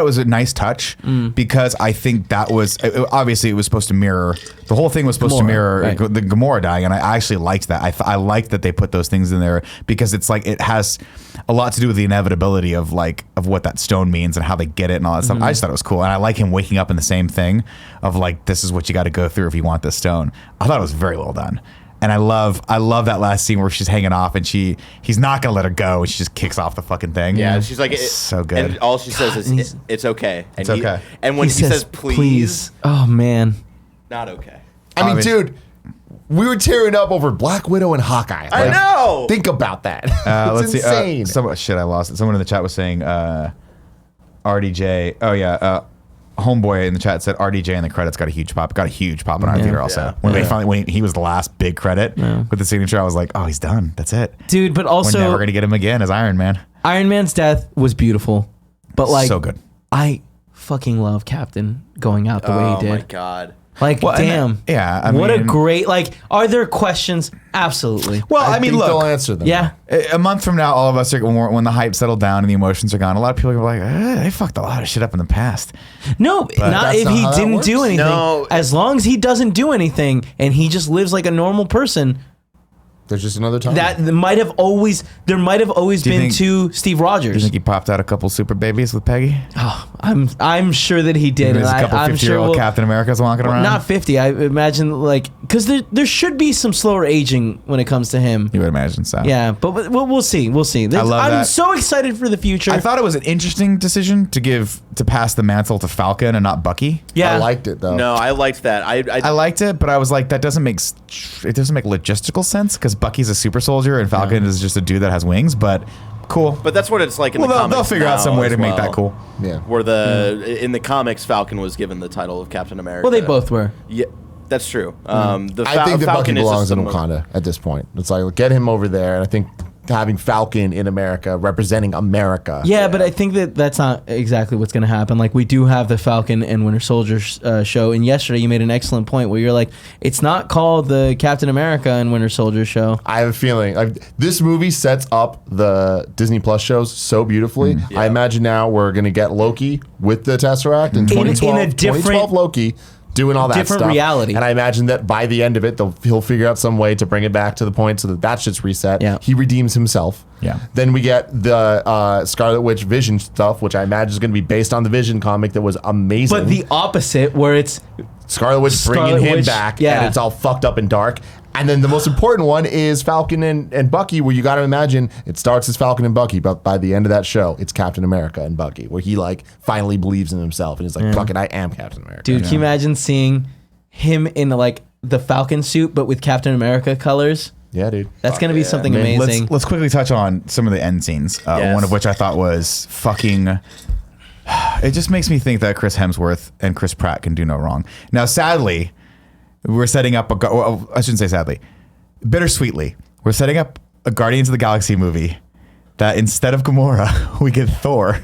[SPEAKER 3] was a nice touch because I think that was obviously it was supposed to mirror the whole thing was supposed to
[SPEAKER 1] Gamora,
[SPEAKER 3] mirror
[SPEAKER 1] right.
[SPEAKER 3] the Gamora dying, and I actually liked that. I liked that they put those things in there because it's like it has a lot to do with the inevitability of what that stone means and how they get it and all that stuff. I just thought it was cool, and I like him waking up in the same thing of like this is what you got to go through if you want this stone. I thought it was very well done. And I love that last scene where she's hanging off and he's not gonna let her go and she just kicks off the fucking thing.
[SPEAKER 5] Yeah, she's like,
[SPEAKER 3] so good.
[SPEAKER 5] And all she says
[SPEAKER 1] and
[SPEAKER 5] is, "It's okay." And
[SPEAKER 3] It's okay.
[SPEAKER 5] And when he says, "Please,"
[SPEAKER 1] oh man.
[SPEAKER 5] not okay.
[SPEAKER 2] I mean,
[SPEAKER 3] Obviously.
[SPEAKER 2] dude, we were tearing up over Black Widow and Hawkeye.
[SPEAKER 5] I
[SPEAKER 2] Like,
[SPEAKER 5] know.
[SPEAKER 2] Think about that. It's
[SPEAKER 3] Let's
[SPEAKER 2] insane.
[SPEAKER 3] see. Shit, I lost it. Someone in the chat was saying RDJ. Oh yeah, homeboy in the chat said RDJ in the credits got a huge pop. Got a huge pop in our theater also.
[SPEAKER 5] Yeah.
[SPEAKER 3] When they finally when he was the last big credit with the signature, I was like, oh, he's done. That's it.
[SPEAKER 1] Dude, but
[SPEAKER 3] We're
[SPEAKER 1] also
[SPEAKER 3] never gonna get him again as Iron Man.
[SPEAKER 1] Iron Man's death was beautiful. But like
[SPEAKER 3] So good.
[SPEAKER 1] I fucking love Captain going out the way
[SPEAKER 5] Oh
[SPEAKER 1] he
[SPEAKER 5] my
[SPEAKER 1] did.
[SPEAKER 5] god.
[SPEAKER 1] Like
[SPEAKER 3] Well, and
[SPEAKER 1] damn.
[SPEAKER 3] yeah, I
[SPEAKER 1] what a
[SPEAKER 3] mean-
[SPEAKER 1] great like are there questions? Absolutely.
[SPEAKER 3] Well, I mean,
[SPEAKER 2] think they'll
[SPEAKER 3] look.
[SPEAKER 2] answer them.
[SPEAKER 1] Yeah.
[SPEAKER 3] A month from now, all of us are when the hype settled down and the emotions are gone. A lot of people are like, they fucked a lot of shit up in the past.
[SPEAKER 1] No, not
[SPEAKER 2] that's
[SPEAKER 1] if
[SPEAKER 2] not
[SPEAKER 1] he
[SPEAKER 2] how that
[SPEAKER 1] didn't do
[SPEAKER 2] works.
[SPEAKER 1] anything.
[SPEAKER 5] No.
[SPEAKER 1] As long as he doesn't do anything and he just lives like a normal person,
[SPEAKER 2] There's just another time.
[SPEAKER 1] there might have always
[SPEAKER 3] Do you
[SPEAKER 1] been
[SPEAKER 3] think-
[SPEAKER 1] two Steve
[SPEAKER 3] Do you
[SPEAKER 1] Rogers.
[SPEAKER 3] think he popped out a couple super babies with Peggy?
[SPEAKER 1] Oh, I'm sure that he did.
[SPEAKER 3] There's
[SPEAKER 1] and
[SPEAKER 3] a couple
[SPEAKER 1] I'm
[SPEAKER 3] 50-year-old
[SPEAKER 1] sure
[SPEAKER 3] Captain Americas walking around.
[SPEAKER 1] not 50. I imagine like because there should be some slower aging when it comes to him.
[SPEAKER 3] You would imagine so.
[SPEAKER 1] Yeah, but we'll see. We'll see.
[SPEAKER 3] I love
[SPEAKER 1] I'm
[SPEAKER 3] that.
[SPEAKER 1] so excited for the future.
[SPEAKER 3] I thought it was an interesting decision to pass the mantle to Falcon and not Bucky.
[SPEAKER 1] Yeah,
[SPEAKER 2] I liked it though.
[SPEAKER 5] No, I liked that.
[SPEAKER 3] I liked it, but I was like, that doesn't make logistical sense because Bucky's a super soldier and Falcon is just a dude that has wings. But cool.
[SPEAKER 5] But that's what it's like in the comics.
[SPEAKER 3] They'll figure out some way
[SPEAKER 5] as
[SPEAKER 3] to make that
[SPEAKER 5] well.
[SPEAKER 3] cool.
[SPEAKER 2] Yeah.
[SPEAKER 5] Where in the comics, Falcon was given the title of Captain America.
[SPEAKER 1] well, they both were.
[SPEAKER 5] Yeah, that's true.
[SPEAKER 2] I think that Bucky
[SPEAKER 5] Falcon is
[SPEAKER 2] belongs
[SPEAKER 5] just
[SPEAKER 2] in
[SPEAKER 5] the
[SPEAKER 2] Wakanda at this point. It's like get him over there, and I think having Falcon in America representing America.
[SPEAKER 1] Yeah, but I think that's not exactly what's going to happen. Like, we do have the Falcon and Winter Soldier show, and yesterday you made an excellent point where you're like, it's not called the Captain America and Winter Soldier show.
[SPEAKER 2] I have a feeling this movie sets up the Disney Plus shows so beautifully. I imagine now we're going to get Loki with the Tesseract in 2012,
[SPEAKER 1] in a different-
[SPEAKER 2] 2012 Loki doing all that
[SPEAKER 1] different
[SPEAKER 2] stuff.
[SPEAKER 1] reality.
[SPEAKER 2] And I imagine that by the end of it, he'll figure out some way to bring it back to the point so that shit's reset.
[SPEAKER 1] Yeah.
[SPEAKER 2] He redeems himself.
[SPEAKER 3] Yeah.
[SPEAKER 2] Then we get the Scarlet Witch Vision stuff, which I imagine is going to be based on the Vision comic that was amazing.
[SPEAKER 1] But the opposite, where it's
[SPEAKER 2] Scarlet Witch bringing
[SPEAKER 1] Scarlet
[SPEAKER 2] him
[SPEAKER 1] Witch,
[SPEAKER 2] back,
[SPEAKER 1] yeah.
[SPEAKER 2] and it's all fucked up and dark. And then the most important one is Falcon and Bucky, where you got to imagine it starts as Falcon and Bucky, but by the end of that show, it's Captain America and Bucky, where he like finally believes in himself and he's like, "Fuck it, I am Captain America."
[SPEAKER 1] dude, can you imagine seeing him in like the Falcon suit, but with Captain America colors?
[SPEAKER 2] Yeah, dude.
[SPEAKER 1] That's going to be something
[SPEAKER 2] Man,
[SPEAKER 1] amazing.
[SPEAKER 3] Let's quickly touch on some of the end scenes.
[SPEAKER 5] Yes.
[SPEAKER 3] One of which I thought was fucking. It just makes me think that Chris Hemsworth and Chris Pratt can do no wrong. Now, sadly, we're setting up I shouldn't say sadly, bittersweetly, we're setting up a Guardians of the Galaxy movie that instead of Gamora, we get Thor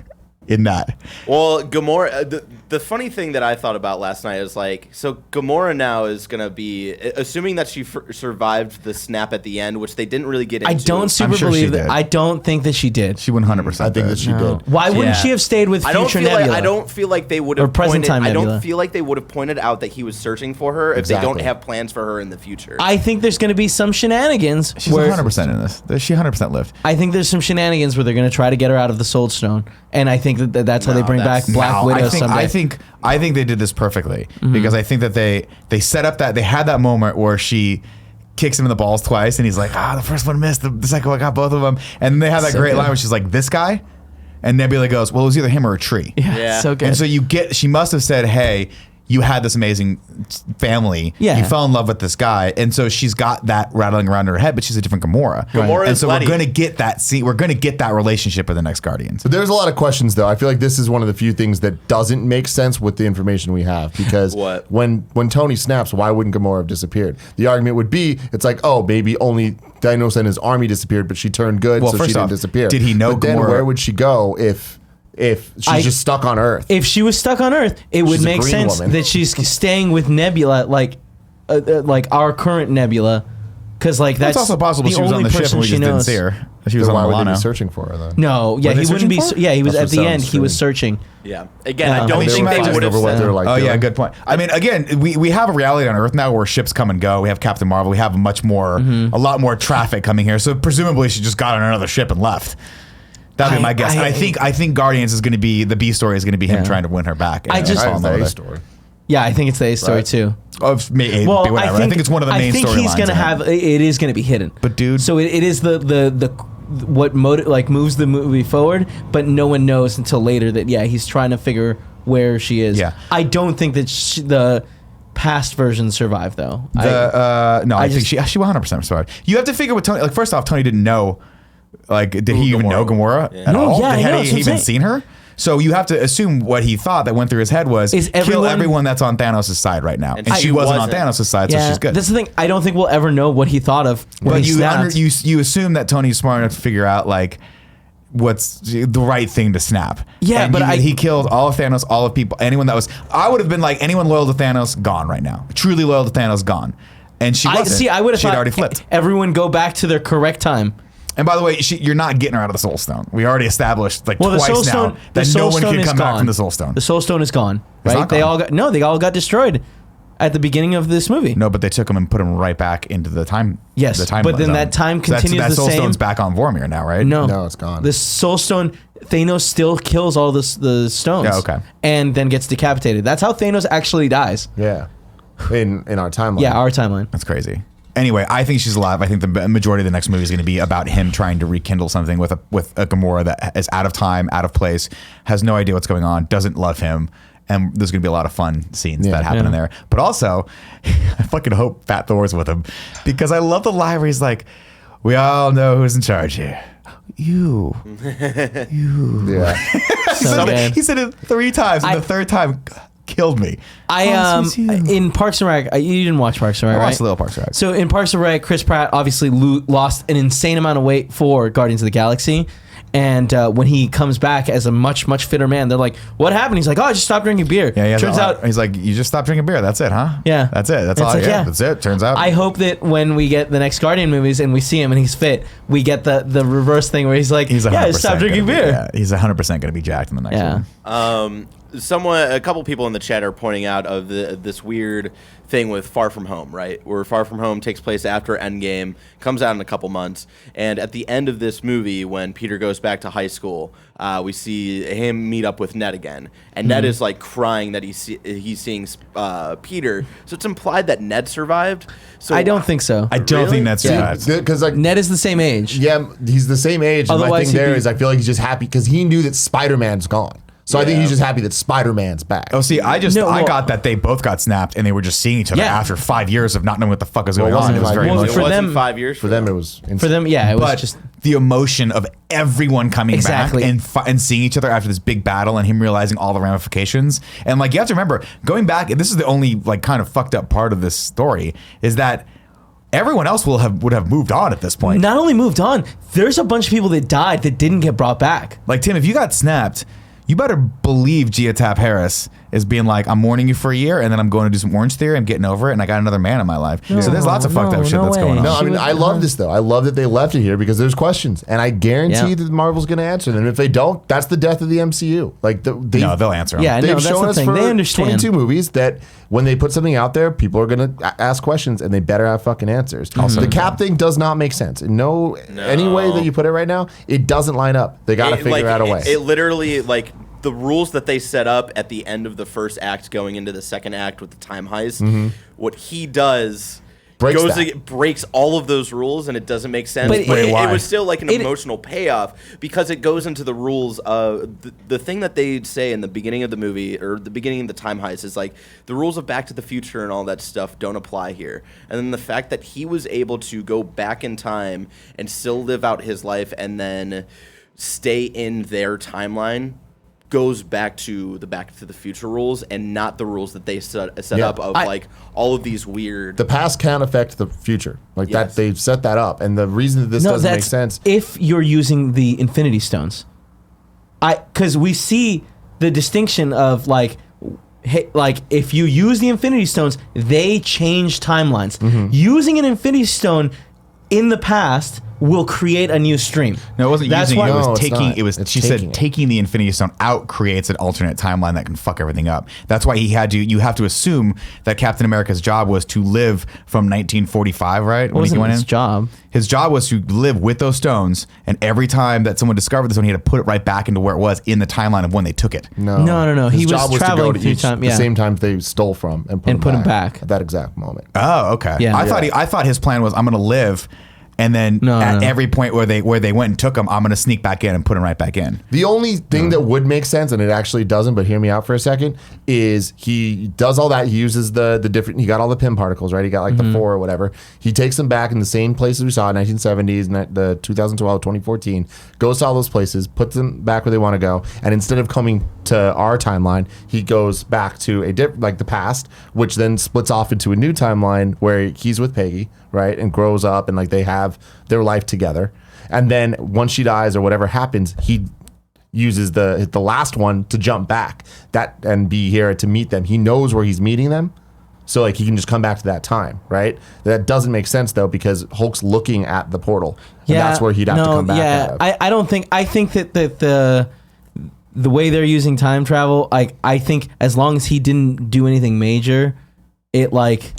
[SPEAKER 3] in that.
[SPEAKER 5] Well, Gamora. The funny thing that I thought about last night is like, so Gamora now is gonna be, assuming that she survived the snap at the end, which they didn't really get into.
[SPEAKER 1] I don't super
[SPEAKER 3] sure she
[SPEAKER 1] believe that.
[SPEAKER 3] did.
[SPEAKER 1] I don't think that she did.
[SPEAKER 3] She 100%.
[SPEAKER 2] I think that she did.
[SPEAKER 1] Why wouldn't
[SPEAKER 3] Yeah.
[SPEAKER 1] she have stayed with
[SPEAKER 5] I don't
[SPEAKER 1] future
[SPEAKER 5] feel
[SPEAKER 1] Nebula?
[SPEAKER 5] like I don't feel like they would
[SPEAKER 1] Or
[SPEAKER 5] have
[SPEAKER 1] present
[SPEAKER 5] pointed,
[SPEAKER 1] time
[SPEAKER 5] I
[SPEAKER 1] Nebula.
[SPEAKER 5] don't feel like they would have pointed out that he was searching for her if they
[SPEAKER 2] Exactly.
[SPEAKER 5] don't have plans for her in the future.
[SPEAKER 1] I think there's going to be some shenanigans.
[SPEAKER 3] She's
[SPEAKER 1] where
[SPEAKER 3] 100% in this. She 100% lived.
[SPEAKER 1] I think there's some shenanigans where they're going to try to get her out of the Soul Stone, and I think that's how they
[SPEAKER 5] No,
[SPEAKER 1] bring back
[SPEAKER 5] that's-
[SPEAKER 1] Black
[SPEAKER 3] No,
[SPEAKER 1] Widow
[SPEAKER 3] I
[SPEAKER 1] someday.
[SPEAKER 3] think they did this perfectly because I think that they set up that they had that moment where she kicks him in the balls twice and he's like, the first one missed, the second one got both of them, and then they have that
[SPEAKER 1] So
[SPEAKER 3] great
[SPEAKER 1] good.
[SPEAKER 3] line where she's like, this guy, and Nebula goes, well, it was either him or a tree.
[SPEAKER 5] Yeah.
[SPEAKER 1] so good.
[SPEAKER 3] And so she must have said, hey, you had this amazing family.
[SPEAKER 1] Yeah.
[SPEAKER 3] You fell in love with this guy. And so she's got that rattling around her head, but she's a different Gamora.
[SPEAKER 5] Gamora
[SPEAKER 3] And
[SPEAKER 5] is
[SPEAKER 3] so
[SPEAKER 5] Letty.
[SPEAKER 3] we're going to get that scene. We're going to get that relationship with the next Guardians.
[SPEAKER 2] But there's a lot of questions, though. I feel like this is one of the few things that doesn't make sense with the information we have. Because
[SPEAKER 5] What?
[SPEAKER 2] when Tony snaps, why wouldn't Gamora have disappeared? The argument would be, it's like, oh, maybe only Thanos and his army disappeared, but she turned good,
[SPEAKER 3] Well,
[SPEAKER 2] so she
[SPEAKER 3] first
[SPEAKER 2] didn't
[SPEAKER 3] off,
[SPEAKER 2] disappear.
[SPEAKER 3] did he know
[SPEAKER 2] But then
[SPEAKER 3] Gamora-
[SPEAKER 2] where would she go if she's just stuck on Earth?
[SPEAKER 1] if she was stuck on Earth, it would
[SPEAKER 2] She's a
[SPEAKER 1] make
[SPEAKER 2] green
[SPEAKER 1] sense
[SPEAKER 2] woman.
[SPEAKER 1] that she's staying with Nebula, like our current Nebula, because like that's
[SPEAKER 3] It's also possible
[SPEAKER 1] the
[SPEAKER 3] she was on
[SPEAKER 1] only
[SPEAKER 3] the ship
[SPEAKER 1] person
[SPEAKER 3] and we
[SPEAKER 1] she
[SPEAKER 3] just didn't
[SPEAKER 1] knows.
[SPEAKER 3] see her. She was
[SPEAKER 2] Then
[SPEAKER 3] on
[SPEAKER 2] why would they
[SPEAKER 3] Milano.
[SPEAKER 2] be searching for her then?
[SPEAKER 1] No, yeah,
[SPEAKER 3] Were they
[SPEAKER 1] he wouldn't be.
[SPEAKER 3] searching for her?
[SPEAKER 1] Yeah, he was
[SPEAKER 2] That's
[SPEAKER 1] at
[SPEAKER 2] what
[SPEAKER 1] the end.
[SPEAKER 2] sounds
[SPEAKER 1] He was
[SPEAKER 2] strange.
[SPEAKER 1] searching.
[SPEAKER 5] yeah. Again, I
[SPEAKER 1] I
[SPEAKER 5] don't
[SPEAKER 1] mean,
[SPEAKER 5] think
[SPEAKER 1] they
[SPEAKER 5] they
[SPEAKER 1] might
[SPEAKER 5] would
[SPEAKER 1] just
[SPEAKER 5] have
[SPEAKER 2] over what they're
[SPEAKER 5] said.
[SPEAKER 2] like.
[SPEAKER 3] Oh
[SPEAKER 2] doing.
[SPEAKER 3] yeah, good point. I mean, again, we have a reality on Earth now where ships come and go. We have Captain Marvel. We have much more, a lot more traffic coming here. So presumably she just got on another ship and left. That'd be my guess. And I think Guardians is going to be the B story is going to be him trying to win her back.
[SPEAKER 1] I just-
[SPEAKER 3] fall in
[SPEAKER 2] That
[SPEAKER 3] love
[SPEAKER 2] is
[SPEAKER 3] with
[SPEAKER 2] the
[SPEAKER 3] her.
[SPEAKER 2] A story.
[SPEAKER 1] Yeah, I think it's the A story
[SPEAKER 2] Right.
[SPEAKER 1] too.
[SPEAKER 3] Of may
[SPEAKER 1] Well,
[SPEAKER 3] whatever. I think it's one of the main storylines.
[SPEAKER 1] I think he's gonna
[SPEAKER 3] in it.
[SPEAKER 1] have. It is gonna be hidden.
[SPEAKER 3] But dude-
[SPEAKER 1] so it is the what moves the movie forward, but no one knows until later that he's trying to figure where she is.
[SPEAKER 3] Yeah.
[SPEAKER 1] I don't think that the past version survived though.
[SPEAKER 3] No, I think she 100% survived. You have to figure with Tony. Like first off, Tony didn't know. Like, did he even know Gamora at
[SPEAKER 1] No,
[SPEAKER 3] all?
[SPEAKER 1] yeah, I know,
[SPEAKER 3] Had
[SPEAKER 1] that's
[SPEAKER 3] he
[SPEAKER 1] what I'm
[SPEAKER 3] even
[SPEAKER 1] saying.
[SPEAKER 3] seen her? So you have to assume what he thought that went through his head was
[SPEAKER 1] Is
[SPEAKER 3] kill
[SPEAKER 1] everyone-
[SPEAKER 3] everyone that's on Thanos' side right now,
[SPEAKER 5] And
[SPEAKER 3] and
[SPEAKER 5] she
[SPEAKER 3] she wasn't on
[SPEAKER 5] wasn't.
[SPEAKER 3] Thanos' side, so she's good.
[SPEAKER 1] That's the thing. I don't think we'll ever know what he thought of when
[SPEAKER 3] But
[SPEAKER 1] he snapped.
[SPEAKER 3] you assume that Tony's smart enough to figure out like what's the right thing to snap.
[SPEAKER 1] Yeah,
[SPEAKER 3] And
[SPEAKER 1] but
[SPEAKER 3] he killed all of Thanos, all of people, anyone that was. I would have been like anyone loyal to Thanos, gone right now. Truly loyal to Thanos, gone. And she wasn't.
[SPEAKER 1] I would have
[SPEAKER 3] She'd
[SPEAKER 1] thought
[SPEAKER 3] already flipped.
[SPEAKER 1] everyone go back to their correct time.
[SPEAKER 3] And by the way, you're not getting her out of the Soul Stone. We already established like
[SPEAKER 1] Well, the
[SPEAKER 3] twice
[SPEAKER 1] Soul
[SPEAKER 3] now
[SPEAKER 1] Stone, the
[SPEAKER 3] that
[SPEAKER 1] Soul
[SPEAKER 3] no one
[SPEAKER 1] Stone
[SPEAKER 3] can
[SPEAKER 1] is
[SPEAKER 3] come
[SPEAKER 1] gone.
[SPEAKER 3] back from the Soul Stone.
[SPEAKER 1] The Soul Stone is gone.
[SPEAKER 3] It's
[SPEAKER 1] Right?
[SPEAKER 3] not
[SPEAKER 1] They
[SPEAKER 3] gone.
[SPEAKER 1] all got destroyed at the beginning of this movie.
[SPEAKER 3] No, but they took him and put him right back into the time.
[SPEAKER 1] Yes,
[SPEAKER 3] the time
[SPEAKER 1] but then
[SPEAKER 3] zone.
[SPEAKER 1] that time
[SPEAKER 3] So
[SPEAKER 1] continues
[SPEAKER 3] that
[SPEAKER 1] the
[SPEAKER 3] Soul
[SPEAKER 1] same.
[SPEAKER 3] Stone's back on Vormir now, right?
[SPEAKER 2] No, it's gone.
[SPEAKER 1] The Soul Stone, Thanos still kills all the stones.
[SPEAKER 3] Yeah, okay.
[SPEAKER 1] And then gets decapitated. That's how Thanos actually dies.
[SPEAKER 2] Yeah. in our timeline.
[SPEAKER 1] Yeah, our timeline.
[SPEAKER 3] That's crazy. Anyway, I think she's alive. I think the majority of the next movie is going to be about him trying to rekindle something with a Gamora that is out of time, out of place, has no idea what's going on, doesn't love him. And there's going to be a lot of fun scenes that happen in there. But also, I fucking hope Fat Thor's with him, because I love the line where he's like, we all know who's in charge here. You.
[SPEAKER 2] Yeah.
[SPEAKER 3] He said it 3 times, and the third time killed me.
[SPEAKER 1] In Parks and Rec, you didn't watch Parks and Rec,
[SPEAKER 3] I
[SPEAKER 1] right?
[SPEAKER 3] watched a little Parks and Rec.
[SPEAKER 1] So in Parks and Rec, Chris Pratt obviously lost an insane amount of weight for Guardians of the Galaxy. And when he comes back as a much, much fitter man, they're like, what happened? He's like, oh, I just stopped drinking beer.
[SPEAKER 3] Yeah,
[SPEAKER 1] Turns out,
[SPEAKER 3] he's like, you just stopped drinking beer. That's it, huh?
[SPEAKER 1] Yeah.
[SPEAKER 3] That's it. That's
[SPEAKER 1] It's
[SPEAKER 3] all.
[SPEAKER 1] like, yeah.
[SPEAKER 3] That's it. Turns out.
[SPEAKER 1] I hope that when we get the next Guardian movies and we see him and he's fit, we get the reverse thing where he's like,
[SPEAKER 3] he's 100%
[SPEAKER 1] yeah, just stop drinking beer.
[SPEAKER 3] Yeah, he's 100% going to be jacked in the next one.
[SPEAKER 5] A couple people in the chat are pointing out of this weird thing with Far From Home, right? Where Far From Home takes place after Endgame, comes out in a couple months, and at the end of this movie, when Peter goes back to high school, we see him meet up with Ned again, and Ned is like crying that he's seeing Peter. So it's implied that Ned survived. So
[SPEAKER 1] I don't think so.
[SPEAKER 3] I don't think that's
[SPEAKER 2] Because like
[SPEAKER 1] Ned is the same age.
[SPEAKER 2] yeah, he's the same age. And my
[SPEAKER 1] Otherwise,
[SPEAKER 2] thing
[SPEAKER 1] he'd
[SPEAKER 2] there
[SPEAKER 1] be-
[SPEAKER 2] is I feel like he's just happy because he knew that Spider-Man's gone. So I think he's just happy that Spider-Man's back.
[SPEAKER 3] Oh, see, I
[SPEAKER 1] No,
[SPEAKER 3] got that they both got snapped and they were just seeing each other
[SPEAKER 1] Yeah.
[SPEAKER 3] after 5 years of not knowing what the fuck was
[SPEAKER 2] Well,
[SPEAKER 3] going
[SPEAKER 2] it
[SPEAKER 3] on.
[SPEAKER 2] wasn't
[SPEAKER 3] It was
[SPEAKER 2] 5
[SPEAKER 3] very
[SPEAKER 2] years.
[SPEAKER 5] It
[SPEAKER 3] emotional.
[SPEAKER 1] For
[SPEAKER 5] wasn't
[SPEAKER 1] them-
[SPEAKER 5] 5 years
[SPEAKER 2] For them, it was insane.
[SPEAKER 1] For them, yeah, it was
[SPEAKER 3] But
[SPEAKER 1] just...
[SPEAKER 3] the emotion of everyone coming
[SPEAKER 1] Exactly.
[SPEAKER 3] back and seeing each other after this big battle and him realizing all the ramifications. And like, you have to remember, going back, this is the only like kind of fucked up part of this story, is that everyone else would have moved on at this point.
[SPEAKER 1] Not only moved on, there's a bunch of people that died that didn't get brought back.
[SPEAKER 3] Like, Tim, if you got snapped, you better believe Gia Tap Harris is being like, I'm mourning you for a year, and then I'm going to do some Orange Theory. I'm getting over it, and I got another man in my life. So there's lots of fucked up shit that's going on.
[SPEAKER 2] No, I mean,
[SPEAKER 1] was-
[SPEAKER 2] I love this though. I love that they left it here because there's questions, and I guarantee
[SPEAKER 1] Yeah.
[SPEAKER 2] that Marvel's going to answer them. If they don't, that's the death of the MCU. Like
[SPEAKER 3] No, they'll answer them.
[SPEAKER 1] Yeah,
[SPEAKER 2] they've
[SPEAKER 1] no, that's
[SPEAKER 2] shown
[SPEAKER 1] the
[SPEAKER 2] us
[SPEAKER 1] thing.
[SPEAKER 2] for
[SPEAKER 1] They understand.
[SPEAKER 2] 22 movies that when they put something out there, people are going to ask questions, and they better have fucking answers. The Cap thing does not make sense. No, any way that you put it right now, it doesn't line up. They got to figure out a way.
[SPEAKER 5] It literally, like, the rules that they set up at the end of the first act going into the second act with the time heist, what he does breaks all of those rules, and it doesn't make sense.
[SPEAKER 1] But
[SPEAKER 5] But it
[SPEAKER 3] why?
[SPEAKER 5] was still like an
[SPEAKER 1] It-
[SPEAKER 5] emotional payoff because it goes into the rules of the thing that they say in the beginning of the movie or the beginning of the time heist is like the rules of Back to the Future and all that stuff don't apply here. And then the fact that he was able to go back in time and still live out his life and then stay in their timeline goes back to the Back to the Future rules and not the rules that they set up of like all of these weird.
[SPEAKER 2] The past can affect the future. Like
[SPEAKER 5] Yes.
[SPEAKER 2] that, they've set that up. And the reason that this doesn't make sense.
[SPEAKER 1] If you're using the Infinity Stones, because we see the distinction of like, hey, like if you use the Infinity Stones, they change timelines. Using an Infinity Stone in the past will create a new stream.
[SPEAKER 3] No, it wasn't
[SPEAKER 1] That's
[SPEAKER 3] using
[SPEAKER 1] why-
[SPEAKER 3] it. It
[SPEAKER 2] No,
[SPEAKER 3] was
[SPEAKER 2] it's
[SPEAKER 3] taking.
[SPEAKER 2] not.
[SPEAKER 3] It was.
[SPEAKER 2] It's
[SPEAKER 3] She
[SPEAKER 2] taking
[SPEAKER 3] said
[SPEAKER 2] it.
[SPEAKER 3] taking the Infinity Stone out creates an alternate timeline that can fuck everything up. That's why he had to. You have to assume that Captain America's job was to live from 1945, right?
[SPEAKER 1] What wasn't his job?
[SPEAKER 3] His job was to live with those stones, and every time that someone discovered the stone, he had to put it right back into where it was in the timeline of when they took it.
[SPEAKER 2] No,
[SPEAKER 1] No.
[SPEAKER 2] His
[SPEAKER 1] He was
[SPEAKER 2] job to
[SPEAKER 1] traveling
[SPEAKER 2] go to
[SPEAKER 1] through
[SPEAKER 2] each-
[SPEAKER 1] time,
[SPEAKER 2] the
[SPEAKER 1] yeah.
[SPEAKER 2] same time they stole from and put him back at that exact moment.
[SPEAKER 3] Oh, okay.
[SPEAKER 1] Yeah.
[SPEAKER 3] I thought his plan was I'm going to live, and then
[SPEAKER 1] No.
[SPEAKER 3] every point where they went and took him, I'm going to sneak back in and put him right back in.
[SPEAKER 2] The only thing that would make sense, and it actually doesn't, but hear me out for a second, is he does all that. He uses the different, he got all the PIM particles, right? He got like the 4 or whatever. He takes them back in the same places we saw in 1970s, the 2012, 2014, goes to all those places, puts them back where they want to go. And instead of coming to our timeline, he goes back to like the past, which then splits off into a new timeline where he's with Peggy, right? And grows up and like they have their life together. And then once she dies or whatever happens, he uses the last one to jump back and be here to meet them. He knows where he's meeting them. So like he can just come back to that time, right? That doesn't make sense though because Hulk's looking at the portal. And that's where he'd have to come back out of.
[SPEAKER 1] I don't think. I think that the way they're using time travel, I think as long as he didn't do anything major, it like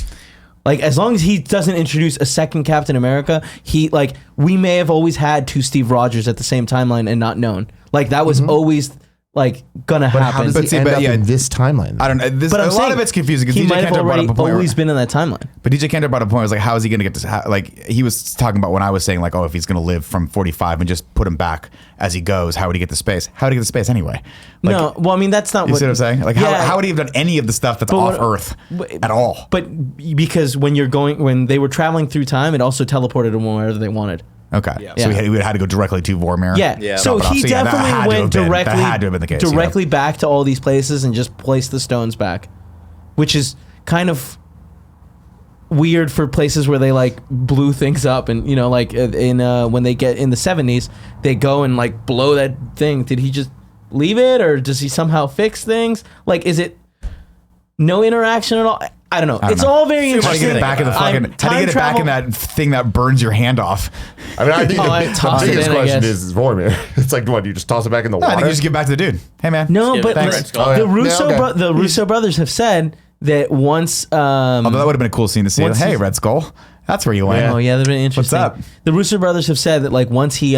[SPEAKER 1] as long as he doesn't introduce a second Captain America, we may have always had 2 Steve Rogers at the same timeline and not known. Like that was always like gonna
[SPEAKER 2] But how
[SPEAKER 1] happen.
[SPEAKER 2] does
[SPEAKER 3] But
[SPEAKER 2] he
[SPEAKER 3] see,
[SPEAKER 2] end
[SPEAKER 3] but
[SPEAKER 2] up
[SPEAKER 3] yeah,
[SPEAKER 2] in this timeline?
[SPEAKER 3] I don't know. This,
[SPEAKER 1] But I'm
[SPEAKER 3] a lot
[SPEAKER 1] saying
[SPEAKER 3] of it's confusing because
[SPEAKER 1] he
[SPEAKER 3] DJ
[SPEAKER 1] might have
[SPEAKER 3] Kento brought
[SPEAKER 1] already
[SPEAKER 3] up a point.
[SPEAKER 1] always been in that timeline.
[SPEAKER 3] But DJ Kento brought up a point. Was like, how is he going to get this? Like, he was talking about when I was saying like, oh, if he's going to live from 45 and just put him back as he goes, how would he get the space? How would he get the space anyway? Like,
[SPEAKER 1] No, well, I mean that's not
[SPEAKER 3] you
[SPEAKER 1] what
[SPEAKER 3] see what I'm saying? Like,
[SPEAKER 1] Yeah.
[SPEAKER 3] how would he have done any of the stuff that's
[SPEAKER 1] But
[SPEAKER 3] off
[SPEAKER 1] what-
[SPEAKER 3] Earth
[SPEAKER 1] but-
[SPEAKER 3] at all?
[SPEAKER 1] But because when they were traveling through time, it also teleported them wherever they wanted.
[SPEAKER 3] Okay,
[SPEAKER 5] Yeah.
[SPEAKER 3] so
[SPEAKER 1] Yeah.
[SPEAKER 3] he had to go directly to Vormir.
[SPEAKER 1] Yeah.
[SPEAKER 5] Yeah.
[SPEAKER 1] So
[SPEAKER 3] Drop it off.
[SPEAKER 1] he
[SPEAKER 3] So, yeah, that had
[SPEAKER 1] definitely
[SPEAKER 3] to
[SPEAKER 1] went
[SPEAKER 3] have been- that
[SPEAKER 1] directly
[SPEAKER 3] had to have been the case, yeah.
[SPEAKER 1] directly back to all these places and just placed the stones back, which is kind of weird for places where they like blew things up and like in when they get in the 70s they go and like blow that thing. Did he just leave it or does he somehow fix things? Like, is it no interaction at all? I don't know. It's
[SPEAKER 3] know.
[SPEAKER 1] all very
[SPEAKER 3] How do you
[SPEAKER 1] interesting.
[SPEAKER 3] get it back in the fucking? How do you
[SPEAKER 1] Time
[SPEAKER 3] get it back in
[SPEAKER 1] travel-
[SPEAKER 3] that thing that burns your hand off?
[SPEAKER 2] I mean, I think
[SPEAKER 1] Oh, I
[SPEAKER 2] the
[SPEAKER 1] tossed it
[SPEAKER 2] biggest
[SPEAKER 1] in, I
[SPEAKER 2] question
[SPEAKER 1] guess.
[SPEAKER 2] is Vormir. It's like, what, you just toss it back in the
[SPEAKER 3] No, I
[SPEAKER 2] water?
[SPEAKER 3] think you just give it back to the dude. Hey man.
[SPEAKER 1] No,
[SPEAKER 5] Give
[SPEAKER 1] but
[SPEAKER 5] it to
[SPEAKER 1] the,
[SPEAKER 5] Red Skull.
[SPEAKER 2] Oh, yeah.
[SPEAKER 1] the Russo
[SPEAKER 2] Yeah, okay.
[SPEAKER 1] the Russo brothers have said that once.
[SPEAKER 3] Although that would have been a cool scene to see.
[SPEAKER 1] Once
[SPEAKER 3] Hey,
[SPEAKER 1] he's-
[SPEAKER 3] Red Skull, that's where you went.
[SPEAKER 2] Yeah.
[SPEAKER 1] Oh yeah, they've been interesting.
[SPEAKER 3] up?
[SPEAKER 1] The Russo brothers have said that like once he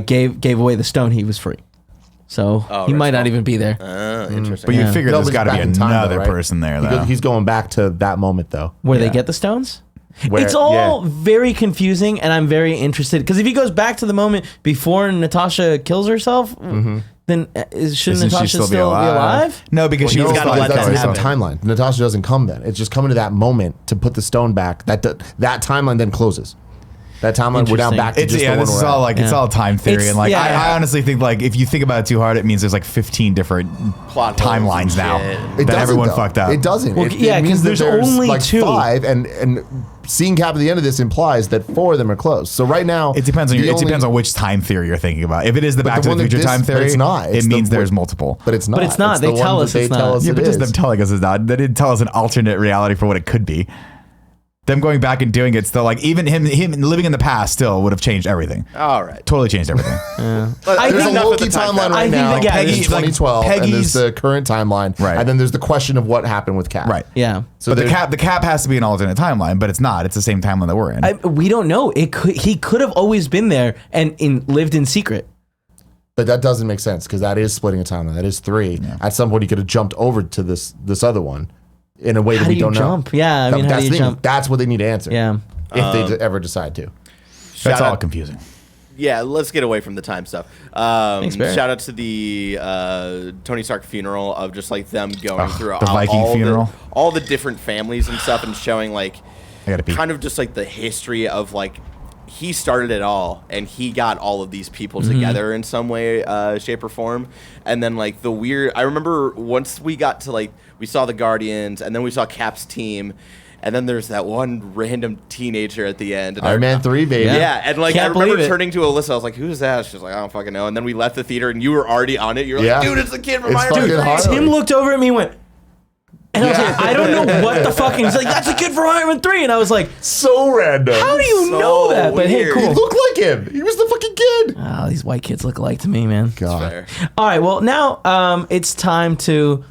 [SPEAKER 1] gave away the stone, he was free. So
[SPEAKER 5] Oh,
[SPEAKER 1] he
[SPEAKER 5] Red
[SPEAKER 1] might not
[SPEAKER 5] Skull.
[SPEAKER 1] even be there.
[SPEAKER 5] Interesting.
[SPEAKER 3] But you
[SPEAKER 1] Yeah.
[SPEAKER 3] figure
[SPEAKER 2] No,
[SPEAKER 3] there's
[SPEAKER 2] but
[SPEAKER 3] got to
[SPEAKER 2] back
[SPEAKER 3] be
[SPEAKER 2] in time, though,
[SPEAKER 3] another
[SPEAKER 2] right?
[SPEAKER 3] person there though.
[SPEAKER 2] He's going back to that moment, though.
[SPEAKER 1] Where they
[SPEAKER 3] Yeah.
[SPEAKER 1] get the stones?
[SPEAKER 2] Where-
[SPEAKER 1] It's all
[SPEAKER 2] yeah.
[SPEAKER 1] very confusing, and I'm very interested because if he goes back to the moment before Natasha kills herself, then shouldn't
[SPEAKER 3] Isn't she
[SPEAKER 1] Natasha still be alive?
[SPEAKER 3] No, because
[SPEAKER 5] Well,
[SPEAKER 3] she
[SPEAKER 5] he's
[SPEAKER 3] was
[SPEAKER 5] gotta
[SPEAKER 3] like,
[SPEAKER 5] let
[SPEAKER 2] that's
[SPEAKER 5] that
[SPEAKER 2] a different
[SPEAKER 5] happen.
[SPEAKER 2] timeline. Natasha doesn't come then. It's just coming to that moment to put the stone back. That timeline then closes. That timeline we're down
[SPEAKER 1] Interesting.
[SPEAKER 2] back to
[SPEAKER 3] It's,
[SPEAKER 2] just
[SPEAKER 3] yeah,
[SPEAKER 2] the one
[SPEAKER 3] this is
[SPEAKER 2] we're
[SPEAKER 3] all
[SPEAKER 2] at.
[SPEAKER 3] like it's
[SPEAKER 1] Yeah.
[SPEAKER 3] all time theory,
[SPEAKER 1] It's-
[SPEAKER 3] and like
[SPEAKER 1] yeah.
[SPEAKER 3] I honestly think like if you think about it too hard, it means there's like 15 different
[SPEAKER 5] Plot holes and
[SPEAKER 3] timelines now
[SPEAKER 5] shit.
[SPEAKER 2] It
[SPEAKER 3] that
[SPEAKER 2] doesn't,
[SPEAKER 3] everyone
[SPEAKER 2] though.
[SPEAKER 3] fucked up.
[SPEAKER 2] It doesn't.
[SPEAKER 1] Well,
[SPEAKER 2] It
[SPEAKER 1] yeah,
[SPEAKER 2] means
[SPEAKER 1] 'cause
[SPEAKER 2] that
[SPEAKER 1] there's only
[SPEAKER 2] like
[SPEAKER 1] 2.
[SPEAKER 2] 5, and seeing Cap at the end of this implies that 4 of them are close. So right now,
[SPEAKER 3] It depends on
[SPEAKER 2] the
[SPEAKER 3] it
[SPEAKER 2] only-
[SPEAKER 3] depends on which time theory you're thinking about. If it is the
[SPEAKER 2] But
[SPEAKER 3] Back
[SPEAKER 2] the
[SPEAKER 3] to the
[SPEAKER 2] one that
[SPEAKER 3] Future
[SPEAKER 2] this-
[SPEAKER 3] time
[SPEAKER 2] but
[SPEAKER 3] theory,
[SPEAKER 2] it's not.
[SPEAKER 3] it
[SPEAKER 2] It's the
[SPEAKER 3] means there's
[SPEAKER 2] one-
[SPEAKER 3] multiple.
[SPEAKER 2] But it's not.
[SPEAKER 1] But it's not.
[SPEAKER 2] the
[SPEAKER 1] They
[SPEAKER 2] one
[SPEAKER 1] tell
[SPEAKER 2] that
[SPEAKER 1] us
[SPEAKER 2] they
[SPEAKER 1] it's
[SPEAKER 2] tell
[SPEAKER 1] not.
[SPEAKER 2] us
[SPEAKER 3] Yeah,
[SPEAKER 2] it
[SPEAKER 3] but just
[SPEAKER 2] is.
[SPEAKER 3] them telling us is not. They didn't tell us an alternate reality for what it could be. Them going back and doing it still, like even him living in the past still would have changed everything.
[SPEAKER 5] All right.
[SPEAKER 3] Totally changed everything.
[SPEAKER 5] But
[SPEAKER 1] I
[SPEAKER 2] There's
[SPEAKER 1] think
[SPEAKER 2] a
[SPEAKER 5] enough of
[SPEAKER 2] Loki
[SPEAKER 5] the time
[SPEAKER 2] timeline
[SPEAKER 5] travel.
[SPEAKER 1] I
[SPEAKER 2] right
[SPEAKER 1] think
[SPEAKER 2] now.
[SPEAKER 1] that- yeah,
[SPEAKER 2] Peggy's
[SPEAKER 3] Peggy- like,
[SPEAKER 2] 2012, and
[SPEAKER 3] Peggy's-
[SPEAKER 2] there's the current timeline,
[SPEAKER 3] Right.
[SPEAKER 2] and then there's the question of what happened with Cap.
[SPEAKER 3] Right.
[SPEAKER 1] Yeah.
[SPEAKER 2] So
[SPEAKER 3] But the
[SPEAKER 2] there-
[SPEAKER 3] cap has to be an alternate timeline, but it's not. It's the same timeline that we're in.
[SPEAKER 1] We don't know. He could have always been there and lived in secret.
[SPEAKER 2] But that doesn't make sense because that is splitting a timeline. That is 3. At some point, he could have jumped over to this other one in a way
[SPEAKER 1] How
[SPEAKER 2] that
[SPEAKER 1] do
[SPEAKER 2] we
[SPEAKER 1] you
[SPEAKER 2] don't
[SPEAKER 1] jump?
[SPEAKER 2] know.
[SPEAKER 1] Yeah, I mean, how
[SPEAKER 2] that's
[SPEAKER 1] do you
[SPEAKER 2] the thing.
[SPEAKER 1] jump?
[SPEAKER 2] That's what they need to answer.
[SPEAKER 1] Yeah.
[SPEAKER 2] If they ever decide to.
[SPEAKER 3] That's
[SPEAKER 5] Shout
[SPEAKER 3] all
[SPEAKER 5] out-
[SPEAKER 3] confusing.
[SPEAKER 5] Yeah, let's get away from the time stuff.
[SPEAKER 1] Thanks, Barry.
[SPEAKER 5] Shout out to the Tony Stark funeral of just like them going through
[SPEAKER 3] the Viking
[SPEAKER 5] all
[SPEAKER 3] funeral?
[SPEAKER 5] all the different families and stuff, and showing like
[SPEAKER 3] I gotta pee.
[SPEAKER 5] kind of just like the history of like he started it all and he got all of these people together in some way, shape, or form. And then like the weird, I remember once we got to like we saw the Guardians and then we saw Cap's team. And then there's that one random teenager at the end. And
[SPEAKER 2] Iron Man 3, baby.
[SPEAKER 5] Yeah, and like
[SPEAKER 1] Can't
[SPEAKER 5] I remember
[SPEAKER 1] believe it.
[SPEAKER 5] turning to Alyssa, I was like, "Who's that?" She's like, "I don't fucking know." And then we left the theater, and you were already on it. You're
[SPEAKER 2] Yeah.
[SPEAKER 5] like, "Dude, it's the kid from
[SPEAKER 2] It's
[SPEAKER 5] Iron
[SPEAKER 2] fucking
[SPEAKER 5] Man 3."
[SPEAKER 2] hard.
[SPEAKER 1] Tim looked over at me and went, and I was
[SPEAKER 2] Yeah.
[SPEAKER 1] like, I don't know what the fuck. And he's like, that's a kid from Iron Man 3. And I was like,
[SPEAKER 2] So random.
[SPEAKER 1] how do you
[SPEAKER 5] So
[SPEAKER 1] know that? But hey,
[SPEAKER 5] weird.
[SPEAKER 2] He
[SPEAKER 1] cool.
[SPEAKER 2] looked like him. He was the fucking kid.
[SPEAKER 1] Oh, these white kids look alike to me, man.
[SPEAKER 2] God.
[SPEAKER 5] Fair.
[SPEAKER 1] All right, well, now it's time to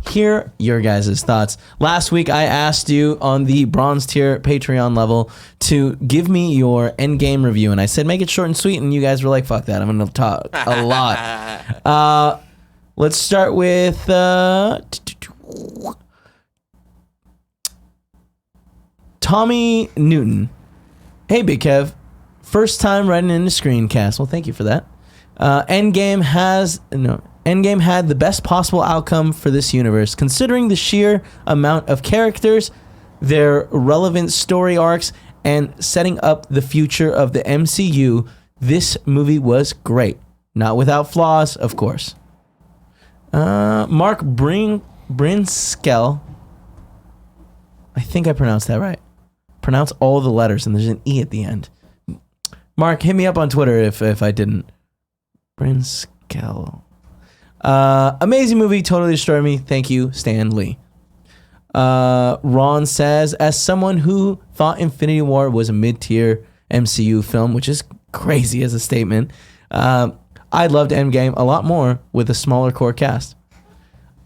[SPEAKER 1] hear your guys' thoughts. Last week, I asked you on the bronze tier Patreon level to give me your Endgame review, and I said make it short and sweet, and you guys were like, fuck that, I'm going to talk a lot. Let's start with... Tommy Newton. Hey, Big Kev. First time writing in the Screencast. Well, thank you for that. Endgame had the best possible outcome for this universe, considering the sheer amount of characters, their relevant story arcs, and setting up the future of the MCU. This movie was great. Not without flaws, of course. Mark Brinskel. I think I pronounced that right. Pronounce all the letters, and there's an E at the end. Mark, hit me up on Twitter if I didn't. Brinskel. Amazing movie, totally destroyed me. Thank you, Stan Lee. Ron says, as someone who thought Infinity War was a mid-tier MCU film, which is crazy as a statement, I loved Endgame a lot more with a smaller core cast.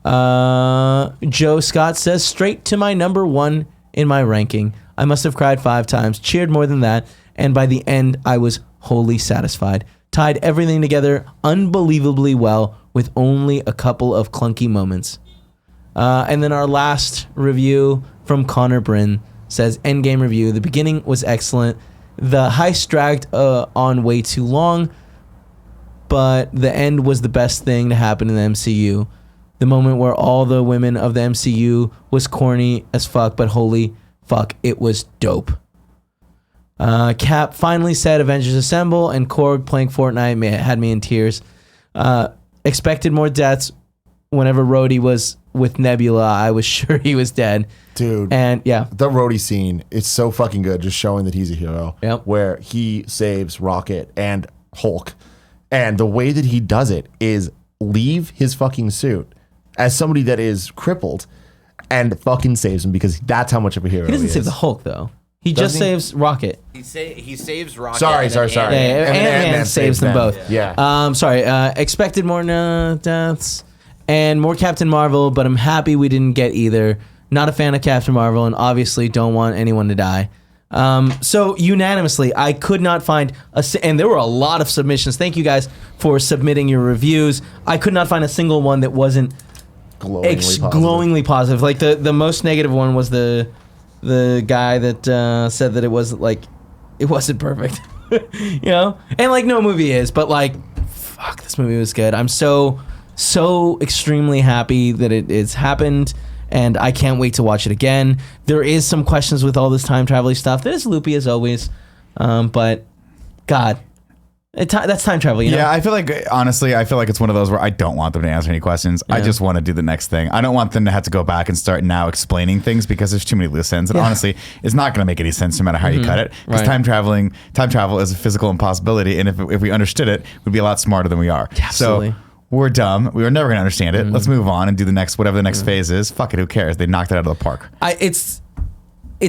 [SPEAKER 1] Joe Scott says, straight to my number 1 in my ranking. I must have cried 5 times, cheered more than that, and by the end, I was wholly satisfied. tied everything together unbelievably well with only a couple of clunky moments. And then our last review from Connor Bryn says, Endgame review. The beginning was excellent. The heist dragged on way too long, but the end was the best thing to happen in the MCU. The moment where all the women of the MCU was corny as fuck, but holy fuck, it was dope. Cap finally said Avengers Assemble, and Korg playing Fortnite had me in tears. Expected more deaths. Whenever Rhodey was with Nebula, I was sure he was dead.
[SPEAKER 2] Dude.
[SPEAKER 1] And yeah.
[SPEAKER 2] The Rhodey scene, it's so fucking good, just showing that he's a hero.
[SPEAKER 1] Yep.
[SPEAKER 2] Where he saves Rocket and Hulk. And the way that he does it is leave his fucking suit as somebody that is crippled and fucking saves him, because that's how much of a hero
[SPEAKER 1] He doesn't
[SPEAKER 2] is.
[SPEAKER 1] save the Hulk, though. He just
[SPEAKER 2] he?
[SPEAKER 1] saves Rocket.
[SPEAKER 5] He saves Rocket.
[SPEAKER 2] Sorry.
[SPEAKER 1] Yeah, Ant-Man saves them both.
[SPEAKER 2] Yeah.
[SPEAKER 1] Sorry. Expected more deaths and more Captain Marvel, but I'm happy we didn't get either. Not a fan of Captain Marvel, and obviously don't want anyone to die. So unanimously, I could not find and there were a lot of submissions. Thank you guys for submitting your reviews. I could not find a single one that wasn't glowingly positive. Like the most negative one was the guy that said that it wasn't perfect. You know, and like no movie is, but like, fuck, this movie was good. I'm so extremely happy that it has happened, and I can't wait to watch it again. There is some questions with all this time travel stuff that is loopy as always, but God, that's time travel, you know?
[SPEAKER 3] Yeah, I feel like, honestly, it's one of those where I don't want them to answer any questions. I just want to do the next thing. I don't want them to have to go back and start now explaining things, because there's too many loose ends. And honestly, it's not going to make any sense no matter how you cut it. Because time travel is a physical impossibility. And if we understood it, we'd be a lot smarter than we are.
[SPEAKER 1] Yeah, absolutely.
[SPEAKER 3] So we're dumb. We were never going to understand it. Let's move on and do the next, whatever the next phase is. Fuck it, who cares? They knocked it out of the park.
[SPEAKER 1] It's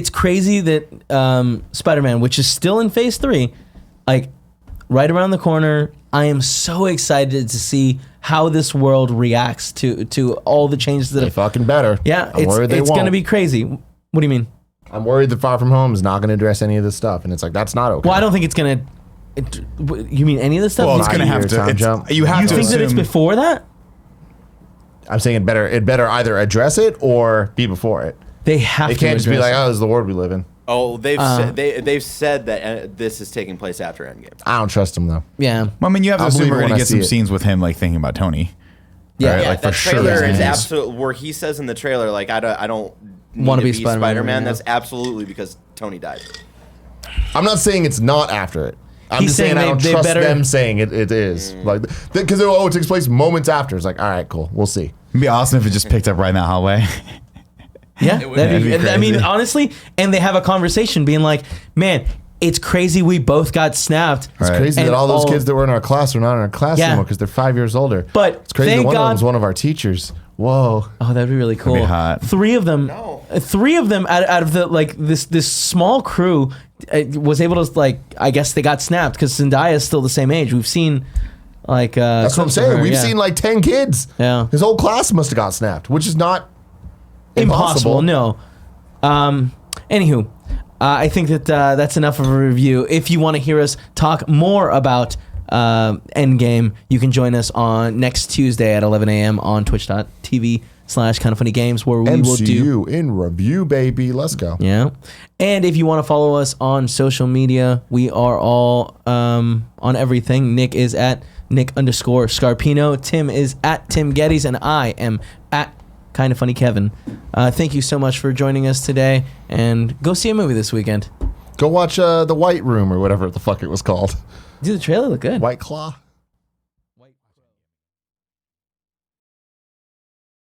[SPEAKER 1] crazy that Spider-Man, which is still in phase 3, like right around the corner, I am so excited to see how this world reacts to all the changes that
[SPEAKER 2] They fucking better.
[SPEAKER 1] Yeah,
[SPEAKER 2] I'm worried they
[SPEAKER 1] it's
[SPEAKER 2] won't.
[SPEAKER 1] going to be crazy. What do you mean?
[SPEAKER 2] I'm worried that Far From Home is not going to address any of this stuff, and it's like, that's not okay.
[SPEAKER 1] Well, I don't think it's going to. You mean any of this stuff?
[SPEAKER 3] Well, it's going to have to.
[SPEAKER 2] time jump.
[SPEAKER 3] You have
[SPEAKER 1] you
[SPEAKER 3] to
[SPEAKER 1] think that it's
[SPEAKER 3] assume-
[SPEAKER 1] before that?
[SPEAKER 2] I'm saying it better either address it or be before it.
[SPEAKER 1] They have
[SPEAKER 2] It
[SPEAKER 1] to.
[SPEAKER 2] can't just be
[SPEAKER 1] address
[SPEAKER 2] like,
[SPEAKER 1] it.
[SPEAKER 2] oh, this is the world we live in.
[SPEAKER 5] Oh, they've said that this is taking place after Endgame.
[SPEAKER 2] I don't trust him though.
[SPEAKER 1] Yeah.
[SPEAKER 3] Well, I mean, you have to
[SPEAKER 2] I'll
[SPEAKER 3] assume
[SPEAKER 2] believe
[SPEAKER 3] we're
[SPEAKER 2] it
[SPEAKER 3] going
[SPEAKER 2] when
[SPEAKER 3] to
[SPEAKER 2] I
[SPEAKER 3] get some
[SPEAKER 2] see it.
[SPEAKER 3] scenes with him, like, thinking about Tony.
[SPEAKER 1] Yeah,
[SPEAKER 3] Right?
[SPEAKER 5] Yeah,
[SPEAKER 3] Like,
[SPEAKER 5] that
[SPEAKER 3] for sure.
[SPEAKER 5] trailer
[SPEAKER 3] there's
[SPEAKER 5] is
[SPEAKER 3] gonna be-
[SPEAKER 5] absolute. Where he says in the trailer, like, I don't
[SPEAKER 1] Wanna
[SPEAKER 5] need
[SPEAKER 1] be
[SPEAKER 2] Mm-hmm.
[SPEAKER 5] to be
[SPEAKER 1] Spider-Man
[SPEAKER 5] Spider-Man.
[SPEAKER 1] right now.
[SPEAKER 5] That's absolutely because Tony died.
[SPEAKER 2] I'm not saying it's not after it. I'm
[SPEAKER 1] He's
[SPEAKER 2] just saying I
[SPEAKER 1] saying
[SPEAKER 2] don't
[SPEAKER 1] they
[SPEAKER 2] trust
[SPEAKER 1] better-
[SPEAKER 2] them saying it is. Like, because it takes place moments after. It's like, all right, cool. We'll see.
[SPEAKER 3] It'd be awesome if it just picked up right in that hallway.
[SPEAKER 1] Yeah,
[SPEAKER 3] that'd be
[SPEAKER 1] I mean,
[SPEAKER 3] crazy.
[SPEAKER 1] honestly, and they have a conversation being like, man, it's crazy we both got snapped.
[SPEAKER 2] It's
[SPEAKER 3] Right.
[SPEAKER 2] crazy
[SPEAKER 1] And
[SPEAKER 2] that all those
[SPEAKER 1] all-
[SPEAKER 2] kids that were in our class are not in our class
[SPEAKER 1] Yeah.
[SPEAKER 2] anymore because they're 5 years older.
[SPEAKER 1] But
[SPEAKER 2] it's crazy that
[SPEAKER 1] thank
[SPEAKER 2] one of them
[SPEAKER 1] God-
[SPEAKER 2] was one of our teachers. Whoa.
[SPEAKER 1] Oh, that'd be really cool.
[SPEAKER 3] be hot.
[SPEAKER 1] Three of them out of the like this small crew was able to, like, I guess they got snapped because Zendaya is still the same age. We've seen like
[SPEAKER 2] That's what I'm
[SPEAKER 1] clips of
[SPEAKER 2] saying.
[SPEAKER 1] her,
[SPEAKER 2] We've
[SPEAKER 1] yeah.
[SPEAKER 2] seen like 10 kids.
[SPEAKER 1] Yeah.
[SPEAKER 2] His whole class must have got snapped, which is not
[SPEAKER 1] impossible.
[SPEAKER 2] impossible.
[SPEAKER 1] No. Anywho, I think that that's enough of a review. If you want to hear us talk more about Endgame, you can join us on next Tuesday at 11 a.m. on twitch.tv/kindoffunnygames, where we will do.
[SPEAKER 2] MCU in review, baby. Let's go.
[SPEAKER 1] Yeah. And if you want to follow us on social media, we are all on everything. Nick is at Nick_Scarpino. Tim is at Tim Gettys, and I am at Kind of Funny Kevin. Thank you so much for joining us today, and go see a movie this weekend.
[SPEAKER 2] Go watch The White Room or whatever the fuck it was called.
[SPEAKER 1] Dude, the trailer looked good.
[SPEAKER 2] White Claw.